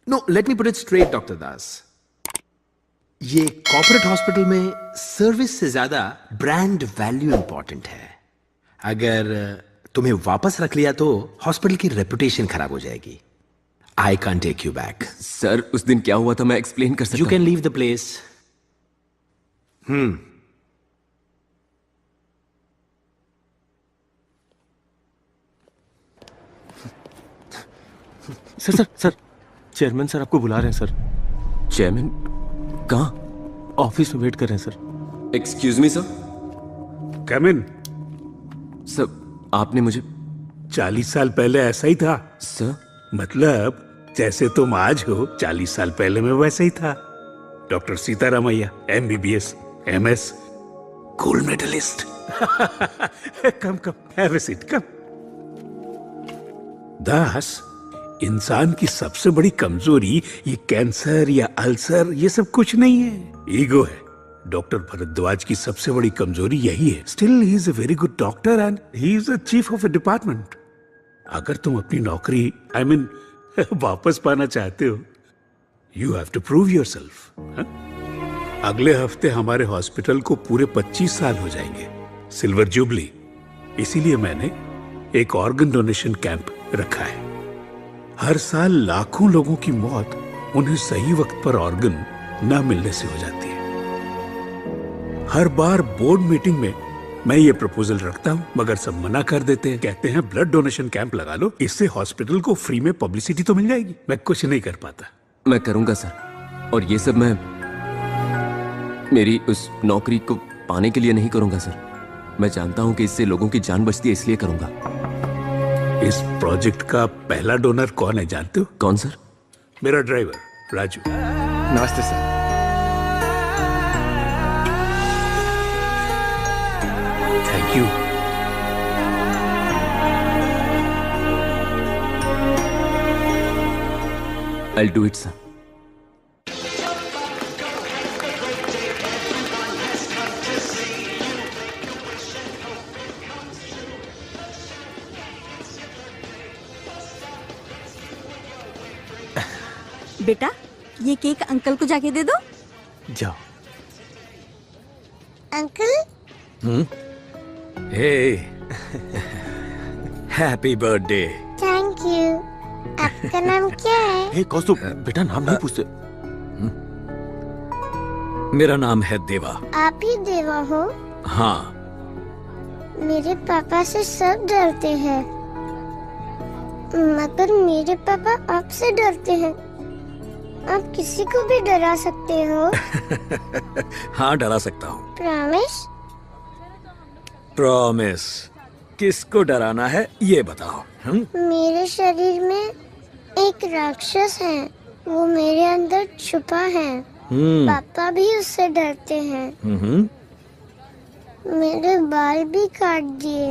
Speaker 15: No, let me put it straight doctor Das. ये कॉर्पोरेट हॉस्पिटल में सर्विस से ज्यादा ब्रांड वैल्यू इंपॉर्टेंट है। अगर तुम्हें वापस रख लिया तो हॉस्पिटल की रेपुटेशन खराब हो जाएगी। I can take you back.
Speaker 4: Sir उस दिन क्या हुआ था मैं एक्सप्लेन कर सकता हूं।
Speaker 15: You can leave the place.
Speaker 4: Sir chairman sir आपको बुला रहे हैं सर। चेयरमैन कहाँ? ऑफिस में वेट कर रहे हैं sir. Excuse me sir.
Speaker 20: Come in.
Speaker 4: Sir आपने मुझे
Speaker 20: 40 साल पहले ऐसा ही था
Speaker 4: सर।
Speaker 20: मतलब जैसे तुम आज हो 40 साल पहले मैं वैसे ही था। Doctor Sitaramaiah, MBBS, MS, gold medallist. Come have a seat, come. Das, इंसान की सबसे बड़ी कमजोरी ये कैंसर या अल्सर ये सब कुछ नहीं है, ईगो है। डॉक्टर भरद्वाज की सबसे बड़ी कमजोरी यही है। Still he is a very good doctor and he is the chief of a department. अगर तुम अपनी नौकरी वापस पाना चाहते हो, you have to prove yourself. अगले हफ्ते हमारे हॉस्पिटल को पूरे 25 साल हो जाएंगे, सिल्वर जुबली। इसीलिए मैंने एक ऑर्गन डोनेशन कैंप रखा है। हर साल लाखों लोगों की मौत उन्हें सही वक्त पर ऑर्गन न मिलने से हो जाती है। हर बार बोर्ड मीटिंग में मैं ये प्रपोजल रखता हूँ, मगर सब मना कर देते हैं। कहते हैं ब्लड डोनेशन कैंप लगा लो, इससे हॉस्पिटल को फ्री में पब्लिसिटी तो मिल जाएगी। मैं कुछ नहीं कर पाता।
Speaker 4: मैं करूंगा सर, और ये सब मैं मेरी उस नौकरी को पाने के लिए नहीं करूंगा सर। मैं जानता हूं कि इससे लोगों की जान बचती है, इसलिए करूंगा।
Speaker 20: इस प्रोजेक्ट का पहला डोनर कौन है जानते हो?
Speaker 4: कौन सर?
Speaker 20: मेरा ड्राइवर राजू।
Speaker 16: नमस्ते sir.
Speaker 20: Thank you.
Speaker 4: I'll do it, sir.
Speaker 13: बेटा, ये केक अंकल को जाके दे दो।
Speaker 15: जाओ।
Speaker 13: Uncle.
Speaker 17: Hey, happy birthday.
Speaker 14: Thank you. आपका नाम क्या है?
Speaker 17: हे कौस्तुभ, बेटा नाम नहीं पूछते। मेरा नाम है देवा।
Speaker 14: आप ही देवा हो?
Speaker 17: हाँ।
Speaker 14: मेरे पापा से सब डरते हैं। मगर मेरे पापा आपसे डरते हैं। आप किसी को भी डरा सकते हो।
Speaker 17: हाँ, डरा सकता हूँ।
Speaker 14: प्रॉमिस?
Speaker 17: प्रॉमिस। किसको डराना है ये बताओ।
Speaker 14: मेरे शरीर में एक राक्षस है, वो मेरे अंदर छुपा है। पापा भी उससे डरते हैं। मेरे बाल भी काट दिए।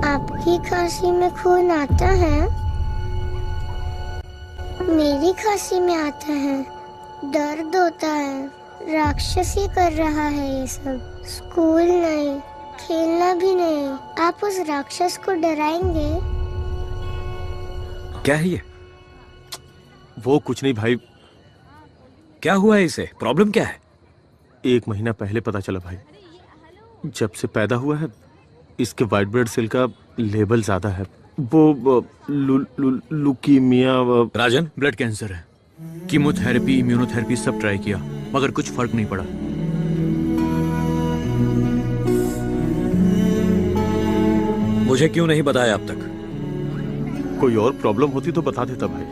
Speaker 14: आपकी खांसी में खून आता है, मेरी खांसी में आता है। दर्द होता है। राक्षस ही कर रहा है ये सब। स्कूल नहीं, खेलना भी नहीं। आप उस राक्षस को डराएंगे?
Speaker 17: क्या है ये?
Speaker 18: वो कुछ नहीं भाई।
Speaker 17: क्या हुआ है इसे? प्रॉब्लम क्या है?
Speaker 18: 1 महीना पहले पता चला भाई। जब से पैदा हुआ है इसके व्हाइट ब्लड सेल का लेवल ज्यादा है। वो लुकीमिया।
Speaker 11: राजन, ब्लड कैंसर है। कीमोथेरेपी, इम्यूनोथेरेपी सब ट्राई किया मगर कुछ फर्क नहीं पड़ा।
Speaker 17: मुझे क्यों नहीं बताया अब तक?
Speaker 18: कोई और प्रॉब्लम होती तो बता देता भाई,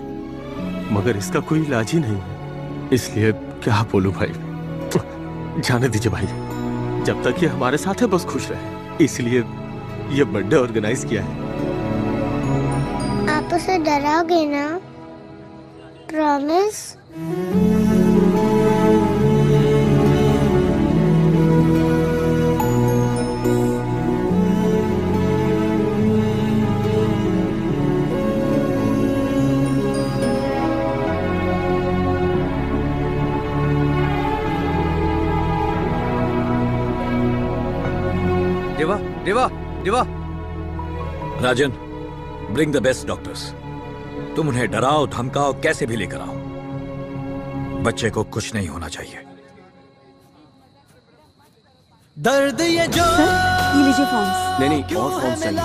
Speaker 18: मगर इसका कोई इलाज ही नहीं है। इसलिए क्या बोलूं भाई। जाने दीजिए भाई, जब तक ये हमारे साथ है बस खुश रहे। इसलिए ये बर्थडे ऑर्गेनाइज किया है।
Speaker 14: आप उसे डराओगे ना? प्रॉमिस?
Speaker 11: देवा, देवा, देवा।
Speaker 17: राजन, ब्रिंग द बेस्ट डॉक्टर्स। तुम उन्हें डराओ, धमकाओ, कैसे भी लेकर आओ। बच्चे को कुछ नहीं होना चाहिए।
Speaker 11: दर्द ये जो
Speaker 4: ये लीजिए फॉर्म्स। नहीं और फॉर्म्स चाहिए।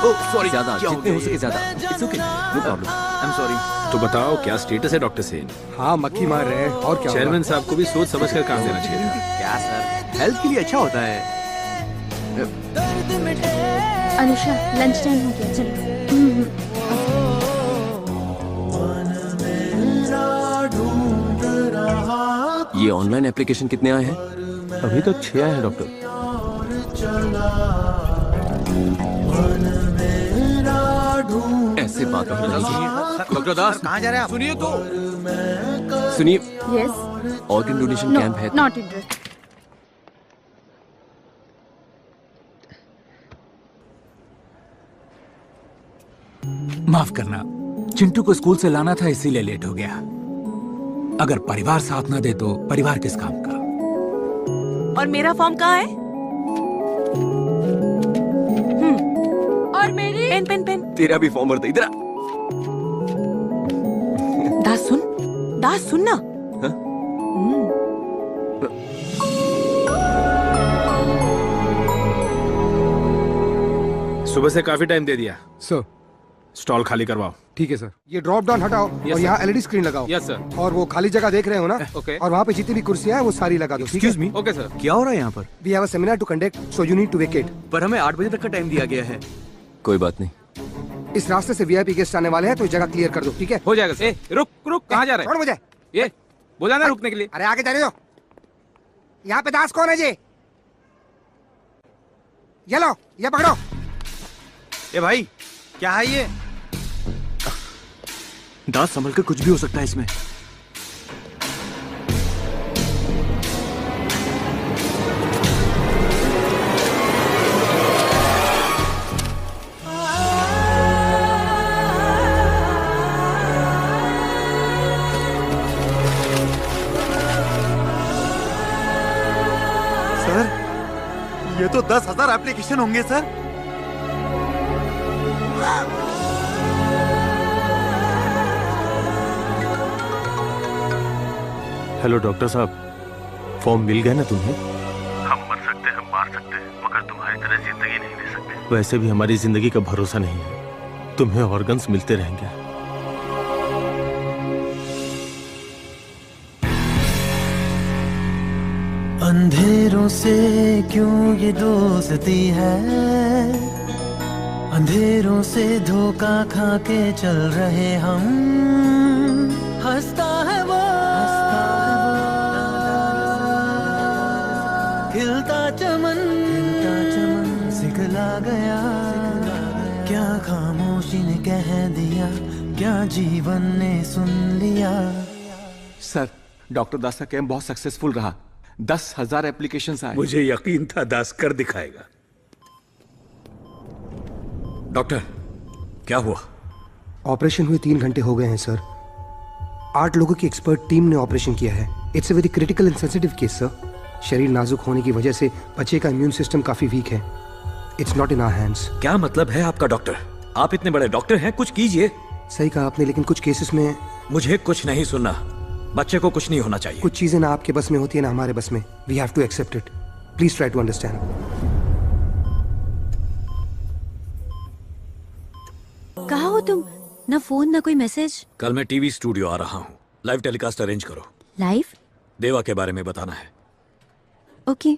Speaker 4: ओह सॉरी, ज्यादा जितने हो सके ज्यादा। It's okay, no problem.
Speaker 11: I am sorry. तो बताओ क्या स्टेटस है डॉक्टर सेन?
Speaker 16: हाँ, मक्खी मार रहे हैं और क्या।
Speaker 11: चेयरमैन साहब को भी सोच समझ कर काम देना चाहिए था।
Speaker 4: क्या सर, हेल्थ के लिए अच्छा होता है।
Speaker 9: अनुषा, लंच टाइम हो गया, चलो।
Speaker 4: ये ऑनलाइन एप्लीकेशन कितने आए हैं?
Speaker 18: अभी तक 6 आए हैं डॉक्टर।
Speaker 4: ऐसे बात नहीं करेंगे।
Speaker 11: डॉक्टर दास, कहाँ जा रहे हैं आप? सुनिए तो।
Speaker 4: सुनिए,
Speaker 9: यस।
Speaker 4: ऑर्गन डोनेशन कैंप है।
Speaker 9: Not interest.
Speaker 7: माफ करना, चिंटू को स्कूल से लाना था इसीलिए लेट हो गया। अगर परिवार साथ ना दे तो परिवार किस काम का।
Speaker 5: और मेरा फॉर्म कहाँ है?
Speaker 9: और मेरी
Speaker 5: पेन पेन पेन।
Speaker 4: तेरा भी फॉर्म भर दे इधर। दास सुन ना।
Speaker 11: सुबह से काफी टाइम दे दिया।
Speaker 16: सर,
Speaker 11: स्टॉल खाली करवाओ।
Speaker 16: ठीक है सर। ये ड्रॉप डाउन हटाओ और यहाँ एलईडी स्क्रीन लगाओ।
Speaker 11: Yes sir.
Speaker 16: और वो खाली जगह देख रहे हो ना?
Speaker 11: ओके।
Speaker 16: और वहाँ पे जितनी भी कुर्सियां हैं वो सारी लगा दो।
Speaker 11: Excuse me. Okay sir. क्या हो रहा है यहाँ पर?
Speaker 16: We have a seminar to conduct, so you need to vacate.
Speaker 11: पर हमें 8 बजे तक का टाइम दिया गया है।
Speaker 4: कोई बात नहीं।
Speaker 16: इस रास्ते से वीआईपी गेस्ट आने वाले हैं तो जगह क्लियर कर दो, ठीक है?
Speaker 11: हो जाएगा सर। रुक रुक, कहाँ जा रहे हैं?
Speaker 16: छोड़ मुझे।
Speaker 11: ये बोला ना रुकने के लिए।
Speaker 16: अरे आगे जाने दो। यहाँ पे दास कौन है जी? ये लो, ये पकड़ो।
Speaker 11: ए भाई, क्या है ये?
Speaker 4: दास संभल कर, कुछ भी हो सकता है इसमें।
Speaker 2: सर, ये तो 10,000 एप्लीकेशन होंगे सर।
Speaker 18: हेलो डॉक्टर साहब, फॉर्म मिल गया ना तुम्हें?
Speaker 3: हम मर सकते हैं, हम मार सकते हैं, मगर तुम्हारी तरह जिंदगी नहीं दे सकते।
Speaker 18: वैसे भी हमारी जिंदगी का भरोसा नहीं है। तुम्हें ऑर्गन्स मिलते रहेंगे।
Speaker 6: अंधेरों से क्यों ये दोस्ती है, अंधेरों से धोखा खा के चल रहे हम, हंसता है वो, खिलता चमन सिखला गया, क्या खामोशी ने कह दिया, क्या जीवन ने सुन लिया।
Speaker 12: सर, डॉक्टर दास का कैंप बहुत सक्सेसफुल रहा। 10,000 एप्लीकेशंस आए।
Speaker 20: मुझे यकीन था दास कर दिखाएगा।
Speaker 17: डॉक्टर, क्या हुआ?
Speaker 16: ऑपरेशन हुए 3 घंटे हो गए हैं सर। 8 लोगों की एक्सपर्ट टीम ने ऑपरेशन किया है। It's a very critical and sensitive case sir. शरीर नाजुक होने की वजह से बच्चे का इम्यून सिस्टम काफी वीक है। It's not in our hands.
Speaker 17: क्या मतलब है आपका डॉक्टर? आप इतने बड़े डॉक्टर हैं, कुछ कीजिए।
Speaker 16: सही कहा आपने, लेकिन कुछ केसेस में
Speaker 17: मुझे कुछ नहीं सुनना। बच्चे को कुछ नहीं होना चाहिए।
Speaker 16: कुछ चीजें ना आपके बस में होती है ना हमारे बस में। We have to accept it. Please try to understand.
Speaker 8: कहाँ हो तुम? ना फोन ना कोई मैसेज।
Speaker 17: कल मैं टीवी स्टूडियो आ रहा हूँ, लाइव टेलीकास्ट अरेंज करो।
Speaker 8: लाइव?
Speaker 17: देवा के बारे में बताना है।
Speaker 8: Okay.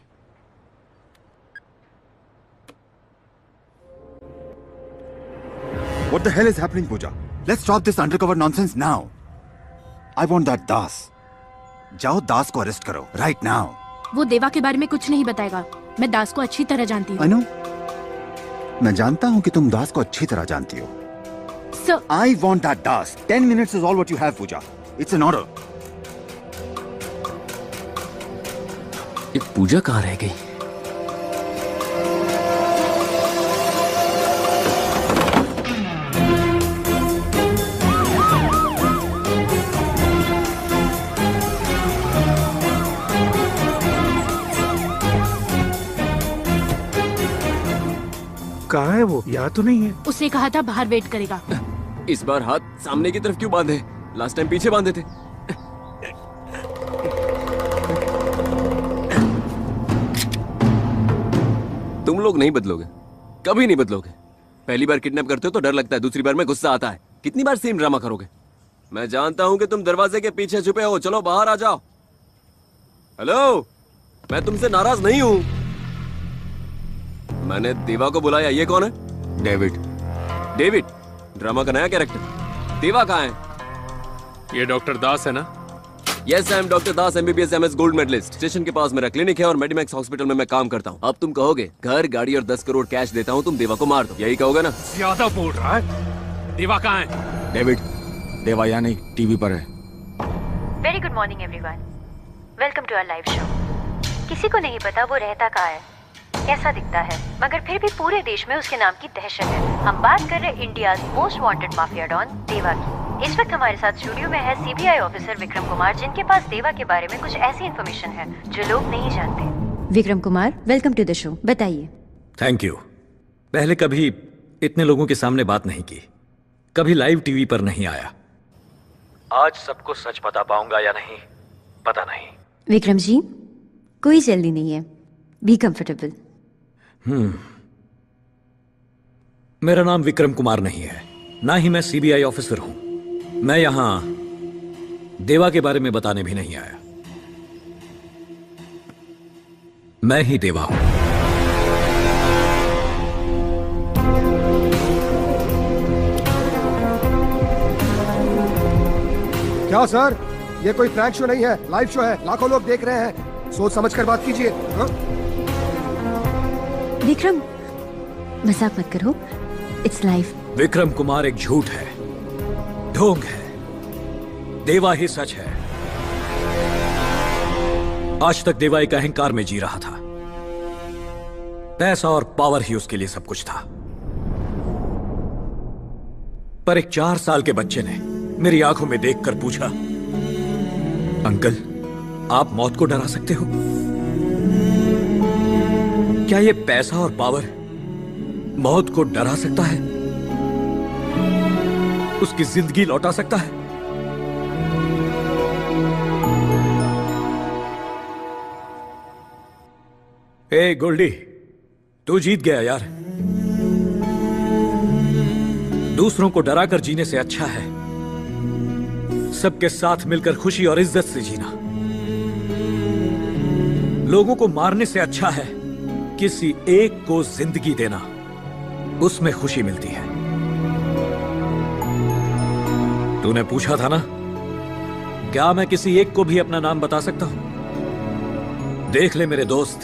Speaker 2: What the hell is happening, Pooja? Let's stop this undercover nonsense now. I want that Das. जाओ दास को अरेस्ट करो right now.
Speaker 9: वो देवा के बारे में कुछ नहीं बताएगा। मैं दास को अच्छी तरह जानती हूँ।
Speaker 2: I know. मैं जानता हूँ कि तुम दास को अच्छी तरह जानती हो।
Speaker 9: So,
Speaker 2: I want that Das. 10 minutes is all what you have, Pooja. It's an order.
Speaker 4: ये पूजा कहाँ रह गई?
Speaker 20: कहाँ है वो? यहाँ तो नहीं है।
Speaker 9: उसने कहा था बाहर वेट करेगा।
Speaker 4: इस बार हाथ सामने की तरफ क्यों बांधे? लास्ट टाइम पीछे बांधे थे। तुम लोग नहीं बदलोगे, कभी नहीं बदलोगे। पहली बार किडनैप करते हो तो डर लगता है, दूसरी बार में गुस्सा आता है। कितनी बार सेम ड्रामा करोगे? मैं जानता हूं कि तुम दरवाजे के पीछे छुपे हो। चलो बाहर आ जाओ। हेलो, मैं तुमसे नाराज नहीं हूं। मैंने देवा को बुलाया। ये कौन है?
Speaker 12: डेविड।
Speaker 4: डेविड ड्रामा का नया कैरेक्टर। देवा कहाँ है?
Speaker 1: ये डॉक्टर दास है ना?
Speaker 4: Yes, I am doctor Das, MBBS MS gold medalist. Station के पास मेरा क्लिनिक है और मेडिमैक्स हॉस्पिटल में मैं काम करता हूँ। अब तुम कहोगे घर, गाड़ी और 10 करोड़ कैश देता हूँ, तुम देवा को मार दो, यही कहोगे ना?
Speaker 1: ज्यादा बोल रहा है। देवा कहाँ है?
Speaker 12: डेविड, देवा यहाँ नहीं, टीवी पर है।
Speaker 21: Very good morning everyone, welcome to our live show. किसी को नहीं पता वो रहता कहाँ है, कैसा दिखता है, मगर फिर भी पूरे देश में उसके नाम की दहशत है। हम बात कर रहे India most wanted mafia don Deva की। इस वक्त हमारे साथ स्टूडियो में है CBI ऑफिसर विक्रम कुमार, जिनके पास देवा के बारे में कुछ ऐसी इन्फॉर्मेशन है जो लोग नहीं जानते।
Speaker 8: Vikram Kumar, welcome to the show. बताइए।
Speaker 17: Thank you. पहले कभी इतने लोगों के सामने बात नहीं की, कभी लाइव टीवी पर नहीं आया। आज सबको सच बता पाऊंगा या नहीं पता नहीं।
Speaker 8: विक्रम जी, कोई जल्दी नहीं है, बी कंफर्टेबल।
Speaker 17: मेरा नाम विक्रम कुमार नहीं है, ना ही मैं CBI ऑफिसर हूं। मैं यहां देवा के बारे में बताने भी नहीं आया। मैं ही देवा हूं।
Speaker 16: क्या सर, ये कोई फ्लैग शो नहीं है, लाइव शो है। लाखों लोग देख रहे हैं, सोच समझ कर बात कीजिए।
Speaker 8: विक्रम, मजाक मत करो, इट्स लाइव।
Speaker 17: विक्रम कुमार एक झूठ है, ढोंग है। देवा ही सच है। आज तक देवा एक अहंकार में जी रहा था। पैसा और पावर ही उसके लिए सब कुछ था। पर एक 4 साल के बच्चे ने मेरी आंखों में देखकर पूछा, अंकल, आप मौत को डरा सकते हो? क्या ये पैसा और पावर मौत को डरा सकता है? उसकी जिंदगी लौटा सकता है? ए गोल्डी, तू जीत गया यार। दूसरों को डराकर जीने से अच्छा है सबके साथ मिलकर खुशी और इज्जत से जीना। लोगों को मारने से अच्छा है किसी एक को जिंदगी देना। उसमें खुशी मिलती है। तूने पूछा था ना, क्या मैं किसी एक को भी अपना नाम बता सकता हूं? देख ले मेरे दोस्त,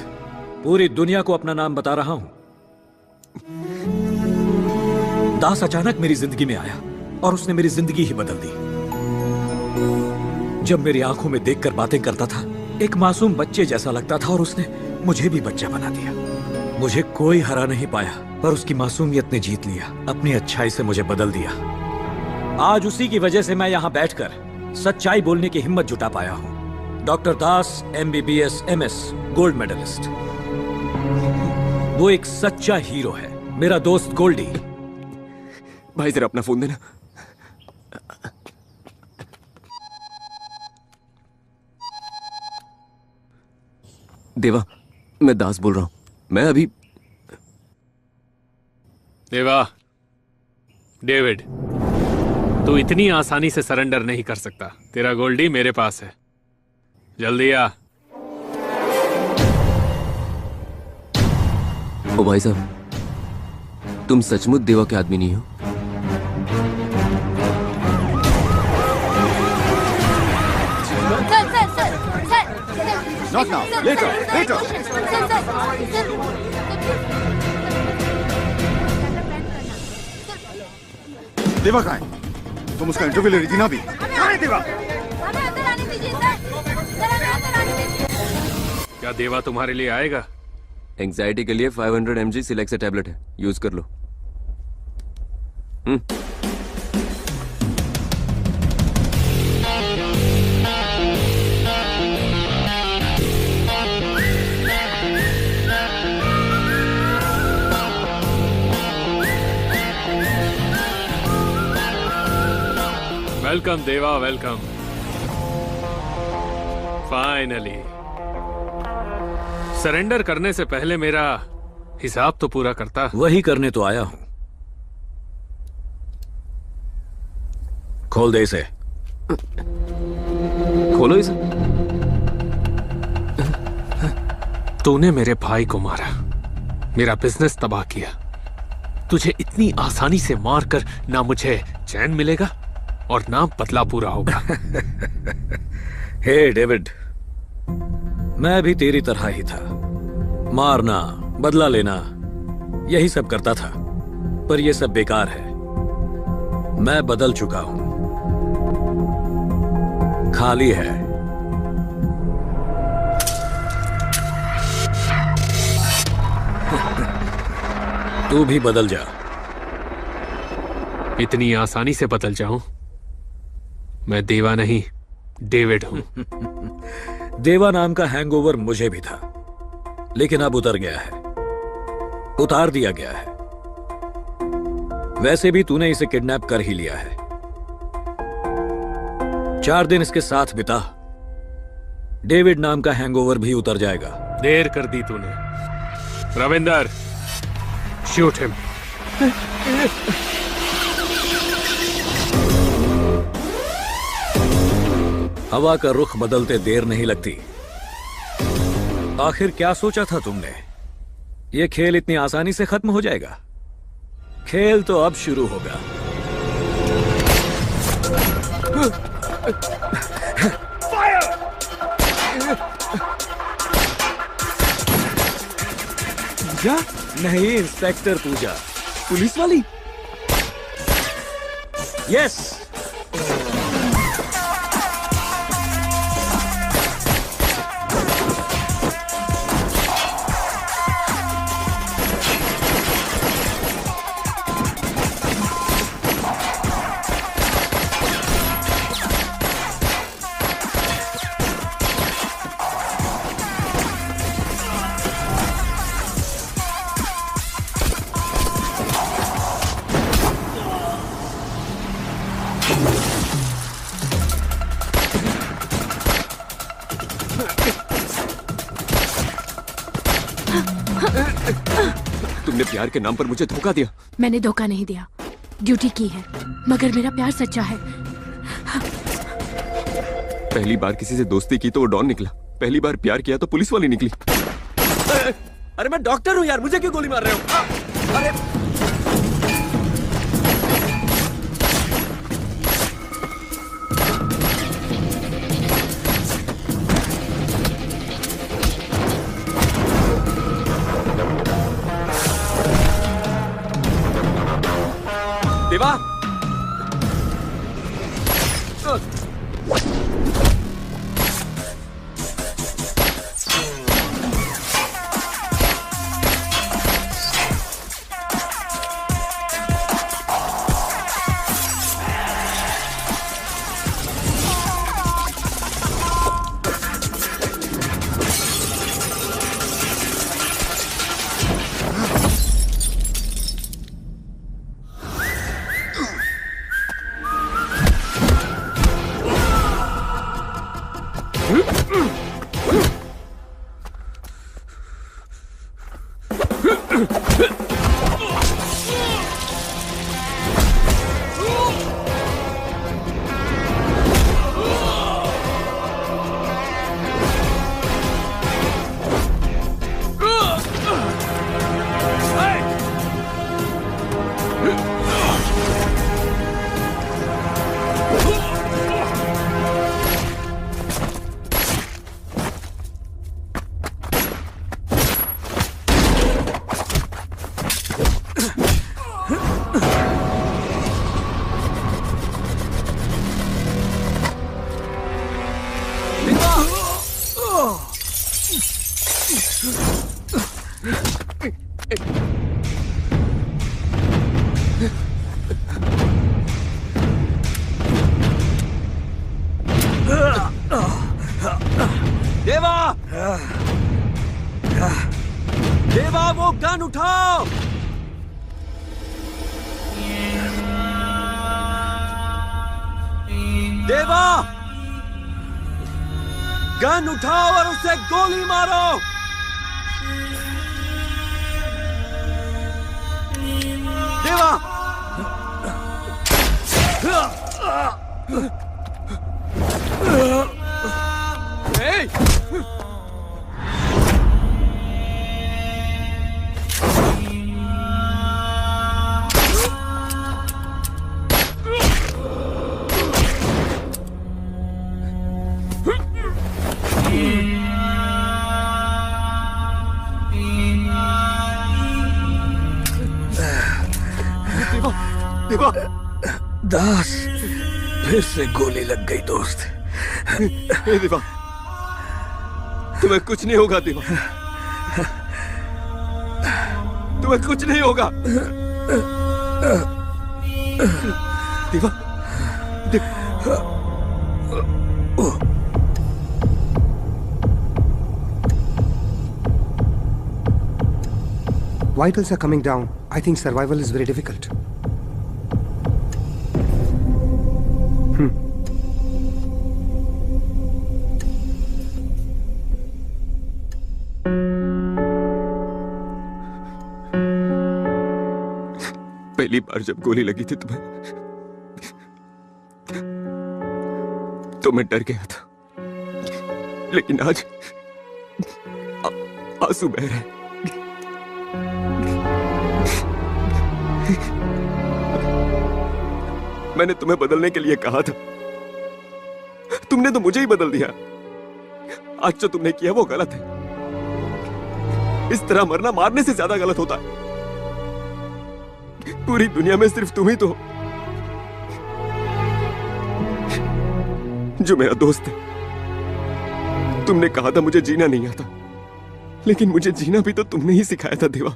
Speaker 17: पूरी दुनिया को अपना नाम बता रहा हूं। दास अचानक मेरी जिंदगी में आया और उसने मेरी जिंदगी ही बदल दी। जब मेरी आंखों में देखकर बातें करता था, एक मासूम बच्चे जैसा लगता था और उसने मुझे भी बच्चा बना दिया। मुझे कोई हरा नहीं पाया, पर उसकी मासूमियत ने जीत लिया, अपनी अच्छाई से मुझे बदल दिया। आज उसी की वजह से मैं यहां बैठकर सच्चाई बोलने की हिम्मत जुटा पाया हूं। Doctor Das MBBS MS gold medallist, वो एक सच्चा हीरो है। मेरा दोस्त गोल्डी।
Speaker 4: भाई जरा अपना फोन देना। देवा, मैं दास बोल रहा हूं। मैं अभी
Speaker 1: देवा, डेविड, तू इतनी आसानी से सरेंडर नहीं कर सकता। तेरा गोल्डी मेरे पास है, जल्दी आ।
Speaker 4: ओ भाई साहब, तुम सचमुच देवा के आदमी नहीं हो?
Speaker 2: Not now. Later. Later. देवा कहाँ है? तुम उसका इंटरव्यू ले रही थी ना अभी? कहाँ है देवा?
Speaker 1: क्या देवा तुम्हारे लिए आएगा?
Speaker 4: एंजाइटी के लिए 500 mg सिलेक्सा टैबलेट है, यूज कर लो।
Speaker 1: वेलकम देवा, वेलकम। फाइनली। सरेंडर करने से पहले मेरा हिसाब तो पूरा करता।
Speaker 17: वही करने तो आया हूं। खोल दे इसे।
Speaker 4: खोलो इसे।
Speaker 1: तूने मेरे भाई को मारा, मेरा बिजनेस तबाह किया। तुझे इतनी आसानी से मारकर ना मुझे चैन मिलेगा और ना बदला पूरा होगा।
Speaker 17: हे डेविड, मैं भी तेरी तरह ही था। मारना, बदला लेना, यही सब करता था। पर यह सब बेकार है। मैं बदल चुका हूं। खाली है। तू भी बदल जा।
Speaker 1: इतनी आसानी से बदल जाऊं? मैं देवा नहीं, डेविड हूं।
Speaker 17: देवा नाम का हैंगओवर मुझे भी था, लेकिन अब उतर गया है, उतार दिया गया है। वैसे भी तूने इसे किडनैप कर ही लिया है। 4 दिन इसके साथ बिता, डेविड नाम का हैंगओवर भी उतर जाएगा।
Speaker 1: देर कर दी तूने। Ravinder, shoot him.
Speaker 17: हवा का रुख बदलते देर नहीं लगती। आखिर क्या सोचा था तुमने? यह खेल इतनी आसानी से खत्म हो जाएगा? खेल तो अब शुरू होगा। पूजा? नहीं, इंस्पेक्टर पूजा।
Speaker 4: पुलिस वाली?
Speaker 17: यस।
Speaker 4: तुमने प्यार के नाम पर मुझे धोखा दिया।
Speaker 9: मैंने धोखा नहीं दिया, ड्यूटी की है, मगर मेरा प्यार सच्चा है।
Speaker 4: पहली बार किसी से दोस्ती की तो वो डॉन निकला, पहली बार प्यार किया तो पुलिस वाली निकली। अरे मैं डॉक्टर हूँ यार, मुझे क्यों गोली मार रहे हो? अरे देवा। देवा, देवा वो गन उठाओ। देवा, गन उठाओ और उसे गोली मारो। देवा, देवा,
Speaker 20: दास, फिर से गोली लग गई दोस्त।
Speaker 4: देवा, तुम्हें कुछ नहीं होगा देवा, तुम्हें कुछ नहीं होगा। देवा,
Speaker 16: Vitals are coming down. I think survival is very difficult.
Speaker 4: पहली बार जब गोली लगी थी तुम्हें तो मैं डर गया था, लेकिन आज आंसू बह रहे। मैंने तुम्हें बदलने के लिए कहा था, तुमने तो मुझे ही बदल दिया। आज जो तुमने किया वो गलत है। इस तरह मरना मारने से ज्यादा गलत होता है। पूरी दुनिया में सिर्फ तुम ही तो हो जो मेरा दोस्त है। तुमने कहा था मुझे जीना नहीं आता, लेकिन मुझे जीना भी तो तुमने ही सिखाया था देवा।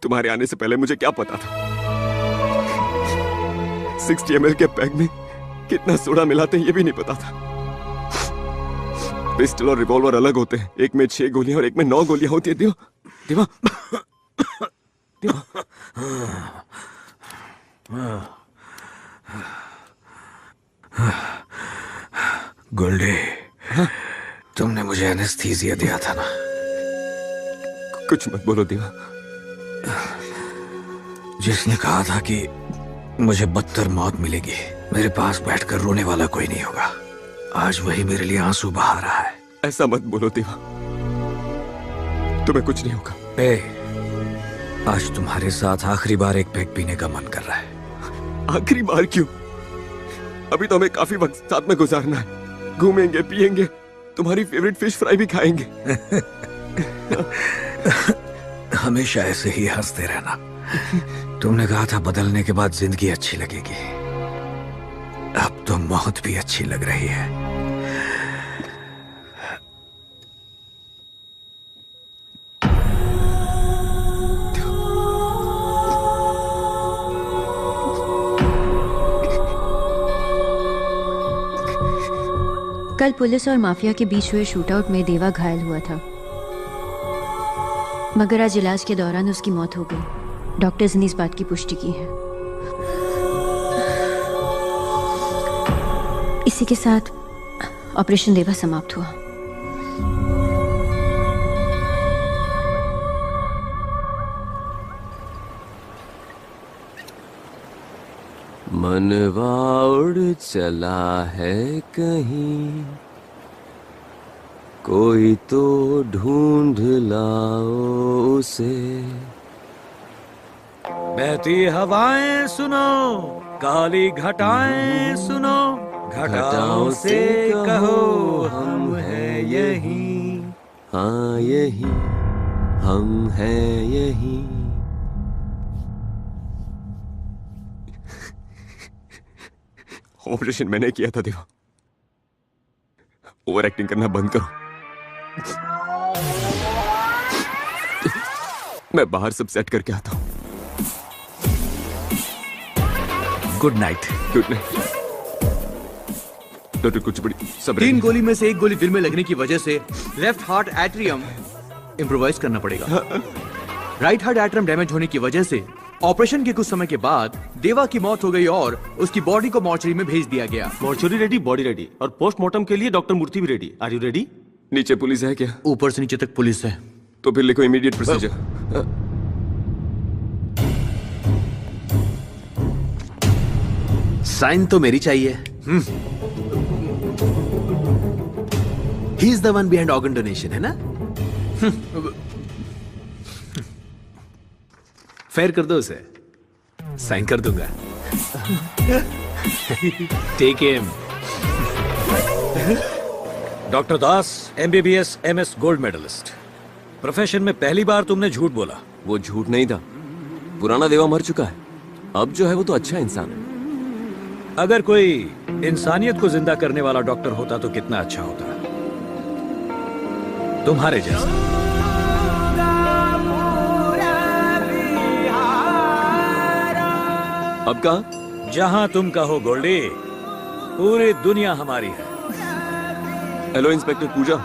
Speaker 4: तुम्हारे आने से पहले मुझे क्या पता था 60 ml के पैक में कितना सोडा मिलाते हैं ये भी नहीं पता था। पिस्टल और रिवॉल्वर अलग होते हैं, एक में 6 गोलियां और एक में 9 गोलियां होती है। देवा, देवा, देवा।
Speaker 20: गोल्डी, तुमने मुझे एनेस्थीसिया दिया था ना?
Speaker 4: कुछ मत बोलो देवा।
Speaker 20: जिसने कहा था कि मुझे बदतर मौत मिलेगी, मेरे पास बैठकर रोने वाला कोई नहीं होगा, आज वही मेरे लिए आंसू बहा रहा है।
Speaker 4: ऐसा मत बोलो देवा, तुम्हें कुछ नहीं होगा।
Speaker 20: आज तुम्हारे साथ आखिरी बार एक पैक पीने का मन कर रहा है।
Speaker 4: आखिरी बार क्यों? अभी तो हमें काफी वक्त साथ में गुजारना है। घूमेंगे, पिएंगे, तुम्हारी फेवरेट फिश फ्राई भी खाएंगे।
Speaker 17: हमेशा ऐसे ही हंसते रहना। तुमने कहा था बदलने के बाद जिंदगी अच्छी लगेगी, अब तो मौत भी अच्छी लग रही है।
Speaker 8: कल पुलिस और माफिया के बीच हुए शूटआउट में देवा घायल हुआ था, मगर आज इलाज के दौरान उसकी मौत हो गई। डॉक्टर्स ने इस बात की पुष्टि की है। इसी के साथ ऑपरेशन देवा समाप्त हुआ।
Speaker 4: मनवा उड़ चला है कहीं, कोई तो ढूंढ लाओ उसे।
Speaker 17: बहती हवाएं सुनो, काली घटाएं सुनो, घटाओं से कहो हम हैं यहीं।
Speaker 4: हाँ यहीं हम हैं यहीं। ऑपरेशन मैंने किया था देवा, ओवर एक्टिंग करना बंद करो। मैं बाहर सब सेट करके आता हूं।
Speaker 15: Good night.
Speaker 4: Good night doctor. कुछ बड़ी सब
Speaker 15: 3 गोली में से 1 गोली दिल में लगने की वजह से लेफ्ट हार्ट एट्रियम इम्प्रोवाइज करना पड़ेगा। राइट हार्ट एट्रियम डैमेज होने की वजह से ऑपरेशन के कुछ समय के बाद देवा की मौत हो गई और उसकी बॉडी को मॉर्चरी में भेज दिया गया।
Speaker 18: मॉर्चरी रेडी, बॉडी रेडी, और पोस्टमार्टम के लिए डॉक्टर मूर्ति भी रेडी। Are you ready?
Speaker 4: नीचे पुलिस है क्या?
Speaker 15: ऊपर से नीचे तक पुलिस है।
Speaker 4: तो फिर लिखो इमीडिएट प्रोसीजर।
Speaker 15: साइन तो मेरी चाहिए। He is the one behind organ donation, है ना? फेयर कर दो उसे, साइन कर दूंगा। Take him.
Speaker 17: Doctor Das, MBBS MS gold medalist. Profession में पहली बार तुमने झूठ बोला।
Speaker 4: वो झूठ नहीं था, पुराना देवा मर चुका है, अब जो है वो तो अच्छा इंसान है।
Speaker 17: अगर कोई इंसानियत को जिंदा करने वाला डॉक्टर होता तो कितना अच्छा होता, तुम्हारे जैसा।
Speaker 4: अब कहा?
Speaker 17: जहां तुम कहो गोल्डी, पूरी दुनिया हमारी है।
Speaker 4: हेलो इंस्पेक्टर पूजा।